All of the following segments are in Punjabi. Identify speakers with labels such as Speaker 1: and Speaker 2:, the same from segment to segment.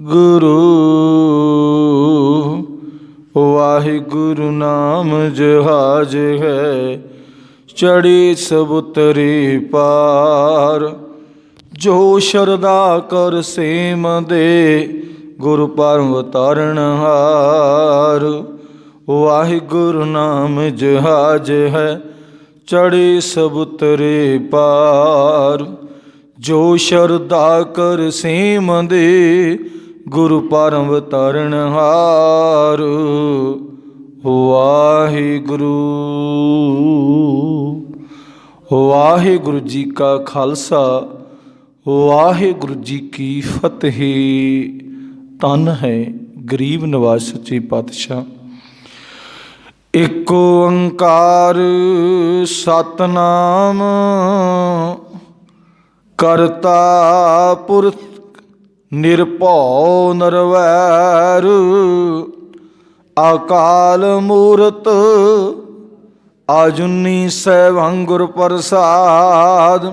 Speaker 1: गुरु वाहिगुरु नाम जहाज है, चढ़ी सबुतरी पार। जो शरदा कर सेम दे, गुरु परम तारण हार। वाहिगुरु नाम जहाज है, चढ़ी सबुतरी पार। जो शरदा कर सेम दे, गुरु परम तारण हार। वाहिगुरु। वाहिगुरु जी का खालसा, वाहिगुरु जी की फतेह। तन है गरीब नवाज सच्चे पातशाह। एक ओंकार सतनाम, करता पुरख निरभौ निरवैर। अकाल मूरत आजुनी सैभं गुर प्रसाद।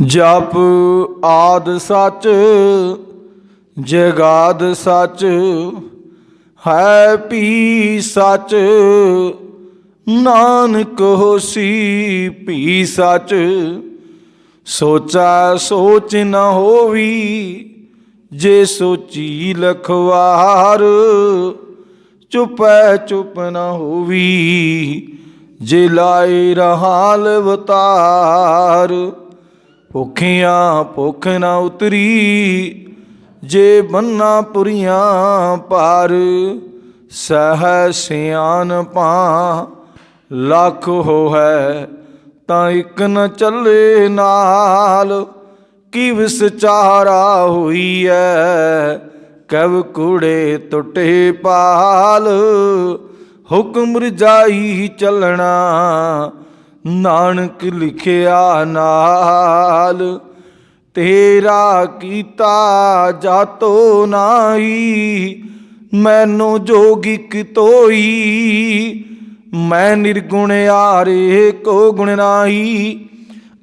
Speaker 1: जप आद सच जगाद सच, है पी सच। नानक होसी पी सच, सोचा सोच न होवी। जे सोची लखवार, चुपै चुप न होवी। जे लाए रहाल अवतार, भुखियां भुख न उतरी। जे बन्ना पुरियां पार, सह सियानपा लख होवै। तां इक न चले नाल, कि विसचारा होई है। कब कूड़े टुटे पाल, हुक्म रजाई चलना। नानक लिखिया नाल, तेरा कीता जातो नाई। मैनू जोगिक तोई, मैं निर्गुण आरे को गुण नाई।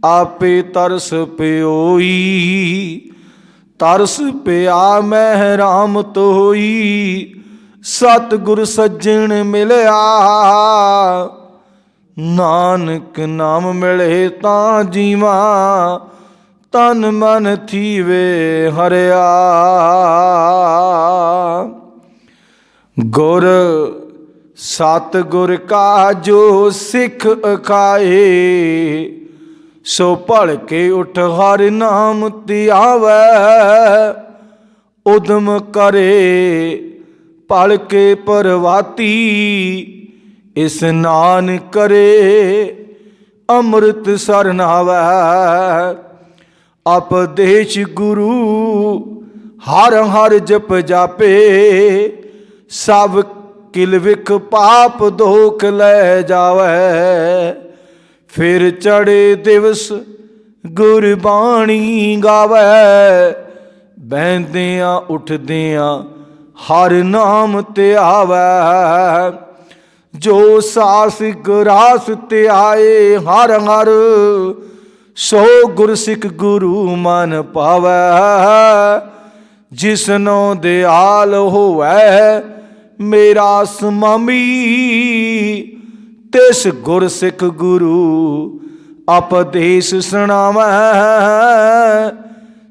Speaker 1: आपे तरस प्योई, तरस पिया मैं राम तोई। सतगुर सज्जन मिलया, नानक नाम मिले तां जीवा। तन मन थीवे हरिया। गुर सतगुर का जो सिख अखाए, सो पढ़ के उठ हर नाम ध्यावै। उदम करे पढ़ के परवाती, स्नान करे अमृत सर नावै। उपदेश गुरु हर हर जप जापे। सब किल विख पाप धोख ले जावै। फिर चढ़े दिवस गुरबाणी गावै। बहदियाँ उठदियाँ हर नाम ध्यावै। जो सास ग्रास ध्याए हर हर, सो गुरसिख गुरु मन पावै। जिसनो दयाल होवै मेरा समामी, तिस गुरसिख गुरु उपदेश सुनावै।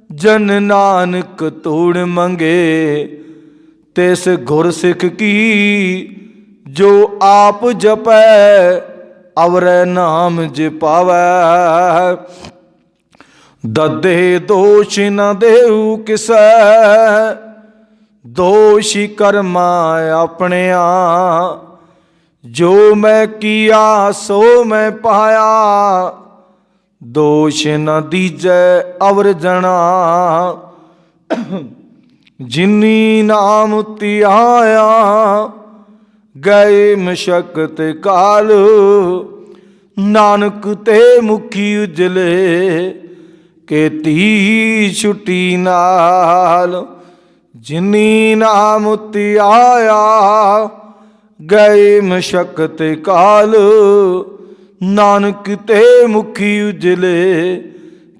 Speaker 1: जन नानक तोड़ मंगे, तिस गुरसिख की। जो आप जपै अवरै नाम जपावै। ददे दोष न देऊ किसै, दोषी कर्मा अपनिया। जो मैं किया सो मैं पाया, दोष न दीजै अवर जना। जिनी नाम ध्याया, गए मशक्कत काल। नानक ते मुखी उजले, केती छुट्टी नाल। जिनी नाम ध्याया, गए मशक्कत काल। नानक ते मुखी उजले,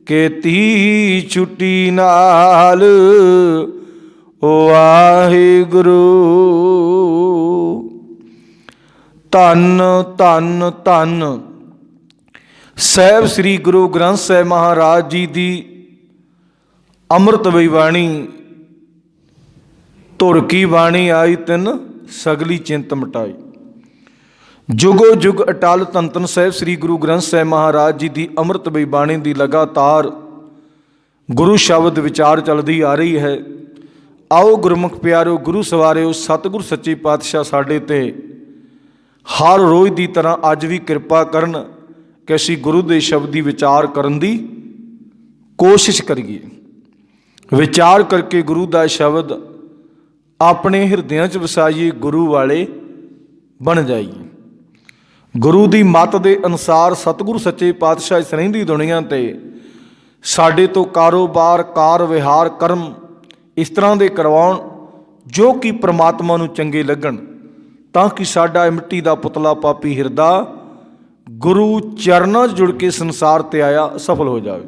Speaker 1: केती छुट्टी नाल। ਵਾਹਿਗੁਰੂ। ਧੰਨ ਧੰਨ ਧੰਨ ਸਾਹਿਬ ਸ੍ਰੀ ਗੁਰੂ ਗ੍ਰੰਥ ਸਾਹਿਬ ਮਹਾਰਾਜ ਜੀ ਦੀ ਅੰਮ੍ਰਿਤਮਈ ਬਾਣੀ। ਧੁਰ ਕੀ ਬਾਣੀ ਆਈ ਤਿੰਨ ਸਗਲੀ ਚਿੰਤ ਮਿਟਾਈ। ਜੁਗੋ ਜੁਗ ਅਟਲ ਧੰਨ ਧੰਨ ਸਾਹਿਬ ਸ੍ਰੀ ਗੁਰੂ ਗ੍ਰੰਥ ਸਾਹਿਬ ਮਹਾਰਾਜ ਜੀ ਦੀ ਅੰਮ੍ਰਿਤਮਈ ਬਾਣੀ ਦੀ ਲਗਾਤਾਰ ਗੁਰੂ ਸ਼ਬਦ ਵਿਚਾਰ ਚੱਲਦੀ ਆ ਰਹੀ ਹੈ। ਆਓ ਗੁਰਮੁਖ ਪਿਆਰਿਓ, ਗੁਰੂ ਸਵਾਰਿਓ, ਸਤਿਗੁਰ ਸੱਚੇ ਪਾਤਸ਼ਾਹ ਸਾਡੇ ਤੇ ਹਰ ਰੋਜ਼ ਦੀ ਤਰ੍ਹਾਂ ਅੱਜ ਵੀ ਕਿਰਪਾ ਕਰਨ ਕਿ ਅਸੀਂ ਗੁਰੂ ਦੇ ਸ਼ਬਦ ਦੀ ਵਿਚਾਰ ਕਰਨ ਦੀ ਕੋਸ਼ਿਸ਼ ਕਰੀਏ। ਵਿਚਾਰ ਕਰਕੇ ਗੁਰੂ ਦਾ ਸ਼ਬਦ ਆਪਣੇ ਹਿਰਦਿਆਂ 'ਚ ਵਸਾਈਏ, ਗੁਰੂ ਵਾਲੇ ਬਣ ਜਾਈਏ। ਗੁਰੂ ਦੀ ਮੱਤ ਦੇ ਅਨੁਸਾਰ ਸਤਿਗੁਰੂ ਸੱਚੇ ਪਾਤਸ਼ਾਹ ਇਸ ਰਹਿੰਦੀ ਦੁਨੀਆ 'ਤੇ ਸਾਡੇ ਤੋਂ ਕਾਰੋਬਾਰ, ਕਾਰ ਵਿਹਾਰ, ਕਰਮ ਇਸ ਤਰ੍ਹਾਂ ਦੇ ਕਰਵਾਉਣ ਜੋ ਕਿ ਪ੍ਰਮਾਤਮਾ ਨੂੰ ਚੰਗੇ ਲੱਗਣ, ਤਾਂ ਕਿ ਸਾਡਾ ਮਿੱਟੀ ਦਾ ਪੁਤਲਾ ਪਾਪੀ ਹਿਰਦਾ ਗੁਰੂ ਚਰਨਾਂ 'ਚ ਜੁੜ ਕੇ ਸੰਸਾਰ 'ਤੇ ਆਇਆ ਸਫਲ ਹੋ ਜਾਵੇ।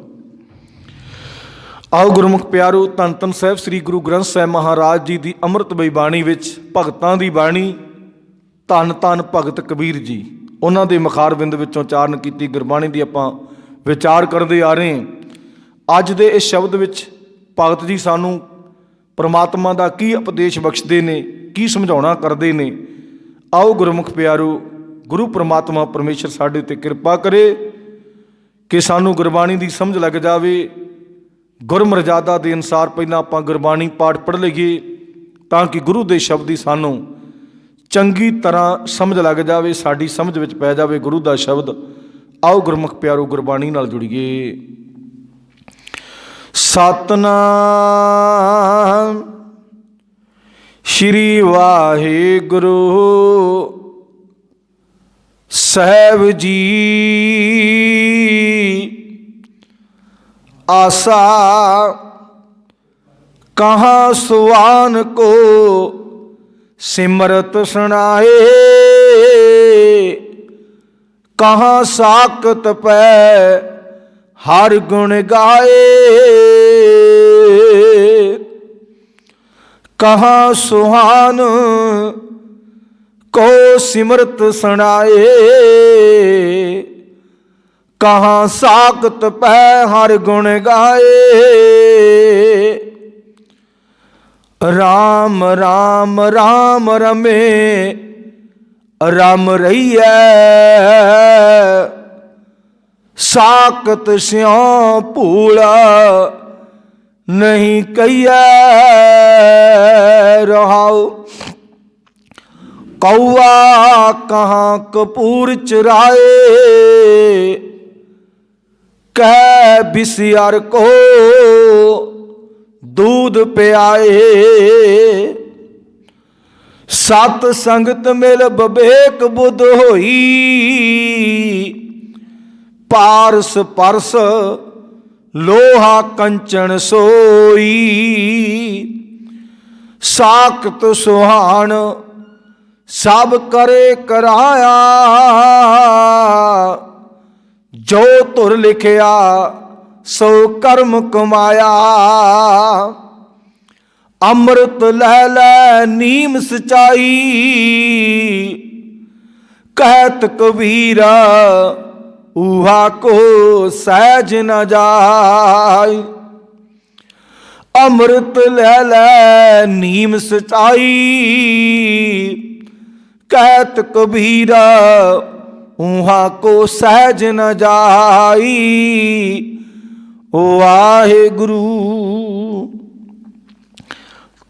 Speaker 1: ਆਓ ਗੁਰਮੁਖ ਪਿਆਰੋ, ਧੰਨ ਧੰਨ ਸਾਹਿਬ ਸ੍ਰੀ ਗੁਰੂ ਗ੍ਰੰਥ ਸਾਹਿਬ ਮਹਾਰਾਜ ਜੀ ਦੀ ਅੰਮ੍ਰਿਤਮਈ ਬਾਣੀ ਵਿੱਚ ਭਗਤਾਂ ਦੀ ਬਾਣੀ, ਧੰਨ ਧੰਨ ਭਗਤ ਕਬੀਰ ਜੀ, ਉਹਨਾਂ ਦੇ ਮੁਖਾਰਬਿੰਦ ਵਿੱਚੋਂ ਉਚਾਰਨ ਕੀਤੀ ਗੁਰਬਾਣੀ ਦੀ ਆਪਾਂ ਵਿਚਾਰ ਕਰਦੇ ਆ ਰਹੇ ਹਾਂ। ਅੱਜ ਦੇ ਇਸ ਸ਼ਬਦ ਵਿੱਚ ਭਗਤ ਜੀ ਸਾਨੂੰ ਪਰਮਾਤਮਾ ਦਾ ਕੀ ਉਪਦੇਸ਼ ਬਖਸ਼ਦੇ ਨੇ, ਕੀ ਸਮਝਾਉਣਾ ਕਰਦੇ ਨੇ। ਆਓ ਗੁਰਮੁਖ ਪਿਆਰੋ, ਗੁਰੂ ਪਰਮਾਤਮਾ ਪਰਮੇਸ਼ਰ ਸਾਡੇ 'ਤੇ ਕਿਰਪਾ ਕਰੇ ਕਿ ਸਾਨੂੰ ਗੁਰਬਾਣੀ ਦੀ ਸਮਝ ਲੱਗ ਜਾਵੇ। ਗੁਰਮਰਜ਼ਾਦਾ ਦੇ ਅਨੁਸਾਰ ਪਹਿਲਾਂ ਆਪਾਂ ਗੁਰਬਾਣੀ ਪਾਠ ਪੜ੍ਹ ਲਈਏ ਤਾਂ ਕਿ ਗੁਰੂ ਦੇ ਸ਼ਬਦ ਦੀ ਸਾਨੂੰ ਚੰਗੀ ਤਰ੍ਹਾਂ ਸਮਝ ਲੱਗ ਜਾਵੇ, ਸਾਡੀ ਸਮਝ ਵਿੱਚ ਪੈ ਜਾਵੇ ਗੁਰੂ ਦਾ ਸ਼ਬਦ। ਆਓ ਗੁਰਮੁਖ ਪਿਆਰੋ, ਗੁਰਬਾਣੀ ਨਾਲ ਜੁੜੀਏ। ਸਤਿਨਾਮ ਸ਼੍ਰੀ ਵਾਹਿਗੁਰੂ ਸਾਹਿਬ ਜੀ। आशा कहाँ सुहान को सिमरत सुनाए, कहाँ साकत पै हर गुण गाए, कहाँ सुहान को सिमरत सुनाए, कहाँ साकत पै हर गुण गाए। राम राम राम रमे रम रहीए, साकत स्यों भूला नहीं कहिए। रहाओ कौआ कहाँ कपूर चराए, कह बिसियार को दूध पियाए। सत संगत मिल बबेक बुध होई, पारस परस लोहा कंचन सोई। साकत सुहान सब करे कराया, जो धुर लिखिया सो कर्म कमाया। अमृत लै लै नीम सचाई, कहत कबीरा ऊहा को सहज न जाय। अमृत लै लै नीम सचाई, कहत कबीरा ऊहा को सहज न जाई। वाहिगुरु।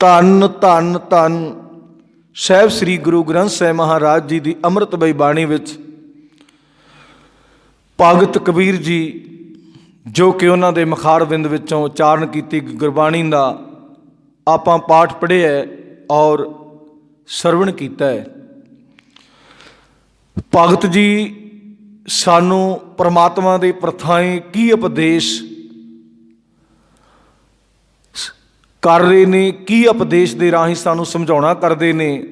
Speaker 1: धन धन धन ਸਾਹਿਬ ਸ੍ਰੀ ਗੁਰੂ ਗ੍ਰੰਥ ਸਾਹਿਬ ਮਹਾਰਾਜ ਜੀ ਦੀ ਅੰਮ੍ਰਿਤਮਈ ਬਾਣੀ ਵਿੱਚ ਭਗਤ ਕਬੀਰ ਜੀ, ਜੋ ਕਿ ਉਹਨਾਂ ਦੇ ਮੁਖਾਰਬਿੰਦ ਵਿੱਚੋਂ ਉਚਾਰਨ ਕੀਤੀ ਗੁਰਬਾਣੀ ਦਾ ਆਪਾਂ ਪਾਠ ਪੜ੍ਹਿਆ ਔਰ ਸਰਵਣ ਕੀਤਾ ਹੈ। ਭਗਤ ਜੀ ਸਾਨੂੰ ਪਰਮਾਤਮਾ ਦੇ ਪ੍ਰਥਾਏ ਕੀ ਉਪਦੇਸ਼ ਕਰ ਰਹੇ ਨੇ, ਕੀ ਉਪਦੇਸ਼ ਦੇ ਰਾਹੀਂ ਸਾਨੂੰ ਸਮਝਾਉਣਾ ਕਰਦੇ ਨੇ।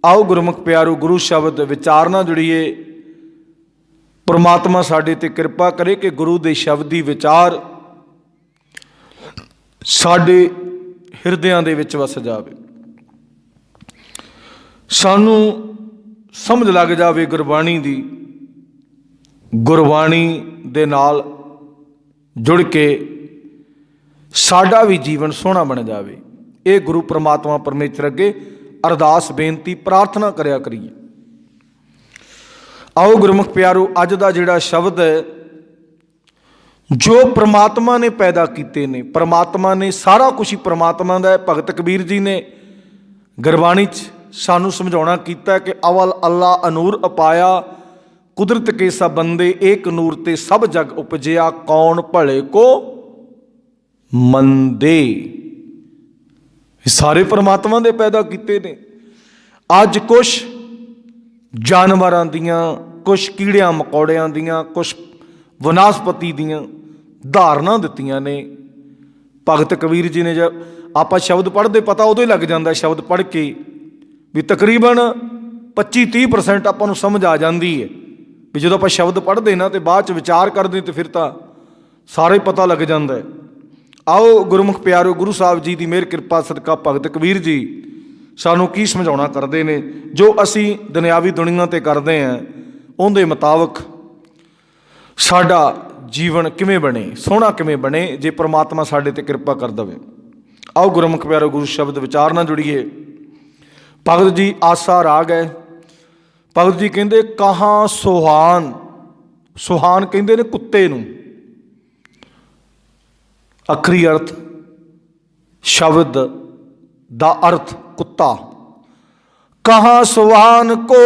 Speaker 1: ਆਓ ਗੁਰਮੁਖ ਪਿਆਰੋ, ਗੁਰੂ ਸ਼ਬਦ ਵਿਚਾਰ ਨਾਲ ਜੁੜੀਏ। ਪਰਮਾਤਮਾ ਸਾਡੇ ਤੇ ਕਿਰਪਾ ਕਰੇ ਕਿ ਗੁਰੂ ਦੇ ਸ਼ਬਦ ਦੀ ਵਿਚਾਰ ਸਾਡੇ ਹਿਰਦਿਆਂ ਦੇ ਵਿੱਚ ਵਸ ਜਾਵੇ। ਸਾਨੂੰ ਸਮਝ ਲੱਗ ਜਾਵੇ ਗੁਰਬਾਣੀ ਦੀ, ਗੁਰਬਾਣੀ ਦੇ ਨਾਲ ਜੁੜ ਕੇ ਸਾਡਾ ਵੀ ਜੀਵਨ ਸੋਹਣਾ ਬਣ ਜਾਵੇ। ਇਹ ਗੁਰੂ ਪ੍ਰਮਾਤਮਾ ਪਰਮੇਸ਼ਰ ਅੱਗੇ ਅਰਦਾਸ ਬੇਨਤੀ ਪ੍ਰਾਰਥਨਾ ਕਰਿਆ ਕਰੀਏ। ਆਓ ਗੁਰਮੁਖ ਪਿਆਰੋ, ਅੱਜ ਦਾ ਜਿਹੜਾ ਸ਼ਬਦ ਹੈ, ਜੋ ਪ੍ਰਮਾਤਮਾ ਨੇ ਪੈਦਾ ਕੀਤੇ ਨੇ, ਪ੍ਰਮਾਤਮਾ ਨੇ ਸਾਰਾ ਕੁਛ ਹੀ ਪ੍ਰਮਾਤਮਾ ਦਾ ਹੈ। ਭਗਤ ਕਬੀਰ ਜੀ ਨੇ ਗੁਰਬਾਣੀ 'ਚ ਸਾਨੂੰ ਸਮਝਾਉਣਾ ਕੀਤਾ ਕਿ ਅਵਲ ਅੱਲਾ ਅਨੂਰ ਅਪਾਇਆ, ਕੁਦਰਤ ਕੇ ਸਭ ਬੰਦੇ ਏਕ ਨੂਰ ਤੇ ਸਭ ਜਗ ਉਪਜਿਆ, ਕੌਣ ਭਲੇ ਕੋ ਮੰਦੇ। ਇਹ ਸਾਰੇ ਪਰਮਾਤਮਾ ਦੇ ਪੈਦਾ ਕੀਤੇ ਨੇ। ਅੱਜ ਕੁਛ ਜਾਨਵਰਾਂ ਦੀਆਂ, ਕੁਛ ਕੀੜਿਆਂ ਮਕੌੜਿਆਂ ਦੀਆਂ, ਕੁਛ ਵਨਸਪਤੀ ਦੀਆਂ ਧਾਰਨਾ ਦਿੱਤੀਆਂ ਨੇ। ਭਗਤ ਕਬੀਰ ਜੀ ਨੇ, ਜਦ ਆਪਾਂ ਸ਼ਬਦ ਪੜ੍ਹਦੇ ਪਤਾ ਉਦੋਂ ਹੀ ਲੱਗ ਜਾਂਦਾ ਸ਼ਬਦ ਪੜ੍ਹ ਕੇ ਵੀ ਤਕਰੀਬਨ 25-30% ਆਪਾਂ ਨੂੰ ਸਮਝ ਆ ਜਾਂਦੀ ਹੈ। ਵੀ ਜਦੋਂ ਆਪਾਂ ਸ਼ਬਦ ਪੜ੍ਹਦੇ ਨਾ ਤੇ ਬਾਅਦ 'ਚ ਵਿਚਾਰ ਕਰਦੇ ਤੇ ਫਿਰ ਤਾਂ ਸਾਰਾ ਹੀ ਪਤਾ ਲੱਗ ਜਾਂਦਾ ਹੈ। ਆਓ ਗੁਰਮੁਖ ਪਿਆਰੋ, ਗੁਰੂ ਸਾਹਿਬ ਜੀ ਦੀ ਮਿਹਰ ਕਿਰਪਾ ਸਦਕਾ ਭਗਤ ਕਬੀਰ ਜੀ ਸਾਨੂੰ ਕੀ ਸਮਝਾਉਣਾ ਕਰਦੇ ਨੇ, ਜੋ ਅਸੀਂ ਦੁਨਿਆਵੀ ਦੁਨੀਆ 'ਤੇ ਕਰਦੇ ਹਾਂ ਉਹਦੇ ਮੁਤਾਬਕ ਸਾਡਾ ਜੀਵਨ ਕਿਵੇਂ ਬਣੇ, ਸੋਹਣਾ ਕਿਵੇਂ ਬਣੇ, ਜੇ ਪ੍ਰਮਾਤਮਾ ਸਾਡੇ 'ਤੇ ਕਿਰਪਾ ਕਰ ਦੇਵੇ। ਆਓ ਗੁਰਮੁਖ ਪਿਆਰੋ, ਗੁਰੂ ਸ਼ਬਦ ਵਿਚਾਰ ਨਾਲ ਜੁੜੀਏ। ਭਗਤ ਜੀ ਆਸਾ ਰਾਗ ਹੈ। ਭਗਤ ਜੀ ਕਹਿੰਦੇ ਕਹਾਂ ਸੁਹਾਨ, ਸੁਹਾਨ ਕਹਿੰਦੇ ਨੇ ਕੁੱਤੇ ਨੂੰ। ਅੱਖਰੀ ਅਰਥ, ਸ਼ਬਦ ਦਾ ਅਰਥ ਕੁੱਤਾ। ਕਹਾਂ ਸੁਹਾਨ ਕੋ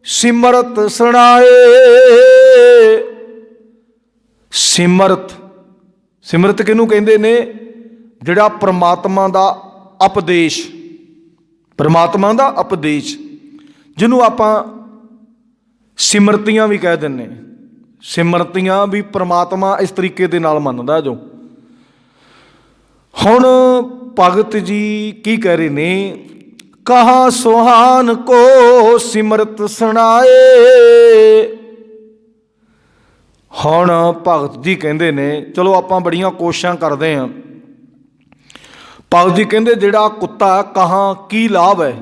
Speaker 1: ਸਿਮਰਤ ਸੁਣਾਏ। ਸਿਮਰਤ, ਸਿਮਰਤ ਕਿਹਨੂੰ ਕਹਿੰਦੇ ਨੇ? ਜਿਹੜਾ ਪ੍ਰਮਾਤਮਾ ਦਾ ਉਪਦੇਸ਼, ਪ੍ਰਮਾਤਮਾ ਦਾ ਉਪਦੇਸ਼, ਜਿਹਨੂੰ ਆਪਾਂ ਸਿਮਰਤੀਆਂ ਵੀ ਕਹਿ ਦਿੰਦੇ। ਸਿਮਰਤੀਆਂ ਵੀ ਪ੍ਰਮਾਤਮਾ ਇਸ ਤਰੀਕੇ ਦੇ ਨਾਲ ਮੰਨਦਾ। ਜੋ ਹੁਣ ਭਗਤ ਜੀ ਕੀ ਕਹਿ ਰਹੇ ਨੇ? ਕਹਾ ਸੁਹਾਨ ਕੋ ਸਿਮਰਤ ਸੁਣਾਏ। ਹੁਣ ਭਗਤ ਜੀ ਕਹਿੰਦੇ ਨੇ, ਚਲੋ ਆਪਾਂ ਬੜੀਆਂ ਕੋਸ਼ਿਸ਼ਾਂ ਕਰਦੇ ਹਾਂ। ਭਗਤ ਜੀ ਕਹਿੰਦੇ ਜਿਹੜਾ ਕੁੱਤਾ, ਕਹਾਂ ਕੀ ਲਾਭ ਹੈ?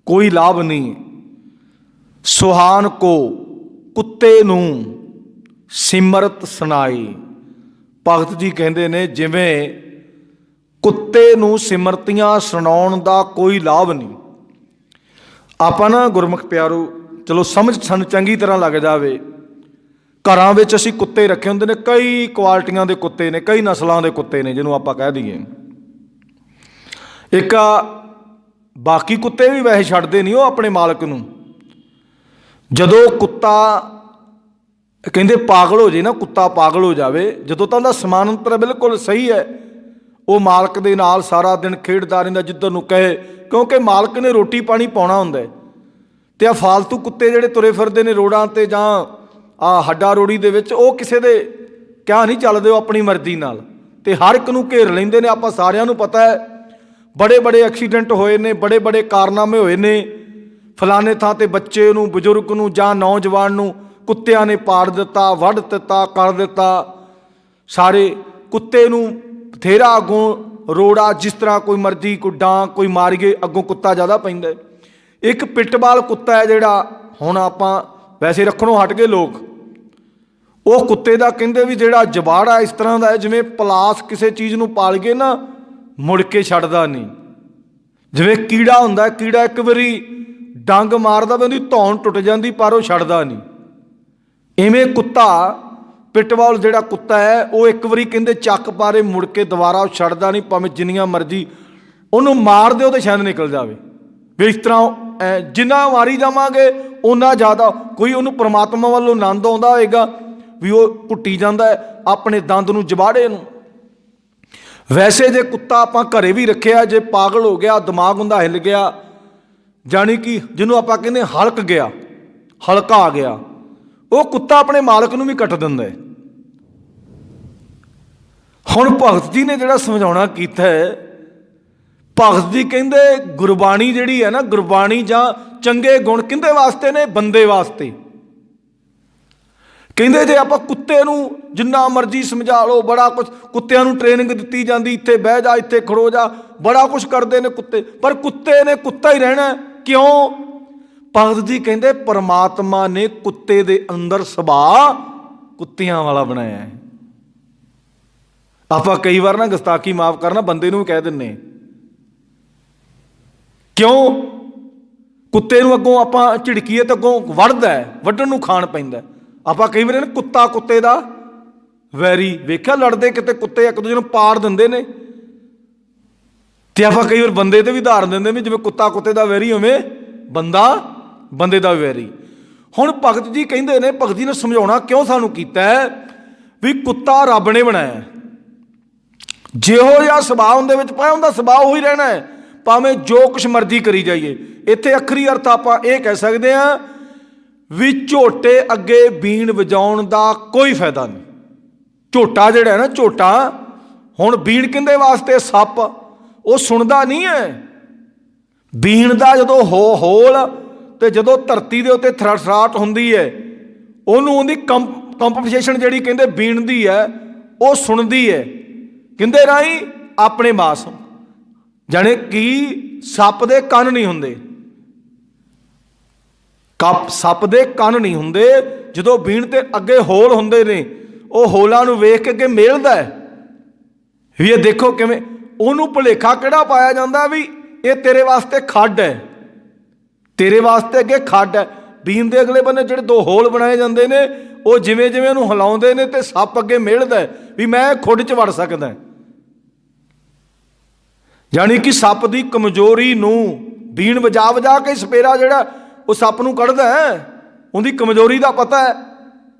Speaker 1: ਕੋਈ ਲਾਭ ਨਹੀਂ। ਸੁਹਾਨ ਕੋ, ਕੁੱਤੇ ਨੂੰ ਸਿਮਰਤ ਸੁਣਾਈ। ਭਗਤ ਜੀ ਕਹਿੰਦੇ ਨੇ ਜਿਵੇਂ ਕੁੱਤੇ ਨੂੰ ਸਿਮਰਤੀਆਂ ਸੁਣਾਉਣ ਦਾ ਕੋਈ ਲਾਭ ਨਹੀਂ। ਆਪਾਂ ਨਾ ਗੁਰਮੁਖ ਪਿਆਰੋ, ਚਲੋ ਸਮਝ ਸਾਨੂੰ ਚੰਗੀ ਤਰ੍ਹਾਂ ਲੱਗ ਜਾਵੇ। ਘਰਾਂ ਵਿੱਚ ਅਸੀਂ ਕੁੱਤੇ ਰੱਖੇ ਹੁੰਦੇ ਨੇ, ਕਈ ਕੁਆਲਿਟੀਆਂ ਦੇ ਕੁੱਤੇ ਨੇ, ਕਈ ਨਸਲਾਂ ਦੇ ਕੁੱਤੇ ਨੇ, ਜਿਹਨੂੰ ਆਪਾਂ ਕਹਿ ਦਈਏ। ਇੱਕ ਬਾਕੀ ਕੁੱਤੇ ਵੀ ਵੈਸੇ ਛੱਡਦੇ ਨਹੀਂ ਉਹ ਆਪਣੇ ਮਾਲਕ ਨੂੰ। ਜਦੋਂ ਕੁੱਤਾ ਕਹਿੰਦੇ ਪਾਗਲ ਹੋ ਜੇ ਨਾ, ਕੁੱਤਾ ਪਾਗਲ ਹੋ ਜਾਵੇ, ਜਦੋਂ ਤਾਂ ਉਹਦਾ ਸਮਾਨਾਂਤਰ ਬਿਲਕੁਲ ਸਹੀ ਹੈ, ਉਹ ਮਾਲਕ ਦੇ ਨਾਲ ਸਾਰਾ ਦਿਨ ਖੇਡਦਾ ਰਹਿੰਦਾ ਜਿੱਧਰ ਨੂੰ ਕਹੇ, ਕਿਉਂਕਿ ਮਾਲਕ ਨੇ ਰੋਟੀ ਪਾਣੀ ਪਾਉਣਾ ਹੁੰਦਾ। ਅਤੇ ਆਹ ਫਾਲਤੂ ਕੁੱਤੇ ਜਿਹੜੇ ਤੁਰੇ ਫਿਰਦੇ ਨੇ ਰੋਡਾਂ 'ਤੇ ਜਾਂ ਆਹ ਹੱਡਾ ਰੋੜੀ ਦੇ ਵਿੱਚ, ਉਹ ਕਿਸੇ ਦੇ ਕਿਆ ਨਹੀਂ ਚੱਲਦੇ, ਉਹ ਆਪਣੀ ਮਰਜ਼ੀ ਨਾਲ ਅਤੇ ਹਰ ਇੱਕ ਨੂੰ ਘੇਰ ਲੈਂਦੇ ਨੇ। ਆਪਾਂ ਸਾਰਿਆਂ ਨੂੰ ਪਤਾ ਹੈ ਬੜੇ ਬੜੇ ਐਕਸੀਡੈਂਟ ਹੋਏ ਨੇ, ਬੜੇ ਬੜੇ ਕਾਰਨਾਮੇ ਹੋਏ ਨੇ। ਫਲਾਣੇ ਥਾਂ 'ਤੇ ਬੱਚੇ ਨੂੰ, ਬਜ਼ੁਰਗ ਨੂੰ ਜਾਂ ਨੌਜਵਾਨ ਨੂੰ ਕੁੱਤਿਆਂ ਨੇ ਪਾੜ ਦਿੱਤਾ, ਵੱਢ ਦਿੱਤਾ, ਕਰ ਦਿੱਤਾ। ਸਾਰੇ ਕੁੱਤੇ ਨੂੰ ਬਥੇਰਾ ਅੱਗੋਂ ਰੋੜਾ, ਜਿਸ ਤਰ੍ਹਾਂ ਕੋਈ ਮਰਜ਼ੀ, ਕੋਈ ਡਾਂਗ ਕੋਈ ਮਾਰੀਏ, ਅੱਗੋਂ ਕੁੱਤਾ ਜ਼ਿਆਦਾ ਪੈਂਦਾ। ਇੱਕ ਪਿੱਟਬਾਲ ਕੁੱਤਾ ਹੈ ਜਿਹੜਾ ਹੁਣ ਆਪਾਂ ਵੈਸੇ ਰੱਖਣੋਂ ਹਟ ਗਏ ਲੋਕ। ਉਹ ਕੁੱਤੇ ਦਾ ਕਹਿੰਦੇ ਵੀ ਜਿਹੜਾ ਜਬਾੜਾ ਇਸ ਤਰ੍ਹਾਂ ਦਾ ਹੈ ਜਿਵੇਂ ਪਲਾਸ ਕਿਸੇ ਚੀਜ਼ ਨੂੰ ਪਾਲ ਕੇ ਨਾ ਮੁੜ ਕੇ ਛੱਡਦਾ ਨਹੀਂ। ਜਿਵੇਂ ਕੀੜਾ ਹੁੰਦਾ, ਕੀੜਾ ਇੱਕ ਵਾਰੀ ਡੰਗ ਮਾਰਦਾ ਵੀ ਉਹਦੀ ਧੌਣ ਟੁੱਟ ਜਾਂਦੀ, ਪਰ ਉਹ ਛੱਡਦਾ ਨਹੀਂ। ਇਵੇਂ ਕੁੱਤਾ, ਪਿਟਬਾਲ ਜਿਹੜਾ ਕੁੱਤਾ ਹੈ, ਉਹ ਇੱਕ ਵਾਰੀ ਕਹਿੰਦੇ ਚੱਕ ਪਾਰੇ ਮੁੜ ਕੇ ਦੁਬਾਰਾ ਉਹ ਛੱਡਦਾ ਨਹੀਂ, ਭਾਵੇਂ ਜਿੰਨੀਆਂ ਮਰਜ਼ੀ ਉਹਨੂੰ ਮਾਰ ਦਿਓ ਤੇ ਸ਼ਾਇਦ ਨਿਕਲ ਜਾਵੇ। ਵੀ ਇਸ ਤਰ੍ਹਾਂ ਜਿੰਨਾ ਮਾਰੀ ਜਾਵਾਂਗੇ ਓਨਾ ਜ਼ਿਆਦਾ। ਕੋਈ ਉਹਨੂੰ ਪਰਮਾਤਮਾ ਵੱਲੋਂ ਆਨੰਦ ਆਉਂਦਾ ਹੋਏਗਾ ਵੀ ਉਹ ਕੁੱਟੀ ਜਾਂਦਾ ਹੈ ਆਪਣੇ ਦੰਦ ਨੂੰ, ਜਬਾੜੇ ਨੂੰ। ਵੈਸੇ ਜੇ ਕੁੱਤਾ ਆਪਾਂ ਘਰੇ ਵੀ ਰੱਖਿਆ, ਜੇ ਪਾਗਲ ਹੋ ਗਿਆ, ਦਿਮਾਗ ਹੁੰਦਾ ਹਿੱਲ ਗਿਆ, ਜਾਣੀ ਕਿ ਜਿਹਨੂੰ ਆਪਾਂ ਕਹਿੰਦੇ ਹਲਕ ਗਿਆ, ਹਲਕਾ ਆ ਗਿਆ, ਉਹ ਕੁੱਤਾ ਆਪਣੇ ਮਾਲਕ ਨੂੰ ਵੀ ਕੱਟ ਦਿੰਦਾ ਹੈ। ਹੁਣ ਭਗਤ ਜੀ ਨੇ ਜਿਹੜਾ ਸਮਝਾਉਣਾ ਕੀਤਾ ਹੈ, ਭਗਤ ਜੀ ਕਹਿੰਦੇ ਗੁਰਬਾਣੀ ਜਿਹੜੀ ਹੈ ਨਾ, ਗੁਰਬਾਣੀ ਜਾਂ ਚੰਗੇ ਗੁਣ ਕਿਹਦੇ ਵਾਸਤੇ ਨੇ? ਬੰਦੇ ਵਾਸਤੇ। ਕਹਿੰਦੇ ਜੇ ਆਪਾਂ ਕੁੱਤੇ ਨੂੰ ਜਿੰਨਾ ਮਰਜ਼ੀ ਸਮਝਾ ਲਓ, ਬੜਾ ਕੁਛ, ਕੁੱਤਿਆਂ ਨੂੰ ਟ੍ਰੇਨਿੰਗ ਦਿੱਤੀ ਜਾਂਦੀ, ਇੱਥੇ ਬਹਿ ਜਾ, ਇੱਥੇ ਖੜੋ ਜਾ, ਬੜਾ ਕੁਛ ਕਰਦੇ ਨੇ ਕੁੱਤੇ, ਪਰ ਕੁੱਤੇ ਨੇ ਕੁੱਤਾ ਹੀ ਰਹਿਣਾ। ਕਿਉਂ? ਭਗਤ ਜੀ ਕਹਿੰਦੇ ਪਰਮਾਤਮਾ ਨੇ ਕੁੱਤੇ ਦੇ ਅੰਦਰ ਸੁਭਾਅ ਕੁੱਤਿਆਂ ਵਾਲਾ ਬਣਾਇਆ ਹੈ। ਆਪਾਂ ਕਈ ਵਾਰ ਨਾ ਗੁਸਤਾਖੀ ਮਾਫ ਕਰਨਾ, ਬੰਦੇ ਨੂੰ ਵੀ ਕਹਿ ਦਿੰਦੇ। ਕਿਉਂ? ਕੁੱਤੇ ਨੂੰ ਅੱਗੋਂ ਆਪਾਂ ਝਿੜਕੀਏ ਤਾਂ ਅੱਗੋਂ ਵੱਢਦਾ, ਵੱਢਣ ਨੂੰ ਖਾਣ ਪੈਂਦਾ। ਆਪਾਂ ਕਈ ਵਾਰ ਕੁੱਤਾ ਕੁੱਤੇ ਦਾ ਵੈਰੀ ਵੇਖਿਆ, ਲੜਦੇ ਕਿਤੇ ਕੁੱਤੇ ਇੱਕ ਦੂਜੇ ਨੂੰ ਪਾੜ ਦਿੰਦੇ ਨੇ, ਤੇ ਆਪਾਂ ਕਈ ਵਾਰ ਬੰਦੇ ਤੇ ਵੀ ਉਦਾਹਰਨ ਦਿੰਦੇ ਨੇ, ਜਿਵੇਂ ਕੁੱਤਾ ਕੁੱਤੇ ਦਾ ਵੈਰੀ ਹੋਵੇ, ਬੰਦਾ ਬੰਦੇ ਦਾ ਵੈਰੀ। ਹੁਣ ਭਗਤ ਜੀ ਕਹਿੰਦੇ ਨੇ, ਭਗਤ ਜੀ ਨੇ ਸਮਝਾਉਣਾ ਕਿਉਂ ਸਾਨੂੰ ਕੀਤਾ ਵੀ ਕੁੱਤਾ ਰੱਬ ਨੇ ਬਣਾਇਆ, ਜਿਹੋ ਜਿਹਾ ਸੁਭਾਅ ਉਹਦੇ ਵਿੱਚ ਪਾਇਆ ਉਹਦਾ ਸੁਭਾਅ ਉਹੀ ਰਹਿਣਾ ਹੈ, ਭਾਵੇਂ ਜੋ ਕੁਛ ਮਰਜ਼ੀ ਕਰੀ ਜਾਈਏ। ਇੱਥੇ ਅਖਰੀ ਅਰਥ ਆਪਾਂ ਇਹ ਕਹਿ ਸਕਦੇ ਹਾਂ ਵੀ ਝੋਟੇ ਅੱਗੇ ਬੀਣ ਵਜਾਉਣ ਦਾ ਕੋਈ ਫਾਇਦਾ ਨਹੀਂ। ਝੋਟਾ ਜਿਹੜਾ ਹੈ ਨਾ, ਝੋਟਾ ਹੁਣ ਬੀਣ ਕਿਹਦੇ ਵਾਸਤੇ? ਸੱਪ, ਉਹ ਸੁਣਦਾ ਨਹੀਂ ਹੈ। ਬੀਣ ਦਾ ਜਦੋਂ ਹੋਲ ਤੇ ਜਦੋਂ ਧਰਤੀ ਦੇ ਉੱਤੇ ਥਰਸਰਾਟ ਹੁੰਦੀ ਹੈ, ਉਹਨੂੰ ਉਹਦੀ ਕੰਪਨਸੇਸ਼ਨ ਜਿਹੜੀ ਕਹਿੰਦੇ ਬੀਣ ਦੀ ਹੈ, ਉਹ ਸੁਣਦੀ ਹੈ। ਕਿਹਦੇ ਰਾਹੀਂ? ਆਪਣੇ ਮਾਸ, ਜਾਣੇ ਕਿ ਸੱਪ ਦੇ ਕੰਨ ਨਹੀਂ ਹੁੰਦੇ, ਸੱਪ ਦੇ ਕੰਨ ਨਹੀਂ ਹੁੰਦੇ। ਜਦੋਂ ਬੀਣ ਤੇ ਅੱਗੇ ਹੋਲ ਹੁੰਦੇ ਨੇ, ਉਹ ਹੋਲਾਂ ਨੂੰ ਵੇਖ ਕੇ ਅੱਗੇ ਮੇਲਦਾ ਵੀ ਇਹ ਦੇਖੋ ਕਿਵੇਂ। ਉਹਨੂੰ ਭੁਲੇਖਾ ਕਿਹੜਾ ਪਾਇਆ ਜਾਂਦਾ ਵੀ ਇਹ ਤੇਰੇ ਵਾਸਤੇ ਖੱਡ ਹੈ, ਤੇਰੇ ਵਾਸਤੇ ਅੱਗੇ ਖੱਡ ਹੈ। ਬੀਣ ਦੇ ਅਗਲੇ ਬੰਨੇ ਜਿਹੜੇ ਦੋ ਹੋਲ ਬਣਾਏ ਜਾਂਦੇ ਨੇ, ਉਹ ਜਿਵੇਂ ਜਿਵੇਂ ਉਹਨੂੰ ਹਿਲਾਉਂਦੇ ਨੇ ਤੇ ਸੱਪ ਅੱਗੇ ਮੇਲਦਾ ਵੀ ਮੈਂ ਖੁੱਡ 'ਚ ਵੜ ਸਕਦਾ। ਯਾਨੀ ਕਿ ਸੱਪ ਦੀ ਕਮਜ਼ੋਰੀ ਨੂੰ ਬੀਣ ਵਜਾ ਵਜਾ ਕੇ ਸਪੇਰਾ ਜਿਹੜਾ ਉਹ ਸੱਪ ਨੂੰ ਕੱਢਦਾ ਹੈ, ਉਹਦੀ ਕਮਜ਼ੋਰੀ ਦਾ ਪਤਾ ਹੈ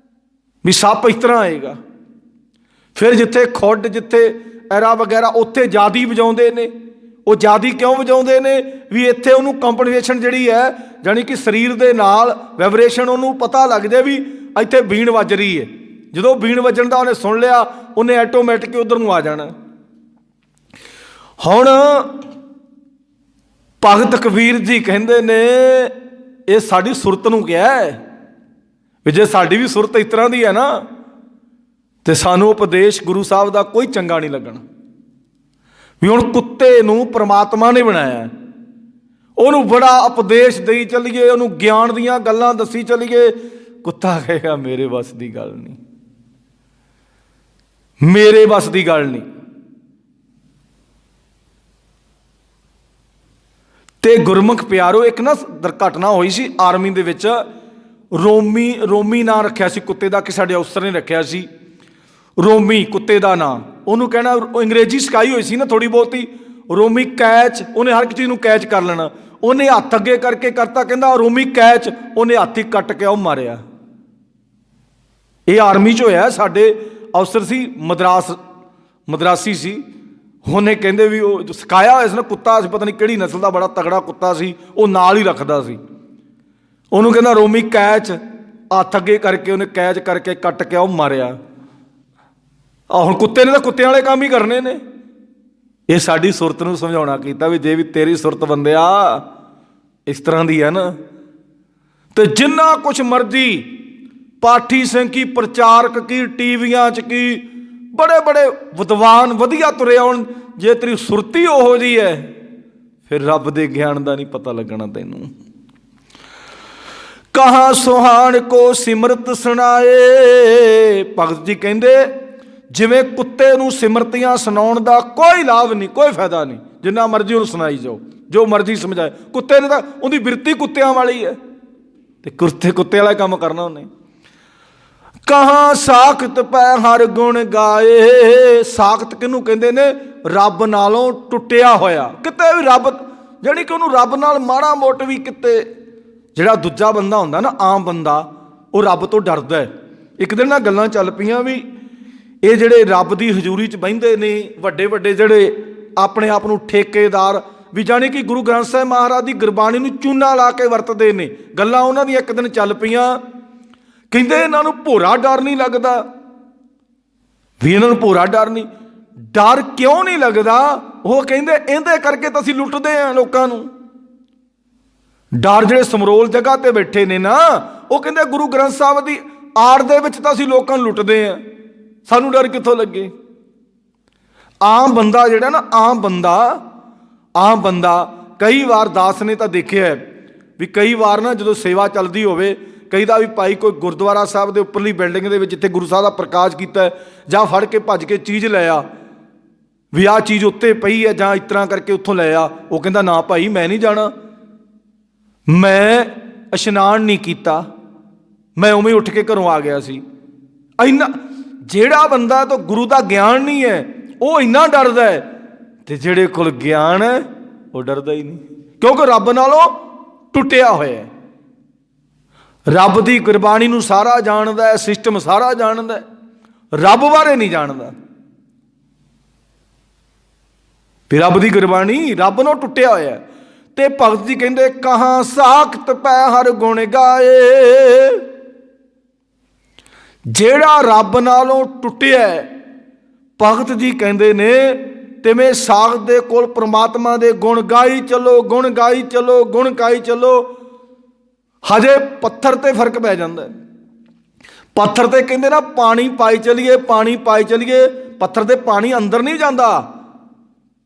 Speaker 1: ਵੀ ਸੱਪ ਇਸ ਤਰ੍ਹਾਂ ਆਏਗਾ। ਫਿਰ ਜਿੱਥੇ ਖੁੱਡ, ਜਿੱਥੇ ਐਰਾ ਵਗੈਰਾ, ਉੱਥੇ ਜਾਦੀ ਵਜਾਉਂਦੇ ਨੇ। ਉਹ ਜਾਦੀ ਕਿਉਂ ਵਜਾਉਂਦੇ ਨੇ? ਵੀ ਇੱਥੇ ਉਹਨੂੰ ਕੰਪਨਸੇਸ਼ਨ ਜਿਹੜੀ ਹੈ, ਜਾਣੀ ਕਿ ਸਰੀਰ ਦੇ ਨਾਲ ਵਾਈਬ੍ਰੇਸ਼ਨ, ਉਹਨੂੰ ਪਤਾ ਲੱਗ ਜਾਏ ਵੀ ਇੱਥੇ ਬੀਣ ਵੱਜ ਰਹੀ ਹੈ। ਜਦੋਂ ਬੀਣ ਵੱਜਣ ਦਾ ਉਹਨੇ ਸੁਣ ਲਿਆ, ਉਹਨੇ ਆਟੋਮੈਟਿਕ ਉੱਧਰ ਨੂੰ ਆ ਜਾਣਾ। ਹੁਣ ਭਗਤ ਕਬੀਰ ਜੀ ਕਹਿੰਦੇ ਨੇ ਇਹ ਸਾਡੀ ਸੁਰਤ ਨੂੰ ਕਿਹਾ ਹੈ ਵੀ ਜੇ ਸਾਡੀ ਵੀ ਸੁਰਤ ਇਸ ਤਰ੍ਹਾਂ ਦੀ ਹੈ ਨਾ, ਤੇ ਸਾਨੂੰ ਉਪਦੇਸ਼ ਗੁਰੂ ਸਾਹਿਬ ਦਾ ਕੋਈ ਚੰਗਾ ਨਹੀਂ ਲੱਗਣਾ। ਵੀ ਹੁਣ ਕੁੱਤੇ ਨੂੰ ਪ੍ਰਮਾਤਮਾ ਨੇ ਬਣਾਇਆ, ਉਹਨੂੰ ਬੜਾ ਉਪਦੇਸ਼ ਦੇਈ ਚੱਲੀਏ, ਉਹਨੂੰ ਗਿਆਨ ਦੀਆਂ ਗੱਲਾਂ ਦੱਸੀ ਚੱਲੀਏ, ਕੁੱਤਾ ਕਹੇਗਾ ਮੇਰੇ ਵੱਸ ਦੀ ਗੱਲ ਨਹੀਂ, ਮੇਰੇ ਵੱਸ ਦੀ ਗੱਲ ਨਹੀਂ। ਤੇ ਗੁਰਮੁਖ ਪਿਆਰੋ, ਇੱਕ ਨਾ ਦੁਰਘਟਨਾ ਹੋਈ ਸੀ ਆਰਮੀ ਦੇ ਵਿੱਚ। ਰੋਮੀ ਨਾਂ ਰੱਖਿਆ ਸੀ ਕੁੱਤੇ ਦਾ, ਕਿ ਸਾਡੇ ਅਫਸਰ ਨੇ ਰੱਖਿਆ ਸੀ ਰੋਮੀ ਕੁੱਤੇ ਦਾ ਨਾਂ। ਉਹਨੂੰ ਕਹਿਣਾ, ਅੰਗਰੇਜ਼ੀ ਸਿਖਾਈ ਹੋਈ ਸੀ ਨਾ ਥੋੜ੍ਹੀ ਬਹੁਤੀ। ਰੋਮੀ ਕੈਚ, ਉਹਨੇ ਹਰ ਇੱਕ ਚੀਜ਼ ਨੂੰ ਕੈਚ ਕਰ ਲੈਣਾ। ਉਹਨੇ ਹੱਥ ਅੱਗੇ ਕਰਕੇ ਕਰਤਾ, ਕਹਿੰਦਾ ਰੋਮੀ ਕੈਚ, ਉਹਨੇ ਹੱਥ ਹੀ ਕੱਟ ਕੇ ਉਹ ਮਾਰਿਆ। ਇਹ ਆਰਮੀ 'ਚ ਹੋਇਆ। ਸਾਡੇ ਅਫਸਰ ਸੀ, ਮਦਰਾਸੀ ਸੀ। ਉਹਨੇ ਕਹਿੰਦੇ ਵੀ ਉਹ ਸਿਖਾਇਆ ਹੋਇਆ ਸੀ ਨਾ ਕੁੱਤਾ ਸੀ, ਪਤਾ ਨਹੀਂ ਕਿਹੜੀ ਨਸਲ ਦਾ, ਬੜਾ ਤਗੜਾ ਕੁੱਤਾ ਸੀ, ਉਹ ਨਾਲ ਹੀ ਰੱਖਦਾ ਸੀ। ਉਹਨੂੰ ਕਹਿੰਦਾ ਰੋਮੀ ਕੈਚ, ਹੱਥ ਅੱਗੇ ਕਰਕੇ ਉਹਨੇ ਕੈਚ ਕਰਕੇ ਕੱਟ ਕੇ ਉਹ ਮਾਰਿਆ। ਹੁਣ ਕੁੱਤੇ ਨੇ ਤਾਂ ਕੁੱਤਿਆਂ ਵਾਲੇ ਕੰਮ ਹੀ ਕਰਨੇ ਨੇ। ਇਹ ਸਾਡੀ ਸੁਰਤ ਨੂੰ ਸਮਝਾਉਣਾ ਕੀਤਾ ਵੀ ਜੇ ਵੀ ਤੇਰੀ ਸੁਰਤ ਬੰਦਿਆ ਇਸ ਤਰ੍ਹਾਂ ਦੀ ਹੈ ਨਾ, ਤੇ ਜਿੰਨਾ ਕੁਛ ਮਰਜ਼ੀ ਪਾਠੀ ਸਿੰਘ ਕੀ, ਪ੍ਰਚਾਰਕ ਕੀ, ਟੀਵੀਆਂ 'ਚ ਕੀ, ਬੜੇ ਬੜੇ ਵਿਦਵਾਨ ਵਧੀਆ ਤੁਰੇ ਆਉਣ, ਜੇ ਤੇਰੀ ਸੁਰਤੀ ਉਹੋ ਜਿਹੀ ਹੈ, ਫਿਰ ਰੱਬ ਦੇ ਗਿਆਨ ਦਾ ਨਹੀਂ ਪਤਾ ਲੱਗਣਾ ਤੈਨੂੰ। ਕਹਾਂ ਸੁਹਾਣ ਕੋ ਸਿਮਰਤ ਸੁਣਾਏ। ਭਗਤ ਜੀ ਕਹਿੰਦੇ ਜਿਵੇਂ ਕੁੱਤੇ ਨੂੰ ਸਿਮਰਤੀਆਂ ਸੁਣਾਉਣ ਦਾ ਕੋਈ ਲਾਭ ਨਹੀਂ, ਕੋਈ ਫਾਇਦਾ ਨਹੀਂ, ਜਿੰਨਾ ਮਰਜ਼ੀ ਉਹਨੂੰ ਸੁਣਾਈ ਜਾਓ, ਜੋ ਮਰਜ਼ੀ ਸਮਝਾਏ। ਕੁੱਤੇ ਨੇ ਤਾਂ ਉਹਦੀ ਬਿਰਤੀ ਕੁੱਤਿਆਂ ਵਾਲੀ ਹੈ, ਤੇ ਕੁੱਤੇ ਵਾਲਾ ਕੰਮ ਕਰਨਾ ਉਹਨੇ। ਕਹਾਂ ਸਾਖਤ ਪੈ ਹਰ ਗੁਣ ਗਾਏ। ਸਾਖਤ ਕਿਹਨੂੰ ਕਹਿੰਦੇ ਨੇ? ਰੱਬ ਨਾਲੋਂ ਟੁੱਟਿਆ ਹੋਇਆ। ਕਿਤੇ ਵੀ ਰੱਬ, ਜਾਣੀ ਕਿ ਉਹਨੂੰ ਰੱਬ ਨਾਲ ਮਾੜਾ ਮੋਟ ਵੀ, ਕਿਤੇ ਜਿਹੜਾ ਦੂਜਾ ਬੰਦਾ ਹੁੰਦਾ ਨਾ, ਆਮ ਬੰਦਾ, ਉਹ ਰੱਬ ਤੋਂ ਡਰਦਾ ਹੈ। ਇੱਕ ਦਿਨ ਨਾ ਗੱਲਾਂ ਚੱਲ ਪਈਆਂ ਵੀ ਇਹ ਜਿਹੜੇ ਰੱਬ ਦੀ ਹਜ਼ੂਰੀ 'ਚ ਬਹਿੰਦੇ ਨੇ, ਵੱਡੇ ਵੱਡੇ ਜਿਹੜੇ ਆਪਣੇ ਆਪ ਨੂੰ ਠੇਕੇਦਾਰ, ਵੀ ਜਾਣੀ ਕਿ ਗੁਰੂ ਗ੍ਰੰਥ ਸਾਹਿਬ ਮਹਾਰਾਜ ਦੀ ਗੁਰਬਾਣੀ ਨੂੰ ਚੂਨਾ ਲਾ ਕੇ ਵਰਤਦੇ ਨੇ। ਗੱਲਾਂ ਉਹਨਾਂ ਦੀਆਂ ਇੱਕ ਦਿਨ ਚੱਲ ਪਈਆਂ। ਕਹਿੰਦੇ ਇਹਨਾਂ ਨੂੰ ਭੋਰਾ ਡਰ ਨਹੀਂ ਲੱਗਦਾ। ਵੀ ਇਹਨਾਂ ਨੂੰ ਭੋਰਾ ਡਰ ਨਹੀਂ, ਡਰ ਕਿਉਂ ਨਹੀਂ ਲੱਗਦਾ? ਉਹ ਕਹਿੰਦੇ ਇਹਦੇ ਕਰਕੇ ਤਾਂ ਅਸੀਂ ਲੁੱਟਦੇ ਹਾਂ ਲੋਕਾਂ ਨੂੰ। ਡਰ ਜਿਹੜੇ ਸਮਰੋਲ ਜਗ੍ਹਾ ਤੇ ਬੈਠੇ ਨੇ ਨਾ, ਉਹ ਕਹਿੰਦੇ ਗੁਰੂ ਗ੍ਰੰਥ ਸਾਹਿਬ ਦੀ ਆੜ ਦੇ ਵਿੱਚ ਤਾਂ ਅਸੀਂ ਲੋਕਾਂ ਨੂੰ ਲੁੱਟਦੇ ਹਾਂ, ਸਾਨੂੰ ਡਰ ਕਿੱਥੋਂ ਲੱਗੇ। ਆਮ ਬੰਦਾ ਜਿਹੜਾ ਨਾ, ਆਮ ਬੰਦਾ ਕਈ ਵਾਰ ਦਾਸ ਨੇ ਤਾਂ ਦੇਖਿਆ ਵੀ ਕਈ ਵਾਰ ਨਾ ਜਦੋਂ ਸੇਵਾ ਚੱਲਦੀ ਹੋਵੇ, ਕਹੀਦਾ ਵੀ ਭਾਈ ਕੋਈ ਗੁਰਦੁਆਰਾ ਸਾਹਿਬ ਦੇ ਉੱਪਰਲੀ ਬਿਲਡਿੰਗ ਦੇ ਵਿੱਚ ਜਿੱਥੇ ਗੁਰੂ ਸਾਹਿਬ ਦਾ ਪ੍ਰਕਾਸ਼ ਕੀਤਾ ਜਾਂ ਫੜ ਕੇ ਭੱਜ ਕੇ ਚੀਜ਼ ਲੈ ਆ, ਵੀ ਆਹ ਚੀਜ਼ ਉੱਤੇ ਪਈ ਹੈ ਜਾਂ ਇਸ ਤਰ੍ਹਾਂ ਕਰਕੇ ਉੱਥੋਂ ਲੈ ਆ। ਉਹ ਕਹਿੰਦਾ ਨਾ ਭਾਈ ਮੈਂ ਨਹੀਂ ਜਾਣਾ, ਮੈਂ ਇਸ਼ਨਾਨ ਨਹੀਂ ਕੀਤਾ, ਮੈਂ ਉਵੇਂ ਉੱਠ ਕੇ ਘਰੋਂ ਆ ਗਿਆ ਸੀ। ਇੰਨਾ ਜਿਹੜਾ ਬੰਦਾ ਤਾਂ ਗੁਰੂ ਦਾ ਗਿਆਨ ਨਹੀਂ ਹੈ ਉਹ ਇੰਨਾ ਡਰਦਾ ਹੈ, ਤੇ ਜਿਹੜੇ ਕੋਲ ਗਿਆਨ ਹੈ ਉਹ ਡਰਦਾ ਹੀ ਨਹੀਂ, ਕਿਉਂਕਿ ਰੱਬ ਨਾਲੋਂ ਟੁੱਟਿਆ ਹੋਇਆ ਹੈ। ਰੱਬ ਦੀ ਗੁਰਬਾਣੀ ਨੂੰ ਸਾਰਾ ਜਾਣਦਾ ਹੈ, ਸਿਸਟਮ ਸਾਰਾ ਜਾਣਦਾ ਹੈ, ਰੱਬ ਬਾਰੇ ਨਹੀਂ ਜਾਣਦਾ। ਵੀ ਰੱਬ ਦੀ ਗੁਰਬਾਣੀ ਰੱਬ ਨਾਲ ਟੁੱਟਿਆ ਹੋਇਆ। ਤੇ ਭਗਤ ਜੀ ਕਹਿੰਦੇ ਕਹਾਂ ਸਾਖਤ ਪੈ ਹਰ ਗੁਣ ਗਾਏ, ਜਿਹੜਾ ਰੱਬ ਨਾਲੋਂ ਟੁੱਟਿਆ, ਭਗਤ ਜੀ ਕਹਿੰਦੇ ਨੇ ਤਿਵੇਂ ਸਾਖਤ ਦੇ ਕੋਲ ਪ੍ਰਮਾਤਮਾ ਦੇ ਗੁਣ ਗਾਈ ਚੱਲੋ, ਗੁਣ ਗਾਈ ਚੱਲੋ, ਗੁਣ ਗਾਈ ਚੱਲੋ। ਹਜੇ ਪੱਥਰ ਤੇ ਫਰਕ ਪੈ ਜਾਂਦਾ। ਪੱਥਰ ਤੇ ਕਹਿੰਦੇ ਨਾ ਪਾਣੀ ਪਾਈ ਚਲੀਏ, ਪਾਣੀ ਪਾਈ ਚਲੀਏ, ਪੱਥਰ ਤੇ ਪਾਣੀ ਅੰਦਰ ਨਹੀਂ ਜਾਂਦਾ,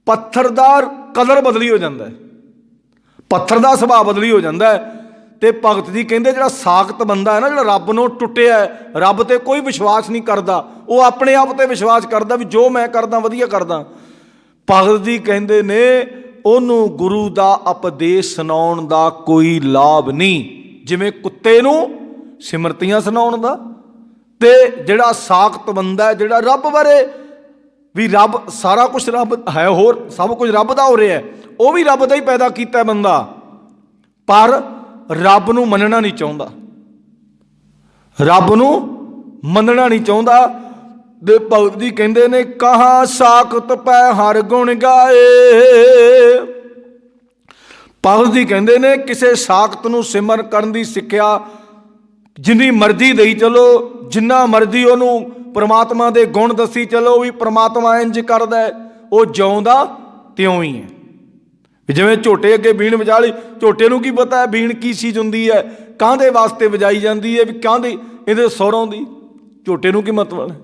Speaker 1: ਪੱਥਰ ਦਾ ਕਲਰ ਬਦਲੀ ਹੋ ਜਾਂਦਾ, ਪੱਥਰ ਦਾ ਸੁਭਾਅ ਬਦਲੀ ਹੋ ਜਾਂਦਾ। ਤੇ ਭਗਤ ਜੀ ਕਹਿੰਦੇ ਜਿਹੜਾ ਸਾਖਤ ਬੰਦਾ ਹੈ ਨਾ, ਜਿਹੜਾ ਰੱਬ ਨੂੰ ਟੁੱਟਿਆ, ਰੱਬ ਤੇ ਕੋਈ ਵਿਸ਼ਵਾਸ ਨਹੀਂ ਕਰਦਾ, ਉਹ ਆਪਣੇ ਆਪ ਤੇ ਵਿਸ਼ਵਾਸ ਕਰਦਾ ਵੀ ਜੋ ਮੈਂ ਕਰਦਾ ਵਧੀਆ ਕਰਦਾ। ਭਗਤ ਜੀ ਕਹਿੰਦੇ ਨੇ ਉਹਨੂੰ ਗੁਰੂ ਦਾ ਉਪਦੇਸ਼ ਸੁਣਾਉਣ ਦਾ ਕੋਈ ਲਾਭ ਨਹੀਂ, ਜਿਵੇਂ ਕੁੱਤੇ ਨੂੰ ਸਿਮਰਤੀਆਂ ਸੁਣਾਉਣ ਦਾ। ਤੇ ਜਿਹੜਾ ਸਾਖਤ ਬੰਦਾ ਹੈ, ਜਿਹੜਾ ਰੱਬ ਬਾਰੇ ਵੀ ਰੱਬ ਸਾਰਾ ਕੁਝ ਰੱਬ ਹੈ, ਹੋਰ ਸਭ ਕੁਝ ਰੱਬ ਦਾ ਹੋ ਰਿਹਾ, ਉਹ ਵੀ ਰੱਬ ਦਾ ਹੀ ਪੈਦਾ ਕੀਤਾ ਬੰਦਾ, ਪਰ ਰੱਬ ਨੂੰ ਮੰਨਣਾ ਨਹੀਂ ਚਾਹੁੰਦਾ, ਰੱਬ ਨੂੰ ਮੰਨਣਾ ਨਹੀਂ ਚਾਹੁੰਦਾ। ਦੇ ਭਗਤ ਜੀ ਕਹਿੰਦੇ ਨੇ ਕਹਾਂ ਸਾਖਤ ਪੈ ਹਰ ਗੁਣ ਗਾਏ। ਭਗਤ ਜੀ ਕਹਿੰਦੇ ਨੇ ਕਿਸੇ ਸਾਖਤ ਨੂੰ ਸਿਮਰਨ ਕਰਨ ਦੀ ਸਿੱਖਿਆ ਜਿੰਨੀ ਮਰਜ਼ੀ ਦੇਈ ਚਲੋ, ਜਿੰਨਾ ਮਰਜ਼ੀ ਉਹਨੂੰ ਪ੍ਰਮਾਤਮਾ ਦੇ ਗੁਣ ਦੱਸੀ ਚਲੋ, ਵੀ ਪ੍ਰਮਾਤਮਾ ਇੰਜ ਕਰਦਾ, ਉਹ ਜਿਉਂਦਾ ਤਿਉਂ ਹੀ ਹੈ। ਜਿਵੇਂ ਝੋਟੇ ਅੱਗੇ ਬੀਣ ਵਜਾ ਲਈ, ਝੋਟੇ ਨੂੰ ਕੀ ਪਤਾ ਹੈ ਬੀਣ ਕੀ ਚੀਜ਼ ਹੁੰਦੀ ਹੈ, ਕਾਹਦੇ ਵਾਸਤੇ ਵਜਾਈ ਜਾਂਦੀ ਹੈ, ਵੀ ਕਾਹਦੇ ਇਹਦੇ ਸੁਰੋਂ ਦੀ, ਝੋਟੇ ਨੂੰ ਕੀ ਮਤਲਬ ਹੈ।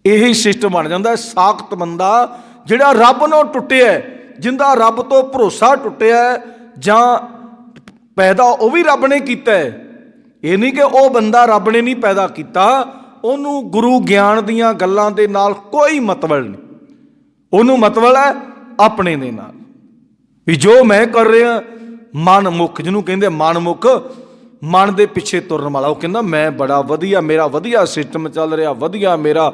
Speaker 1: ਇਹੀ ਸਿਸਟਮ ਬਣ ਜਾਂਦਾ। ਸਾਖਤ ਬੰਦਾ ਜਿਹੜਾ ਰੱਬ ਨੂੰ ਟੁੱਟਿਆ, ਜਿੰਦਾ ਰੱਬ ਤੋਂ ਭਰੋਸਾ ਟੁੱਟਿਆ, ਜਾਂ ਪੈਦਾ ਉਹ ਵੀ ਰੱਬ ਨੇ ਕੀਤਾ, ਇਹ ਨਹੀਂ ਕਿ ਉਹ ਬੰਦਾ ਰੱਬ ਨੇ ਨਹੀਂ ਪੈਦਾ ਕੀਤਾ, ਉਹਨੂੰ ਗੁਰੂ ਗਿਆਨ ਦੀਆਂ ਗੱਲਾਂ ਦੇ ਨਾਲ ਕੋਈ ਮਤਲਬ ਨਹੀਂ, ਉਹਨੂੰ ਮਤਲਬ ਹੈ ਆਪਣੇ ਦੇ ਨਾਲ, ਵੀ ਜੋ ਮੈਂ ਕਰ ਰਿਹਾ ਮਨ ਮੁੱਖ, ਜਿਹਨੂੰ ਕਹਿੰਦੇ ਮਨ ਮੁੱਖ, ਮਨ ਦੇ ਪਿੱਛੇ ਤੁਰਨ ਵਾਲਾ। ਉਹ ਕਹਿੰਦਾ ਮੈਂ ਬੜਾ ਵਧੀਆ, ਮੇਰਾ ਵਧੀਆ ਸਿਸਟਮ ਚੱਲ ਰਿਹਾ, ਵਧੀਆ ਮੇਰਾ।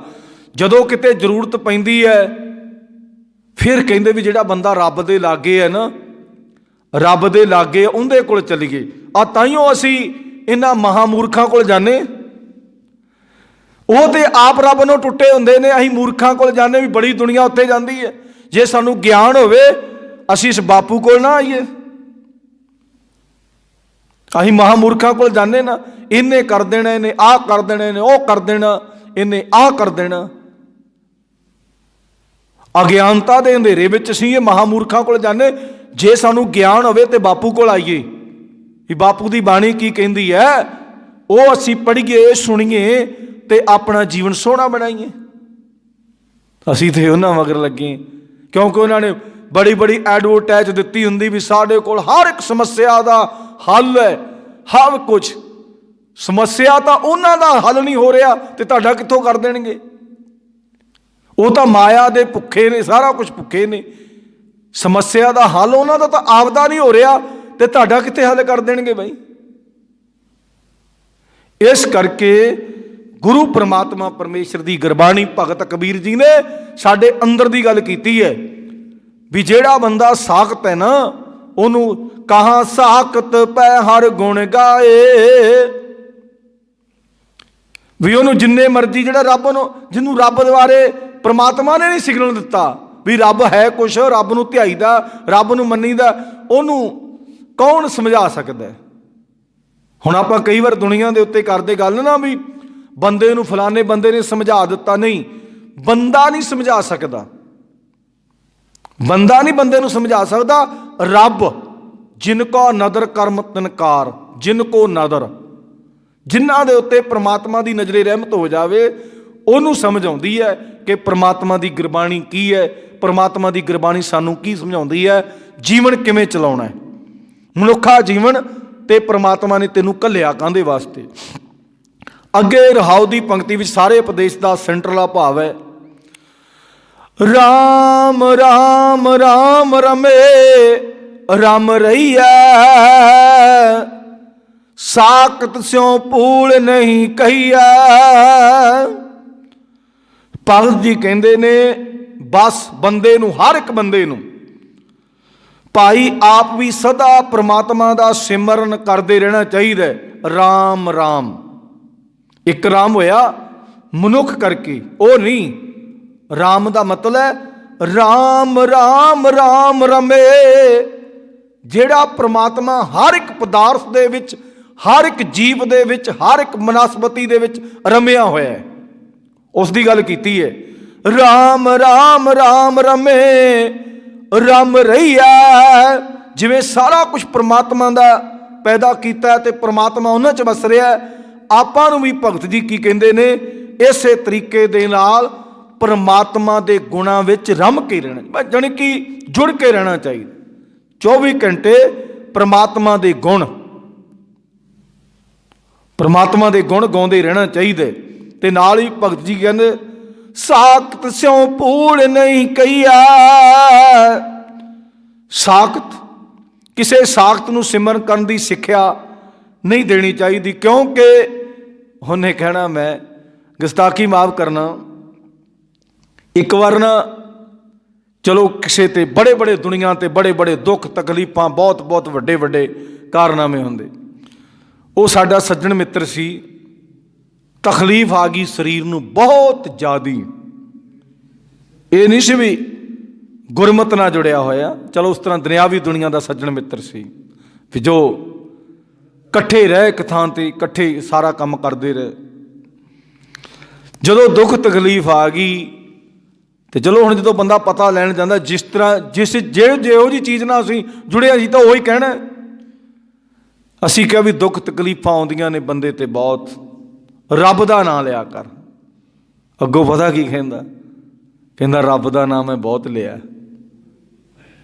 Speaker 1: ਜਦੋਂ ਕਿਤੇ ਜ਼ਰੂਰਤ ਪੈਂਦੀ ਹੈ ਫਿਰ ਕਹਿੰਦੇ ਵੀ ਜਿਹੜਾ ਬੰਦਾ ਰੱਬ ਦੇ ਲਾਗੇ ਹੈ ਨਾ, ਰੱਬ ਦੇ ਲਾਗੇ ਉਹਦੇ ਕੋਲ ਚੱਲੀਏ। ਆ ਤਾਈਓ ਅਸੀਂ ਇਹਨਾਂ ਮਹਾਮੂਰਖਾਂ ਕੋਲ ਜਾਂਦੇ, ਉਹ ਤੇ ਆਪ ਰੱਬ ਨੂੰ ਟੁੱਟੇ ਹੁੰਦੇ ਨੇ, ਅਸੀਂ ਮੂਰਖਾਂ ਕੋਲ ਜਾਂਦੇ ਵੀ ਬੜੀ ਦੁਨੀਆ ਉੱਥੇ ਜਾਂਦੀ ਹੈ। ਜੇ ਸਾਨੂੰ ਗਿਆਨ ਹੋਵੇ ਅਸੀਂ ਇਸ ਬਾਪੂ ਕੋਲ ਨਾ ਆਈਏ, ਅਸੀਂ ਮਹਾਮੂਰਖਾਂ ਕੋਲ ਜਾਂਦੇ ਨਾ, ਇਹਨੇ ਕਰ ਦੇਣਾ, ਇਹਨੇ ਆਹ ਕਰ ਦੇਣਾ, ਇਹਨੇ ਉਹ ਕਰ ਦੇਣਾ, ਇਹਨੇ ਆਹ ਕਰ ਦੇਣਾ। ਅਗਿਆਨਤਾ ਦੇ ਅੰਧੇਰੇ ਵਿੱਚ ਅਸੀਂ ਇਹ ਮਹਾਮੂਰਖਾਂ ਕੋਲ ਜਾਂਦੇ। ਜੇ ਸਾਨੂੰ ਗਿਆਨ ਹੋਵੇ ਤੇ ਬਾਪੂ ਕੋਲ ਆਈਏ, ਵੀ ਬਾਪੂ ਦੀ ਬਾਣੀ ਕੀ ਕਹਿੰਦੀ ਹੈ, ਉਹ ਅਸੀਂ ਪੜ੍ਹੀਏ, ਸੁਣੀਏ ਤੇ ਆਪਣਾ ਜੀਵਨ ਸੋਹਣਾ ਬਣਾਈਏ। ਅਸੀਂ ਤੇ ਉਹਨਾਂ ਮਗਰ ਲੱਗੇ, ਕਿਉਂਕਿ ਉਹਨਾਂ ਨੇ ਬੜੀ ਬੜੀ ਐਡਵਰਟਾਈਜ਼ ਦਿੱਤੀ ਹੁੰਦੀ ਵੀ ਸਾਡੇ ਕੋਲ ਹਰ ਇੱਕ ਸਮੱਸਿਆ ਦਾ ਹੱਲ ਹੈ, ਹਰ ਕੁਝ। ਸਮੱਸਿਆ ਤਾਂ ਉਹਨਾਂ ਦਾ ਹੱਲ ਨਹੀਂ ਹੋ ਰਿਹਾ ਤੇ ਤੁਹਾਡਾ ਕਿੱਥੋਂ ਕਰ ਦੇਣਗੇ। ਉਹ ਤਾਂ ਮਾਇਆ ਦੇ ਭੁੱਖੇ ਨੇ, ਸਾਰਾ ਕੁਝ ਭੁੱਖੇ ਨੇ। ਸਮੱਸਿਆ ਦਾ ਹੱਲ ਉਹਨਾਂ ਦਾ ਤਾਂ ਆਪਦਾ ਨਹੀਂ ਹੋ ਰਿਹਾ ਤੇ ਤੁਹਾਡਾ ਕਿੱਥੇ ਹੱਲ ਕਰ ਦੇਣਗੇ ਬਾਈ। ਇਸ ਕਰਕੇ ਗੁਰੂ ਪ੍ਰਮਾਤਮਾ ਪਰਮੇਸ਼ਰ ਦੀ ਗੁਰਬਾਣੀ, ਭਗਤ ਕਬੀਰ ਜੀ ਨੇ ਸਾਡੇ ਅੰਦਰ ਦੀ ਗੱਲ ਕੀਤੀ ਹੈ ਵੀ ਜਿਹੜਾ ਬੰਦਾ ਸਾਖਤ ਹੈ ਨਾ, ਉਹਨੂੰ ਕਹਾਂ ਸਾਖਤ ਪੈ ਹਰ ਗੁਣ ਗਾਏ, ਵੀ ਉਹਨੂੰ ਜਿੰਨੇ ਮਰਜ਼ੀ ਜਿਹੜਾ ਰੱਬ ਨੂੰ, ਜਿਹਨੂੰ ਰੱਬ ਦੁਆਰੇ ਪ੍ਰਮਾਤਮਾ ਨੇ ਨਹੀਂ ਸਿਗਨਲ ਦਿੱਤਾ ਵੀ ਰੱਬ ਹੈ ਕੁਛ, ਰੱਬ ਨੂੰ ਧਿਆਈਦਾ, ਰੱਬ ਨੂੰ ਮੰਨੀਦਾ, ਉਹਨੂੰ ਕੌਣ ਸਮਝਾ ਸਕਦਾ। ਹੁਣ ਆਪਾਂ ਕਈ ਵਾਰ ਦੁਨੀਆ ਦੇ ਉੱਤੇ ਕਰਦੇ ਗੱਲ ਨਾ ਵੀ ਬੰਦੇ ਨੂੰ ਫਲਾਣੇ ਬੰਦੇ ਨੇ ਸਮਝਾ ਦਿੱਤਾ, ਨਹੀਂ, ਬੰਦਾ ਨਹੀਂ ਸਮਝਾ ਸਕਦਾ, ਬੰਦਾ ਨਹੀਂ ਬੰਦੇ ਨੂੰ ਸਮਝਾ ਸਕਦਾ। ਰੱਬ ਜਿਨ ਕੋ ਨਦਰ ਕਰਮ ਤਨਕਾਰ, ਜਿਨ ਕੋ ਨਦਰ, ਜਿਨ੍ਹਾਂ ਦੇ ਉੱਤੇ ਪ੍ਰਮਾਤਮਾ ਦੀ ਨਜ਼ਰੇ ਰਹਿਮਤ ਹੋ ਜਾਵੇ, ਉਹਨੂੰ ਸਮਝ ਆਉਂਦੀ ਹੈ ਕਿ ਪ੍ਰਮਾਤਮਾ ਦੀ ਗੁਰਬਾਣੀ ਕੀ ਹੈ, ਪ੍ਰਮਾਤਮਾ ਦੀ ਗੁਰਬਾਣੀ ਸਾਨੂੰ ਕੀ ਸਮਝਾਉਂਦੀ ਹੈ, ਜੀਵਨ ਕਿਵੇਂ ਚਲਾਉਣਾ ਹੈ। ਮਨੁੱਖਾ ਜੀਵਨ ਤੇ ਪ੍ਰਮਾਤਮਾ ਨੇ ਤੈਨੂੰ ਘੱਲਿਆ ਕਾਹਦੇ ਵਾਸਤੇ। ਅੱਗੇ ਰਹਾਉ ਦੀ ਪੰਕਤੀ ਵਿੱਚ ਸਾਰੇ ਉਪਦੇਸ਼ ਦਾ ਸੈਂਟਰਲਾ ਭਾਵ ਹੈ, ਰਾਮ ਰਾਮ ਰਾਮ ਰਮੇ ਰਮ ਰਹੀਐ, ਸਾਕਤ ਸਿਉ ਭੂਲ ਨਹੀਂ ਕਹੀਐ। ਭਗਤ ਜੀ ਕਹਿੰਦੇ ਨੇ ਬਸ ਬੰਦੇ ਨੂੰ, ਹਰ ਇੱਕ ਬੰਦੇ ਨੂੰ ਭਾਈ ਆਪ ਵੀ ਸਦਾ ਪ੍ਰਮਾਤਮਾ ਦਾ ਸਿਮਰਨ ਕਰਦੇ ਰਹਿਣਾ ਚਾਹੀਦਾ। ਰਾਮ ਰਾਮ, ਇੱਕ ਰਾਮ ਹੋਇਆ ਮਨੁੱਖ ਕਰਕੇ, ਉਹ ਨਹੀਂ। ਰਾਮ ਦਾ ਮਤਲਬ ਹੈ ਰਾਮ ਰਾਮ ਰਾਮ ਰਮੇ, ਜਿਹੜਾ ਪ੍ਰਮਾਤਮਾ ਹਰ ਇੱਕ ਪਦਾਰਥ ਦੇ ਵਿੱਚ, ਹਰ ਇੱਕ ਜੀਵ ਦੇ ਵਿੱਚ, ਹਰ ਇੱਕ ਬਨਸਪਤੀ ਦੇ ਵਿੱਚ ਰਮਿਆ ਹੋਇਆ ਹੈ, ਉਸ ਦੀ ਗੱਲ ਕੀਤੀ ਹੈ। ਰਾਮ ਰਾਮ ਰਾਮ ਰਮੇ ਰਮ ਰਹੀਐ, ਜਿਵੇਂ ਸਾਰਾ ਕੁਝ ਪ੍ਰਮਾਤਮਾ ਦਾ ਪੈਦਾ ਕੀਤਾ ਹੈ ਤੇ ਪ੍ਰਮਾਤਮਾ ਉਹਨਾਂ 'ਚ ਵਸ ਰਿਹਾ, ਆਪਾਂ ਨੂੰ ਵੀ ਭਗਤ ਜੀ ਕੀ ਕਹਿੰਦੇ ਨੇ, ਇਸੇ ਤਰੀਕੇ ਦੇ ਨਾਲ ਪ੍ਰਮਾਤਮਾ ਦੇ ਗੁਣਾਂ ਵਿੱਚ ਰਮ ਕੇ ਰਹਿਣਾ, ਜਾਣੀ ਕਿ ਜੁੜ ਕੇ ਰਹਿਣਾ ਚਾਹੀਦਾ। 24 ਘੰਟੇ ਪ੍ਰਮਾਤਮਾ ਦੇ ਗੁਣ, ਪ੍ਰਮਾਤਮਾ ਦੇ ਗੁਣ ਗਾਉਂਦੇ ਰਹਿਣਾ ਚਾਹੀਦਾ। ਤੇ ਨਾਲ ਹੀ ਭਗਤ ਜੀ ਕਹਿੰਦੇ ਸਾਖਤ ਸਿਉ ਭੂਲ ਨਹੀਂ ਕਹੀਐ। ਸਾਖਤ, ਕਿਸੇ ਸਾਖਤ ਨੂੰ ਸਿਮਰਨ ਕਰਨ ਦੀ ਸਿੱਖਿਆ ਨਹੀਂ ਦੇਣੀ ਚਾਹੀਦੀ, ਕਿਉਂਕਿ ਉਹਨੇ ਕਹਿਣਾ ਮੈਂ ਗੁਸਤਾਖੀ ਮਾਫ ਕਰਨਾ। ਇੱਕ ਵਾਰ ਨਾ ਚਲੋ ਕਿਸੇ ਤੇ ਬੜੇ ਬੜੇ ਦੁਨੀਆ ਤੇ ਬੜੇ ਬੜੇ ਦੁੱਖ ਤਕਲੀਫਾਂ, ਬਹੁਤ ਬਹੁਤ ਵੱਡੇ ਵੱਡੇ ਕਾਰਨਾਮੇ ਹੁੰਦੇ। ਉਹ ਸਾਡਾ ਸੱਜਣ ਮਿੱਤਰ ਸੀ, ਤਕਲੀਫ ਆ ਗਈ ਸਰੀਰ ਨੂੰ ਬਹੁਤ ਜ਼ਿਆਦੀ। ਇਹ ਨਹੀਂ ਸੀ ਵੀ ਗੁਰਮਤ ਨਾਲ ਜੁੜਿਆ ਹੋਇਆ, ਚਲੋ ਉਸ ਤਰ੍ਹਾਂ ਦੁਨਿਆਵੀ ਦੁਨੀਆ ਦਾ ਸੱਜਣ ਮਿੱਤਰ ਸੀ ਵੀ ਜੋ ਇਕੱਠੇ ਰਹਿ ਇੱਕ ਥਾਂ ਤੇ, ਇਕੱਠੇ ਸਾਰਾ ਕੰਮ ਕਰਦੇ ਰਹੇ। ਜਦੋਂ ਦੁੱਖ ਤਕਲੀਫ ਆ ਗਈ ਤੇ ਚਲੋ ਹੁਣ ਜਦੋਂ ਬੰਦਾ ਪਤਾ ਲੈਣ ਜਾਂਦਾ, ਜਿਸ ਤਰ੍ਹਾਂ ਜਿਹੋ ਜਿਹੀ ਚੀਜ਼ ਨਾਲ ਅਸੀਂ ਜੁੜਿਆ ਸੀ ਤਾਂ ਉਹੀ ਕਹਿਣਾ। ਅਸੀਂ ਕਿਹਾ ਵੀ ਦੁੱਖ ਤਕਲੀਫਾਂ ਆਉਂਦੀਆਂ ਨੇ ਬੰਦੇ ਤੇ ਬਹੁਤ, ਰੱਬ ਦਾ ਨਾਂ ਲਿਆ ਕਰ। ਅੱਗੋਂ ਪਤਾ ਕੀ ਕਹਿੰਦਾ, ਕਹਿੰਦਾ ਰੱਬ ਦਾ ਨਾਮ ਮੈਂ ਬਹੁਤ ਲਿਆ।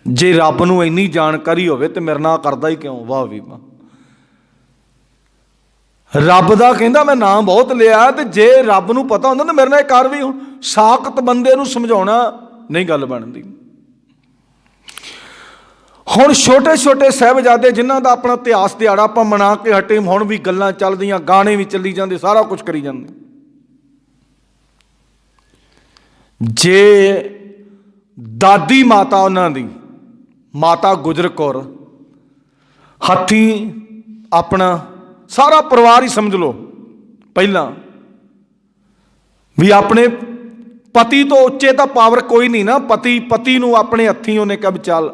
Speaker 1: ਜੇ ਰੱਬ ਨੂੰ ਇੰਨੀ ਜਾਣਕਾਰੀ ਹੋਵੇ ਤੇ ਮੇਰੇ ਨਾਲ ਕਰਦਾ ਹੀ ਕਿਉਂ। ਵਾਹ ਵੀ ਵਾਹ, ਰੱਬ ਦਾ ਕਹਿੰਦਾ ਮੈਂ ਨਾਮ ਬਹੁਤ ਲਿਆ, ਤੇ ਜੇ ਰੱਬ ਨੂੰ ਪਤਾ ਹੁੰਦਾ ਤਾਂ ਮੇਰੇ ਨਾਲ ਕਰ ਵੀ। ਹੁਣ ਸਾਖਤ ਬੰਦੇ ਨੂੰ ਸਮਝਾਉਣਾ ਨਹੀਂ ਗੱਲ ਬਣਦੀ। ਹੁਣ ਛੋਟੇ ਛੋਟੇ ਸਾਹਿਬਜ਼ਾਦੇ ਜਿਨ੍ਹਾਂ ਦਾ ਆਪਣਾ ਇਤਿਹਾਸ ਦਿਹਾੜਾ ਆਪਾਂ ਮਨਾ ਕੇ ਹਟੇ, ਹੁਣ ਵੀ ਗੱਲਾਂ ਚੱਲਦੀਆਂ, ਗਾਣੇ ਵੀ ਚੱਲੀ ਜਾਂਦੇ, ਸਾਰਾ ਕੁਝ ਕਰੀ ਜਾਂਦੇ। ਜੇ ਦਾਦੀ ਮਾਤਾ ਉਹਨਾਂ ਦੀ, ਮਾਤਾ ਗੁਜਰ ਕੌਰ, ਹੱਥੀਂ ਆਪਣਾ ਸਾਰਾ ਪਰਿਵਾਰ ਹੀ ਸਮਝ ਲਓ, ਪਹਿਲਾਂ ਵੀ ਆਪਣੇ ਪਤੀ ਤੋਂ ਉੱਚੇ ਤਾਂ ਪਾਵਰ ਕੋਈ ਨਹੀਂ ਨਾ। ਪਤੀ ਨੂੰ ਆਪਣੇ ਹੱਥੀਂ ਉਹਨੇ ਕਿਹਾ ਚੱਲ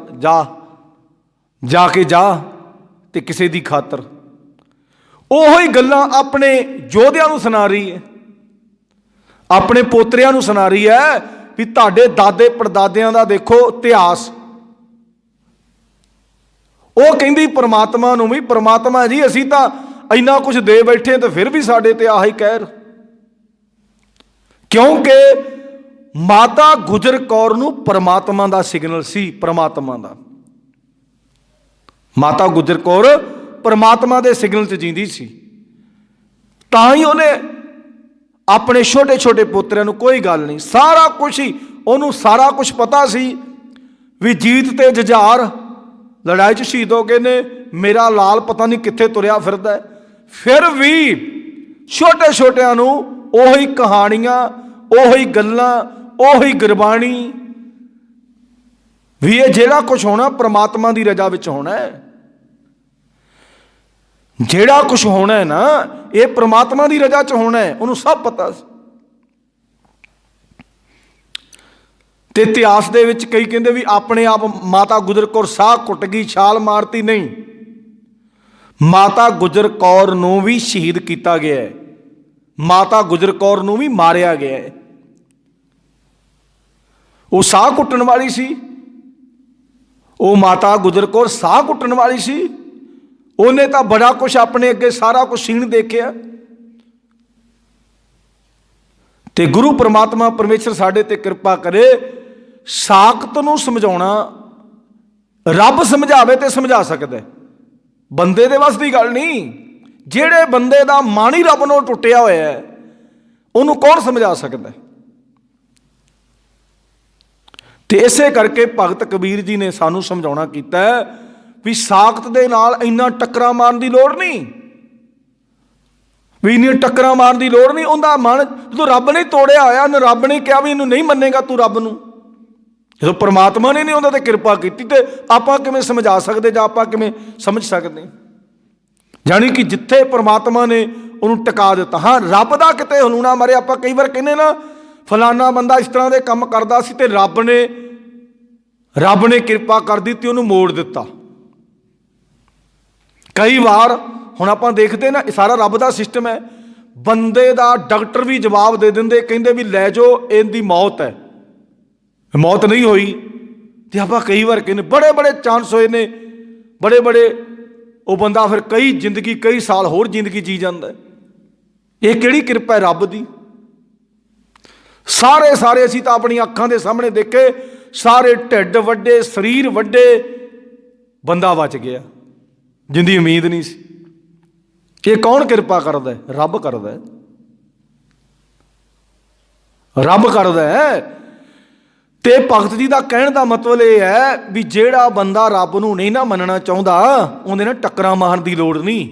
Speaker 1: ਜਾ ਕੇ ਜਾ, ਤੇ ਕਿਸੇ ਦੀ ਖਾਤਰ ਉਹੀ ਗੱਲਾਂ ਆਪਣੇ ਯੋਧਿਆਂ ਨੂੰ ਸੁਣਾ ਰਹੀ ਹੈ, ਆਪਣੇ ਪੋਤਰਿਆਂ ਨੂੰ ਸੁਣਾ ਰਹੀ ਹੈ ਵੀ ਤੁਹਾਡੇ ਦਾਦੇ ਪੜਦਾਦਿਆਂ ਦਾ ਦੇਖੋ ਇਤਿਹਾਸ। ਉਹ ਕਹਿੰਦੀ ਪਰਮਾਤਮਾ ਨੂੰ ਵੀ, ਪਰਮਾਤਮਾ ਜੀ ਅਸੀਂ ਤਾਂ ਇੰਨਾ ਕੁਝ ਦੇ ਬੈਠੇ ਤੇ ਫਿਰ ਵੀ ਸਾਡੇ ਤੇ ਆਹੀ ਕਹਿਰ। ਕਿਉਂਕਿ ਮਾਤਾ ਗੁਜਰ ਕੌਰ ਨੂੰ ਪਰਮਾਤਮਾ ਦਾ ਸਿਗਨਲ ਸੀ, ਪਰਮਾਤਮਾ ਦਾ। ਮਾਤਾ ਗੁਜਰ ਕੌਰ ਪਰਮਾਤਮਾ ਦੇ ਸਿਗਨਲ 'ਚ ਜੀਂਦੀ ਸੀ, ਤਾਂ ਹੀ ਉਹਨੇ ਆਪਣੇ ਛੋਟੇ ਛੋਟੇ ਪੋਤਰਿਆਂ ਨੂੰ ਕੋਈ ਗੱਲ ਨਹੀਂ, ਸਾਰਾ ਕੁਛ ਹੀ ਉਹਨੂੰ ਸਾਰਾ ਕੁਛ ਪਤਾ ਸੀ ਵੀ ਜੀਤ ਤੇ ਜੁਝਾਰ ਲੜਾਈ 'ਚ ਸ਼ਹੀਦ ਹੋ ਗਏ ਨੇ, ਮੇਰਾ ਲਾਲ ਪਤਾ ਨਹੀਂ ਕਿੱਥੇ ਤੁਰਿਆ ਫਿਰਦਾ ਹੈ। ਫਿਰ ਵੀ ਛੋਟੇ ਛੋਟਿਆਂ ਨੂੰ ਉਹੀ ਕਹਾਣੀਆਂ, ਉਹੀ ਗੱਲਾਂ, ਉਹੀ ਗੁਰਬਾਣੀ ਵੀ ਇਹ ਜਿਹੜਾ ਕੁਛ ਹੋਣਾ ਪ੍ਰਮਾਤਮਾ ਦੀ ਰਜ਼ਾ ਵਿੱਚ ਹੋਣਾ ਹੈ। ਜਿਹੜਾ ਕੁਛ ਹੋਣਾ ਹੈ ਨਾ, ਇਹ ਪ੍ਰਮਾਤਮਾ ਦੀ ਰਜ਼ਾ 'ਚ ਹੋਣਾ ਹੈ, ਉਹਨੂੰ ਸਭ ਪਤਾ ਸੀ। ਤੇ ਇਤਿਹਾਸ ਦੇ ਵਿੱਚ ਕਈ ਕਹਿੰਦੇ ਵੀ ਆਪਣੇ ਆਪ ਮਾਤਾ ਗੁਜਰ ਕੌਰ ਸਾਹ ਘੁੱਟ ਗਈ, ਛਾਲ ਮਾਰਤੀ। ਨਹੀਂ, ਮਾਤਾ ਗੁਜਰ ਕੌਰ ਨੂੰ ਵੀ ਸ਼ਹੀਦ ਕੀਤਾ ਗਿਆ ਹੈ, ਮਾਤਾ ਗੁਜਰ ਕੌਰ ਨੂੰ ਵੀ ਮਾਰਿਆ ਗਿਆ ਹੈ। ਉਹ ਸਾਹ ਘੁੱਟਣ ਵਾਲੀ ਸੀ, ਉਹ ਮਾਤਾ ਗੁਜਰ ਕੌਰ ਸਾਹ ਘੁੱਟਣ ਵਾਲੀ ਸੀ। ਉਹਨੇ ਤਾਂ ਬੜਾ ਕੁਛ ਆਪਣੇ ਅੱਗੇ ਸਾਰਾ ਕੁਛ ਸੀਨ ਦੇਖਿਆ। ਤੇ ਗੁਰੂ ਪ੍ਰਮਾਤਮਾ ਪਰਮੇਸ਼ਰ ਸਾਡੇ ਤੇ ਕਿਰਪਾ ਕਰੇ। ਸਾਖਤ ਨੂੰ ਸਮਝਾਉਣਾ ਰੱਬ ਸਮਝਾਵੇ ਤੇ ਸਮਝਾ ਸਕਦਾ, ਬੰਦੇ ਦੇ ਵੱਸ ਦੀ ਗੱਲ ਨਹੀਂ। ਜਿਹੜੇ ਬੰਦੇ ਦਾ ਮਨ ਹੀ ਰੱਬ ਨੂੰ ਟੁੱਟਿਆ ਹੋਇਆ ਹੈ, ਉਹਨੂੰ ਕੌਣ ਸਮਝਾ ਸਕਦਾ? ਤੇ ਇਸੇ ਕਰਕੇ ਭਗਤ ਕਬੀਰ ਜੀ ਨੇ ਸਾਨੂੰ ਸਮਝਾਉਣਾ ਕੀਤਾ ਵੀ ਸਾਖਤ ਦੇ ਨਾਲ ਇੰਨਾ ਟੱਕਰਾਂ ਮਾਰਨ ਦੀ ਲੋੜ ਨਹੀਂ, ਵੀ ਇੰਨੀਆਂ ਟੱਕਰਾਂ ਮਾਰਨ ਦੀ ਲੋੜ ਨਹੀਂ। ਉਹਦਾ ਮਨ ਜਦੋਂ ਰੱਬ ਨੇ ਤੋੜਿਆ ਹੋਇਆ, ਉਹਨੇ ਰੱਬ ਨੇ ਕਿਹਾ ਵੀ ਇਹਨੂੰ ਨਹੀਂ ਮੰਨੇਗਾ ਤੂੰ ਰੱਬ ਨੂੰ, ਜਦੋਂ ਪਰਮਾਤਮਾ ਨੇ ਨਹੀਂ ਉਹਨਾਂ ਤੇ ਕਿਰਪਾ ਕੀਤੀ, ਤੇ ਆਪਾਂ ਕਿਵੇਂ ਸਮਝਾ ਸਕਦੇ ਜਾਂ ਆਪਾਂ ਕਿਵੇਂ ਸਮਝ ਸਕਦੇ? ਜਾਣੀ ਕਿ ਜਿੱਥੇ ਪਰਮਾਤਮਾ ਨੇ ਉਹਨੂੰ ਟਿਕਾ ਦਿੱਤਾ। ਹਾਂ, ਰੱਬ ਦਾ ਕਿਤੇ ਹਲੂਣਾ ਮਾਰੇ। ਆਪਾਂ ਕਈ ਵਾਰ ਕਹਿੰਦੇ ਨਾ ਫਲਾਨਾ ਬੰਦਾ ਇਸ ਤਰ੍ਹਾਂ ਦੇ ਕੰਮ ਕਰਦਾ ਸੀ ਤੇ ਰੱਬ ਨੇ ਕਿਰਪਾ ਕਰ ਦਿੱਤੀ, ਉਹਨੂੰ ਮੋੜ ਦਿੱਤਾ। ਕਈ ਵਾਰ ਹੁਣ ਆਪਾਂ ਦੇਖਦੇ ਨਾ, ਇਹ ਸਾਰਾ ਰੱਬ ਦਾ ਸਿਸਟਮ ਹੈ। ਬੰਦੇ ਦਾ ਡਾਕਟਰ ਵੀ ਜਵਾਬ ਦੇ ਦਿੰਦੇ, ਕਹਿੰਦੇ ਵੀ ਲੈ ਜਾਓ ਇਹਦੀ ਮੌਤ ਹੈ, ਮੌਤ ਨਹੀਂ ਹੋਈ। ਤੇ ਆਪਾਂ ਕਈ ਵਾਰ ਕਹਿੰਦੇ ਬੜੇ ਬੜੇ ਚਾਂਸ ਹੋਏ ਨੇ, ਬੜੇ ਬੜੇ, ਉਹ ਬੰਦਾ ਫਿਰ ਕਈ ਸਾਲ ਹੋਰ ਜ਼ਿੰਦਗੀ ਜੀ ਜਾਂਦਾ। ਇਹ ਕਿਹੜੀ ਕਿਰਪਾ ਹੈ ਰੱਬ ਦੀ? ਸਾਰੇ ਅਸੀਂ ਤਾਂ ਆਪਣੀਆਂ ਅੱਖਾਂ ਦੇ ਸਾਹਮਣੇ ਦੇਖੇ, ਸਾਰੇ ਢਿੱਡ ਵੱਡੇ, ਸਰੀਰ ਵੱਡੇ, ਬੰਦਾ ਬਚ ਗਿਆ, ਜਿੰਦੀ ਉਮੀਦ ਨਹੀਂ ਸੀ। ਇਹ ਕੌਣ ਕਿਰਪਾ ਕਰਦਾ? ਰੱਬ ਕਰਦਾ, ਰੱਬ ਕਰਦਾ ਹੈ। ਤੇ ਭਗਤ ਜੀ ਦਾ ਕਹਿਣ ਦਾ ਮਤਲਬ ਇਹ ਹੈ ਵੀ ਜਿਹੜਾ ਬੰਦਾ ਰੱਬ ਨੂੰ ਨਹੀਂ ਨਾ ਮੰਨਣਾ ਚਾਹੁੰਦਾ, ਉਹਦੇ ਨਾਲ ਟੱਕਰਾਂ ਮਾਰਨ ਦੀ ਲੋੜ ਨਹੀਂ।